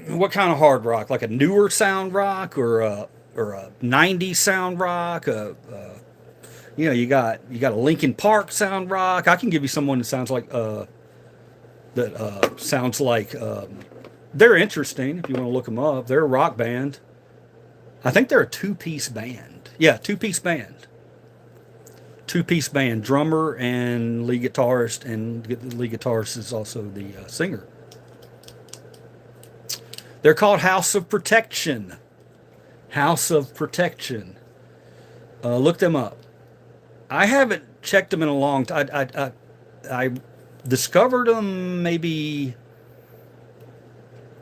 what kind of hard rock? Like a newer sound rock or a 90s sound rock? You got a Linkin Park sound rock. I can give you someone that sounds like they're interesting if you want to look them up. They're a rock band. I think they're a two-piece band. Yeah, two-piece band. Two-piece band, drummer and lead guitarist, and the lead guitarist is also the singer. They're called House of Protection. House of Protection. Look them up. I haven't checked them in a long time. I discovered them maybe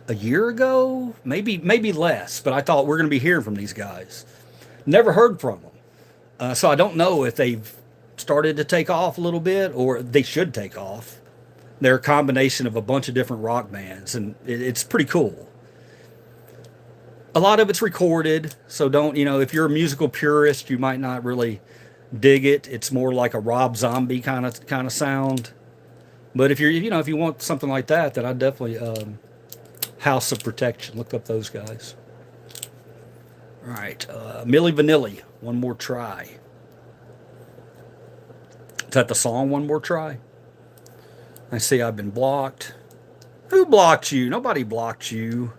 a year ago, maybe less. But I thought we're going to be hearing from these guys. Never heard from them, so I don't know if they've started to take off a little bit or they should take off. They're a combination of a bunch of different rock bands, and it's pretty cool. A lot of it's recorded, so don't, if you're a musical purist, you might not really dig it. It's more like a Rob Zombie kind of sound. But if you want something like that, then I'd definitely House of Protection. Look up those guys. All right, Milli Vanilli, One More Try. Is that the song, One More Try? I see I've been blocked. Who blocked you? Nobody blocked you.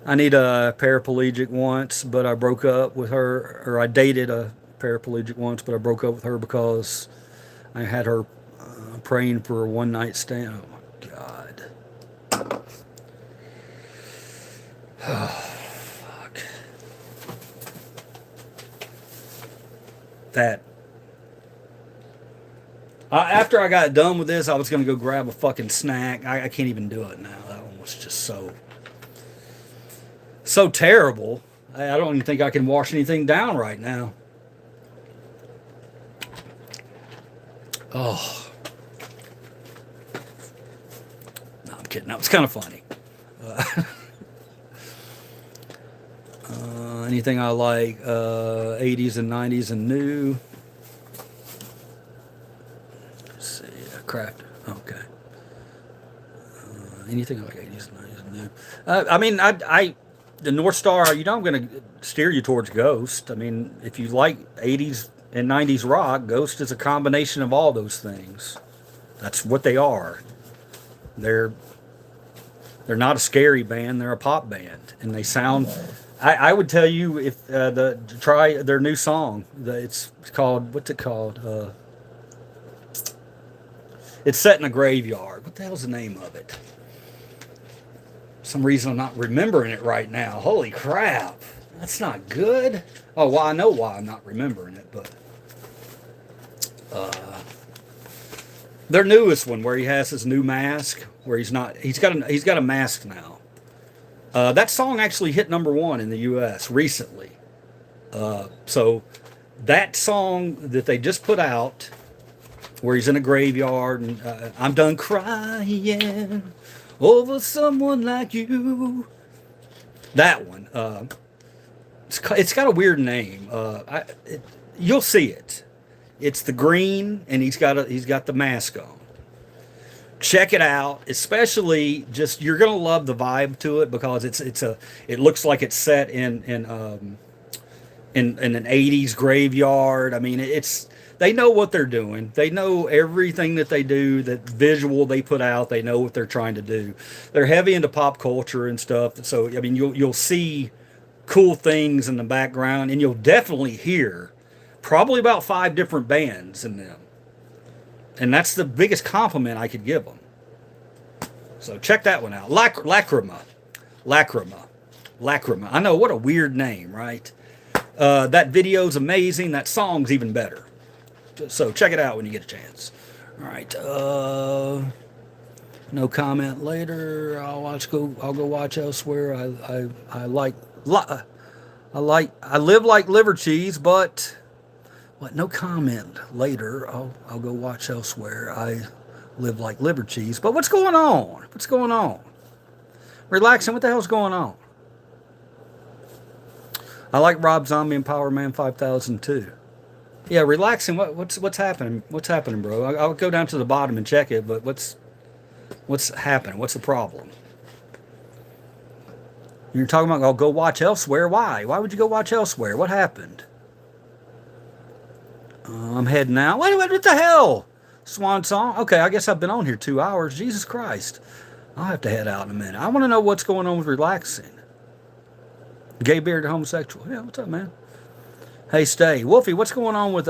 I need a paraplegic once, but I broke up with her, or I dated a paraplegic once, but I broke up with her because I had her praying for a one-night stand. Oh, my God. Oh, fuck. That. After I got done with this, I was going to go grab a fucking snack. I can't even do it now. That one was just so terrible. I don't even think I can wash anything down right now. Oh. No, I'm kidding. That was kind of funny. Anything I like, 80s and 90s and new. Let's see, craft. Okay. Anything I like, 80s and 90s and new. I mean, the North Star, I'm going to steer you towards Ghost. I mean, if you like 80s and 90s rock, Ghost is a combination of all those things. That's what they are. They're not a scary band. They're a pop band, and they sound. I would tell you if try their new song. It's called, what's it called? It's Set in a Graveyard. What the hell's the name of it? For some reason I'm not remembering it right now. Holy crap. That's not good. Oh, well, I know why I'm not remembering it, but their newest one where he has his new mask, where he's got a mask now. That song actually hit #1 in the U.S. recently. So that song that they just put out, where he's in a graveyard and I'm done crying over someone like you. That one. It's got a weird name. You'll see it. It's the green, and he's got the mask on. Check it out, especially just you're gonna love the vibe to it because it looks like it's set in an '80s graveyard. I mean, they know what they're doing. They know everything that they do, that visual they put out. They know what they're trying to do. They're heavy into pop culture and stuff. So I mean, you'll see cool things in the background, and you'll definitely hear probably about 5 different bands in them. And that's the biggest compliment I could give them. So check that one out. Lacrima. I know, what a weird name, right? That video's amazing. That song's even better. So check it out when you get a chance. All right. No comment later. I'll go watch elsewhere. I live like liver cheese, but what? No comment later. I'll go watch elsewhere. I live like liver cheese. But what's going on? What's going on? Relaxing. What the hell's going on? I like Rob Zombie and Power Man 5000 too. Yeah, relaxing. What's happening? What's happening, bro? I'll go down to the bottom and check it. But what's happening? What's the problem? You're talking about I'll go watch elsewhere. Why? Why would you go watch elsewhere? What happened? I'm heading out. What the hell? Swan song? Okay, I guess I've been on here 2 hours. Jesus Christ. I'll have to head out in a minute. I want to know what's going on with relaxing. Gay bearded homosexual. Yeah, what's up, man? Hey, stay. Wolfie, what's going on with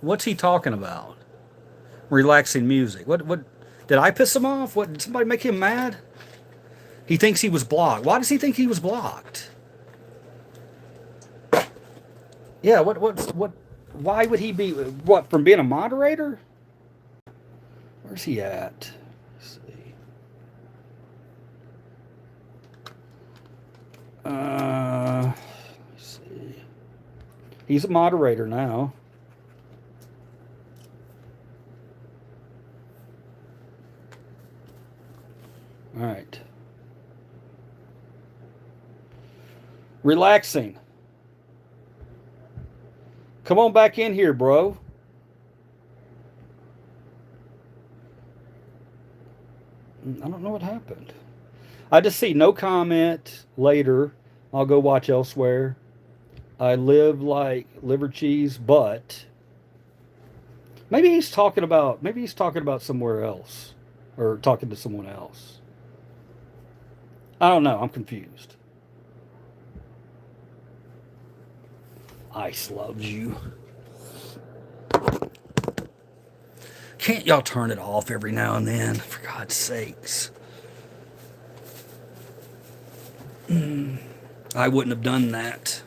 what's he talking about? Relaxing music. What did I piss him off? What, did somebody make him mad? He thinks he was blocked. Why does he think he was blocked? Yeah, what why would he be, what, from being a moderator? Where's he at? Let's see. Let's see. He's a moderator now. All right. Relaxing. Come on back in here, bro. I don't know what happened. I just see no comment later. I'll go watch elsewhere. I live like liver cheese, but maybe he's talking about somewhere else, or talking to someone else. I don't know. I'm confused. Ice loves you. Can't y'all turn it off every now and then, for God's sakes? I wouldn't have done that.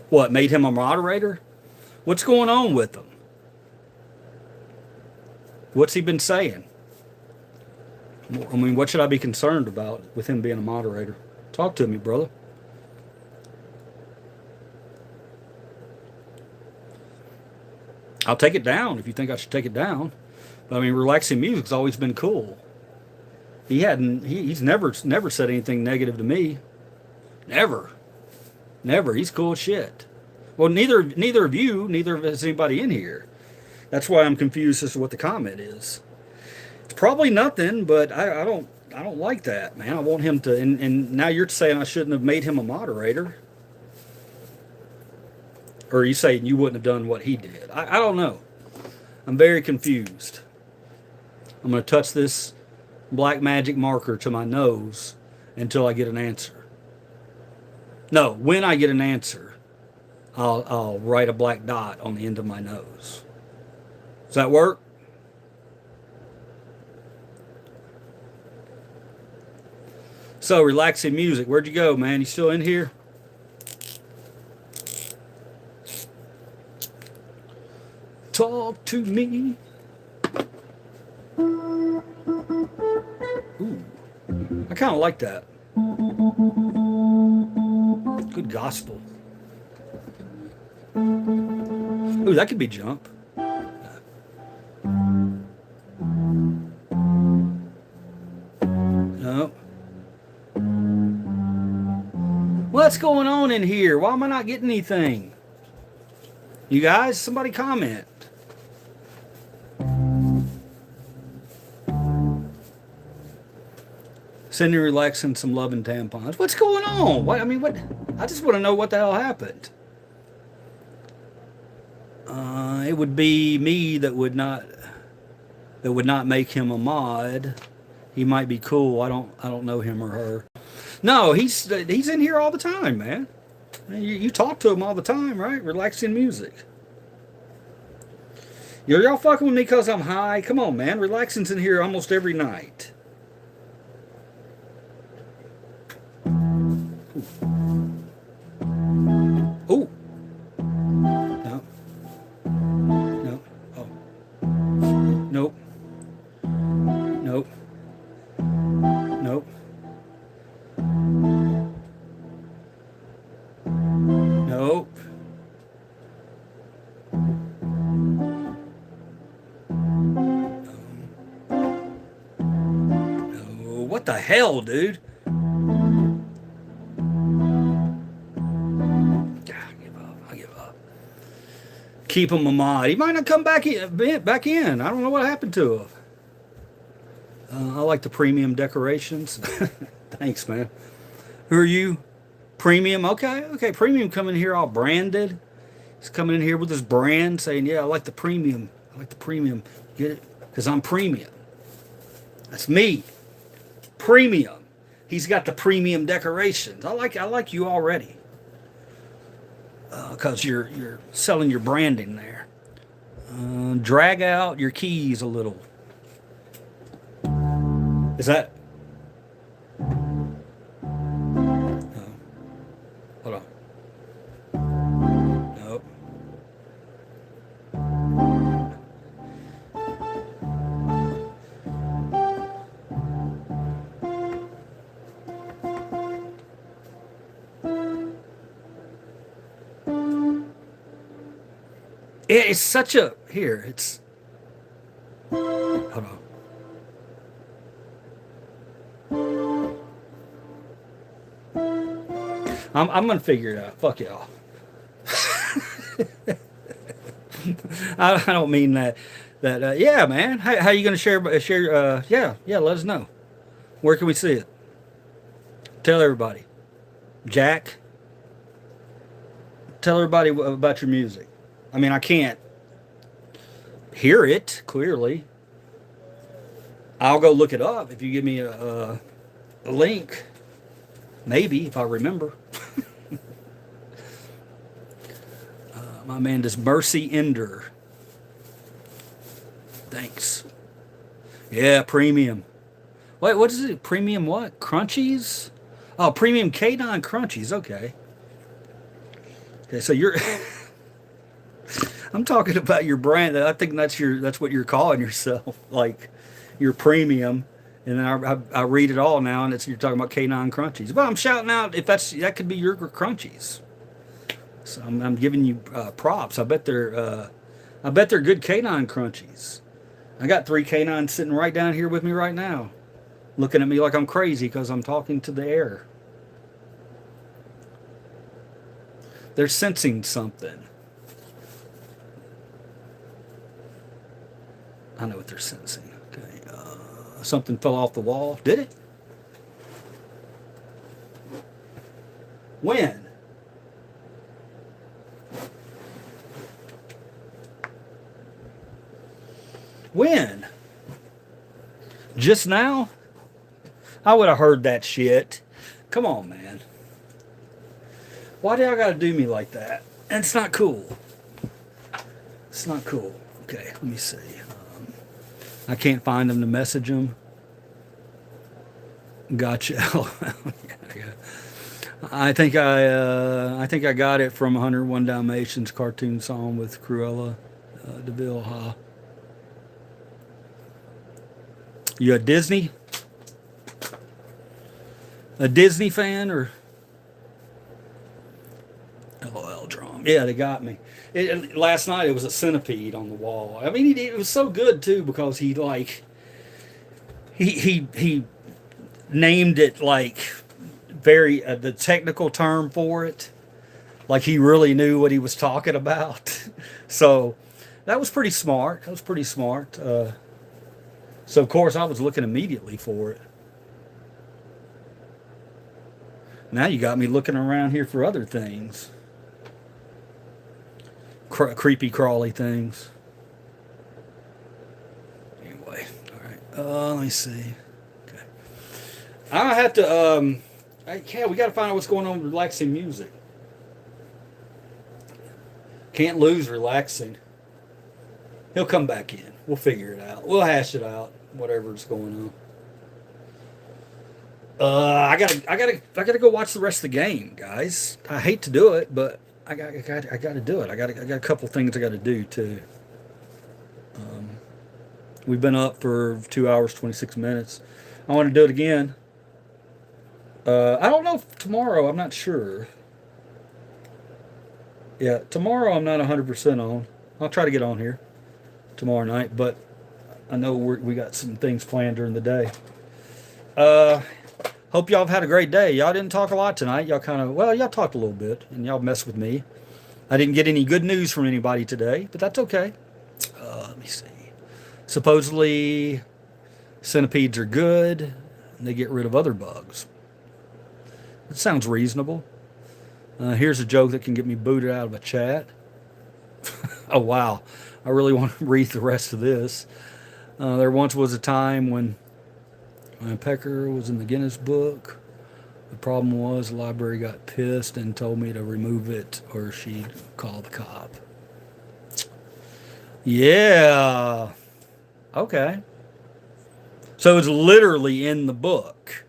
What, made him a moderator? What's going on with him? What's he been saying? I mean, what should I be concerned about with him being a moderator? Talk to me, brother. I'll take it down if you think I should take it down. But I mean, relaxing music's always been cool. He's never said anything negative to me. Never. He's cool as shit. Well, neither of you, neither has anybody in here. That's why I'm confused as to what the comment is. It's probably nothing, but I don't like that, man. I want him to, and now you're saying I shouldn't have made him a moderator. Or are you saying you wouldn't have done what he did? I don't know. I'm very confused. I'm going to touch this black magic marker to my nose until I get an answer. No, when I get an answer, I'll write a black dot on the end of my nose. Does that work? So, relaxing music. Where'd you go, man? You still in here? Talk to me. Ooh, I kind of like that. Good gospel. Ooh, that could be jump. No. What's going on in here? Why am I not getting anything? You guys, somebody comment. Sending relaxing some love and tampons. What's going on? What I mean, what? I just want to know what the hell happened. It would be me that would not make him a mod. He might be cool. I don't know him or her. No, he's in here all the time, man. You talk to him all the time, right? Relaxing music. Y'all fucking with me because I'm high? Come on, man. Relaxing's in here almost every night. Ooh. No. No. Oh. Nope. Nope. Nope. Nope. No. What the hell, dude? Keep him a mod. He might not come back in. I don't know what happened to him. I like the premium decorations. Thanks, man. Who are you? Premium? Okay. Premium coming here all branded. He's coming in here with his brand saying, yeah, I like the premium. Get it? Because I'm premium. That's me. Premium. He's got the premium decorations. I like you already. Because you're selling your branding there. Drag out your keys a little. Is that? Hold on. Nope. It's such a here. It's hold on. I'm gonna figure it out. Fuck y'all. I don't mean that. Yeah, man. How you gonna share? Yeah. Let us know. Where can we see it? Tell everybody. Jack. Tell everybody about your music. I mean, I can't hear it clearly. I'll go look it up if you give me a link. Maybe, if I remember. My man does Mercy Ender. Thanks. Yeah, premium. Wait, what is it? Premium what? Crunchies? Oh, premium K9 Crunchies. Okay. Okay, so you're... I'm talking about your brand. I think that's what you're calling yourself. Like, you're premium. And then I read it all now, and you're talking about K9 Crunchies. But I'm shouting out if that could be your Crunchies. So I'm giving you props. I bet they're good K9 Crunchies. I got 3 K9s sitting right down here with me right now, looking at me like I'm crazy because I'm talking to the air. They're sensing something. I know what they're sensing. Okay. Something fell off the wall. Did it? When? When? Just now? I would have heard that shit. Come on, man. Why do y'all gotta do me like that? And it's not cool. It's not cool. Okay, let me see. I can't find them to message them. Gotcha. I think I got it from 101 Dalmatians cartoon song with Cruella DeVille. Huh? You at Disney? A Disney fan or LOL drum? Yeah, they got me. Last night it was a centipede on the wall. I mean, it was so good too because he like he named it like very the technical term for it, like he really knew what he was talking about. So that was pretty smart. That was pretty smart. So of course I was looking immediately for it. Now you got me looking around here for other things. Creepy crawly things. Anyway, all right. Let me see. Okay. I have to. Yeah, we got to find out what's going on with relaxing music. Can't lose relaxing. He'll come back in. We'll figure it out. We'll hash it out. Whatever's going on. I gotta go watch the rest of the game, guys. I hate to do it, but I got to do it. I got a couple things I got to do too. We've been up for 2 hours 26 minutes. I want to do it again. I don't know if tomorrow. I'm not sure. Yeah, tomorrow I'm not 100% on. I'll try to get on here tomorrow night, but I know we got some things planned during the day. Hope y'all have had a great day. Y'all didn't talk a lot tonight. Y'all y'all talked a little bit, and y'all messed with me. I didn't get any good news from anybody today, but that's okay. Let me see. Supposedly, centipedes are good, and they get rid of other bugs. That sounds reasonable. Here's a joke that can get me booted out of a chat. Oh, wow. I really want to read the rest of this. There once was a time when my pecker was in the Guinness Book. The problem was the library got pissed and told me to remove it or she'd call the cop. Yeah. Okay. So it's literally in the book.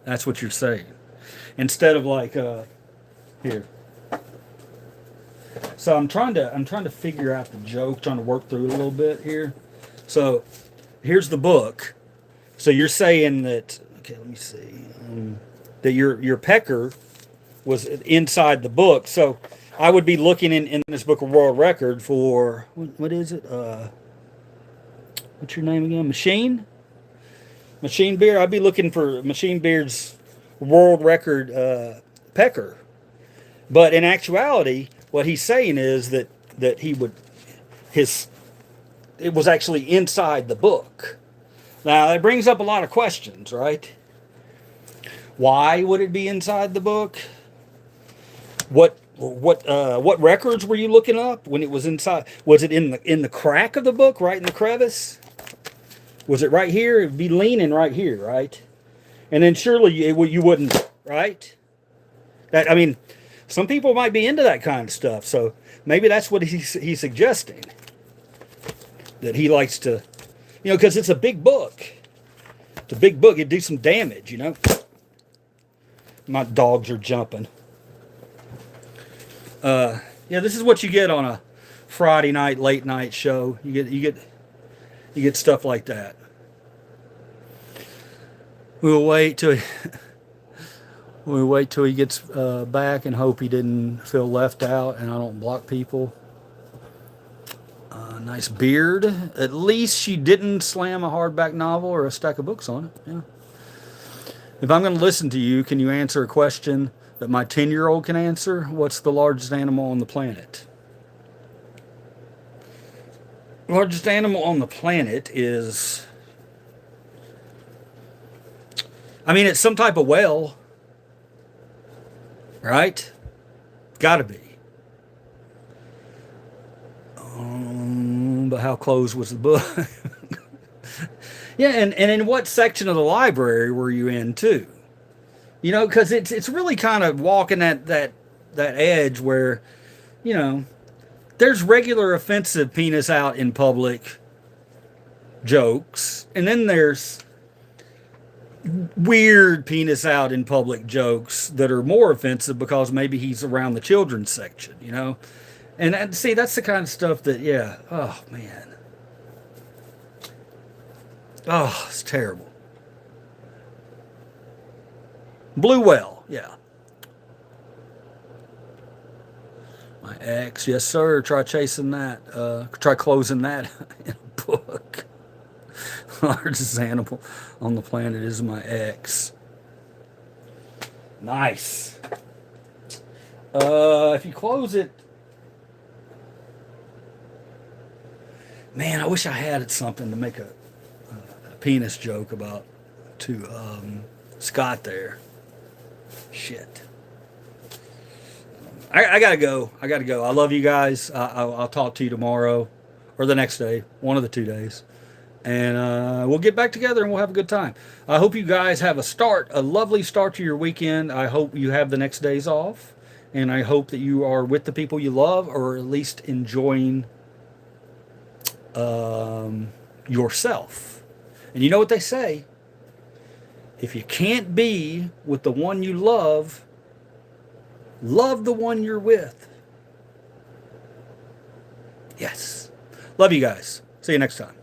That's what you're saying. Instead of like here. So I'm trying to figure out the joke, trying to work through it a little bit here. So here's the book. So you're saying that, okay, let me see, that your pecker was inside the book. So I would be looking in this book of world record for, what is it? What's your name again? Machine Beard. I'd be looking for Machine Beard's world record pecker. But in actuality, what he's saying is that it was actually inside the book. Now, it brings up a lot of questions, right? Why would it be inside the book? What records were you looking up when it was inside? Was it in the crack of the book, right in the crevice? Was it right here? It'd be leaning right here, right? And then surely you wouldn't, right? I mean, some people might be into that kind of stuff, so maybe that's what he's suggesting. That he likes to, because it's a big book. It's a big book. It'd do some damage, My dogs are jumping. Yeah, this is what you get on a Friday night, late night show. You get stuff like that. We'll wait till he gets back and hope he didn't feel left out and I don't block people. Nice beard. At least she didn't slam a hardback novel or a stack of books on it. Yeah. If I'm going to listen to you, can you answer a question that my 10-year-old can answer? What's the largest animal on the planet? The largest animal on the planet is, it's some type of whale, right? Gotta be. But how closed was the book? Yeah, and in what section of the library were you in too? Because it's really kind of walking that edge where, there's regular offensive penis out in public jokes, and then there's weird penis out in public jokes that are more offensive because maybe he's around the children's section, And see, that's the kind of stuff that, yeah, oh, man. Oh, it's terrible. Blue whale, yeah. My ex, yes sir. Try chasing that. Try closing that in a book. Largest animal on the planet is my ex. Nice. If you close it, man, I wish I had something to make a penis joke about to Scott there. Shit. I gotta go. I gotta go. I love you guys. I'll talk to you tomorrow or the next day, one of the 2 days. And we'll get back together and we'll have a good time. I hope you guys have a lovely start to your weekend. I hope you have the next days off. And I hope that you are with the people you love or at least enjoying yourself. And you know what they say? If you can't be with the one you love, love the one you're with. Yes. Love you guys. See you next time.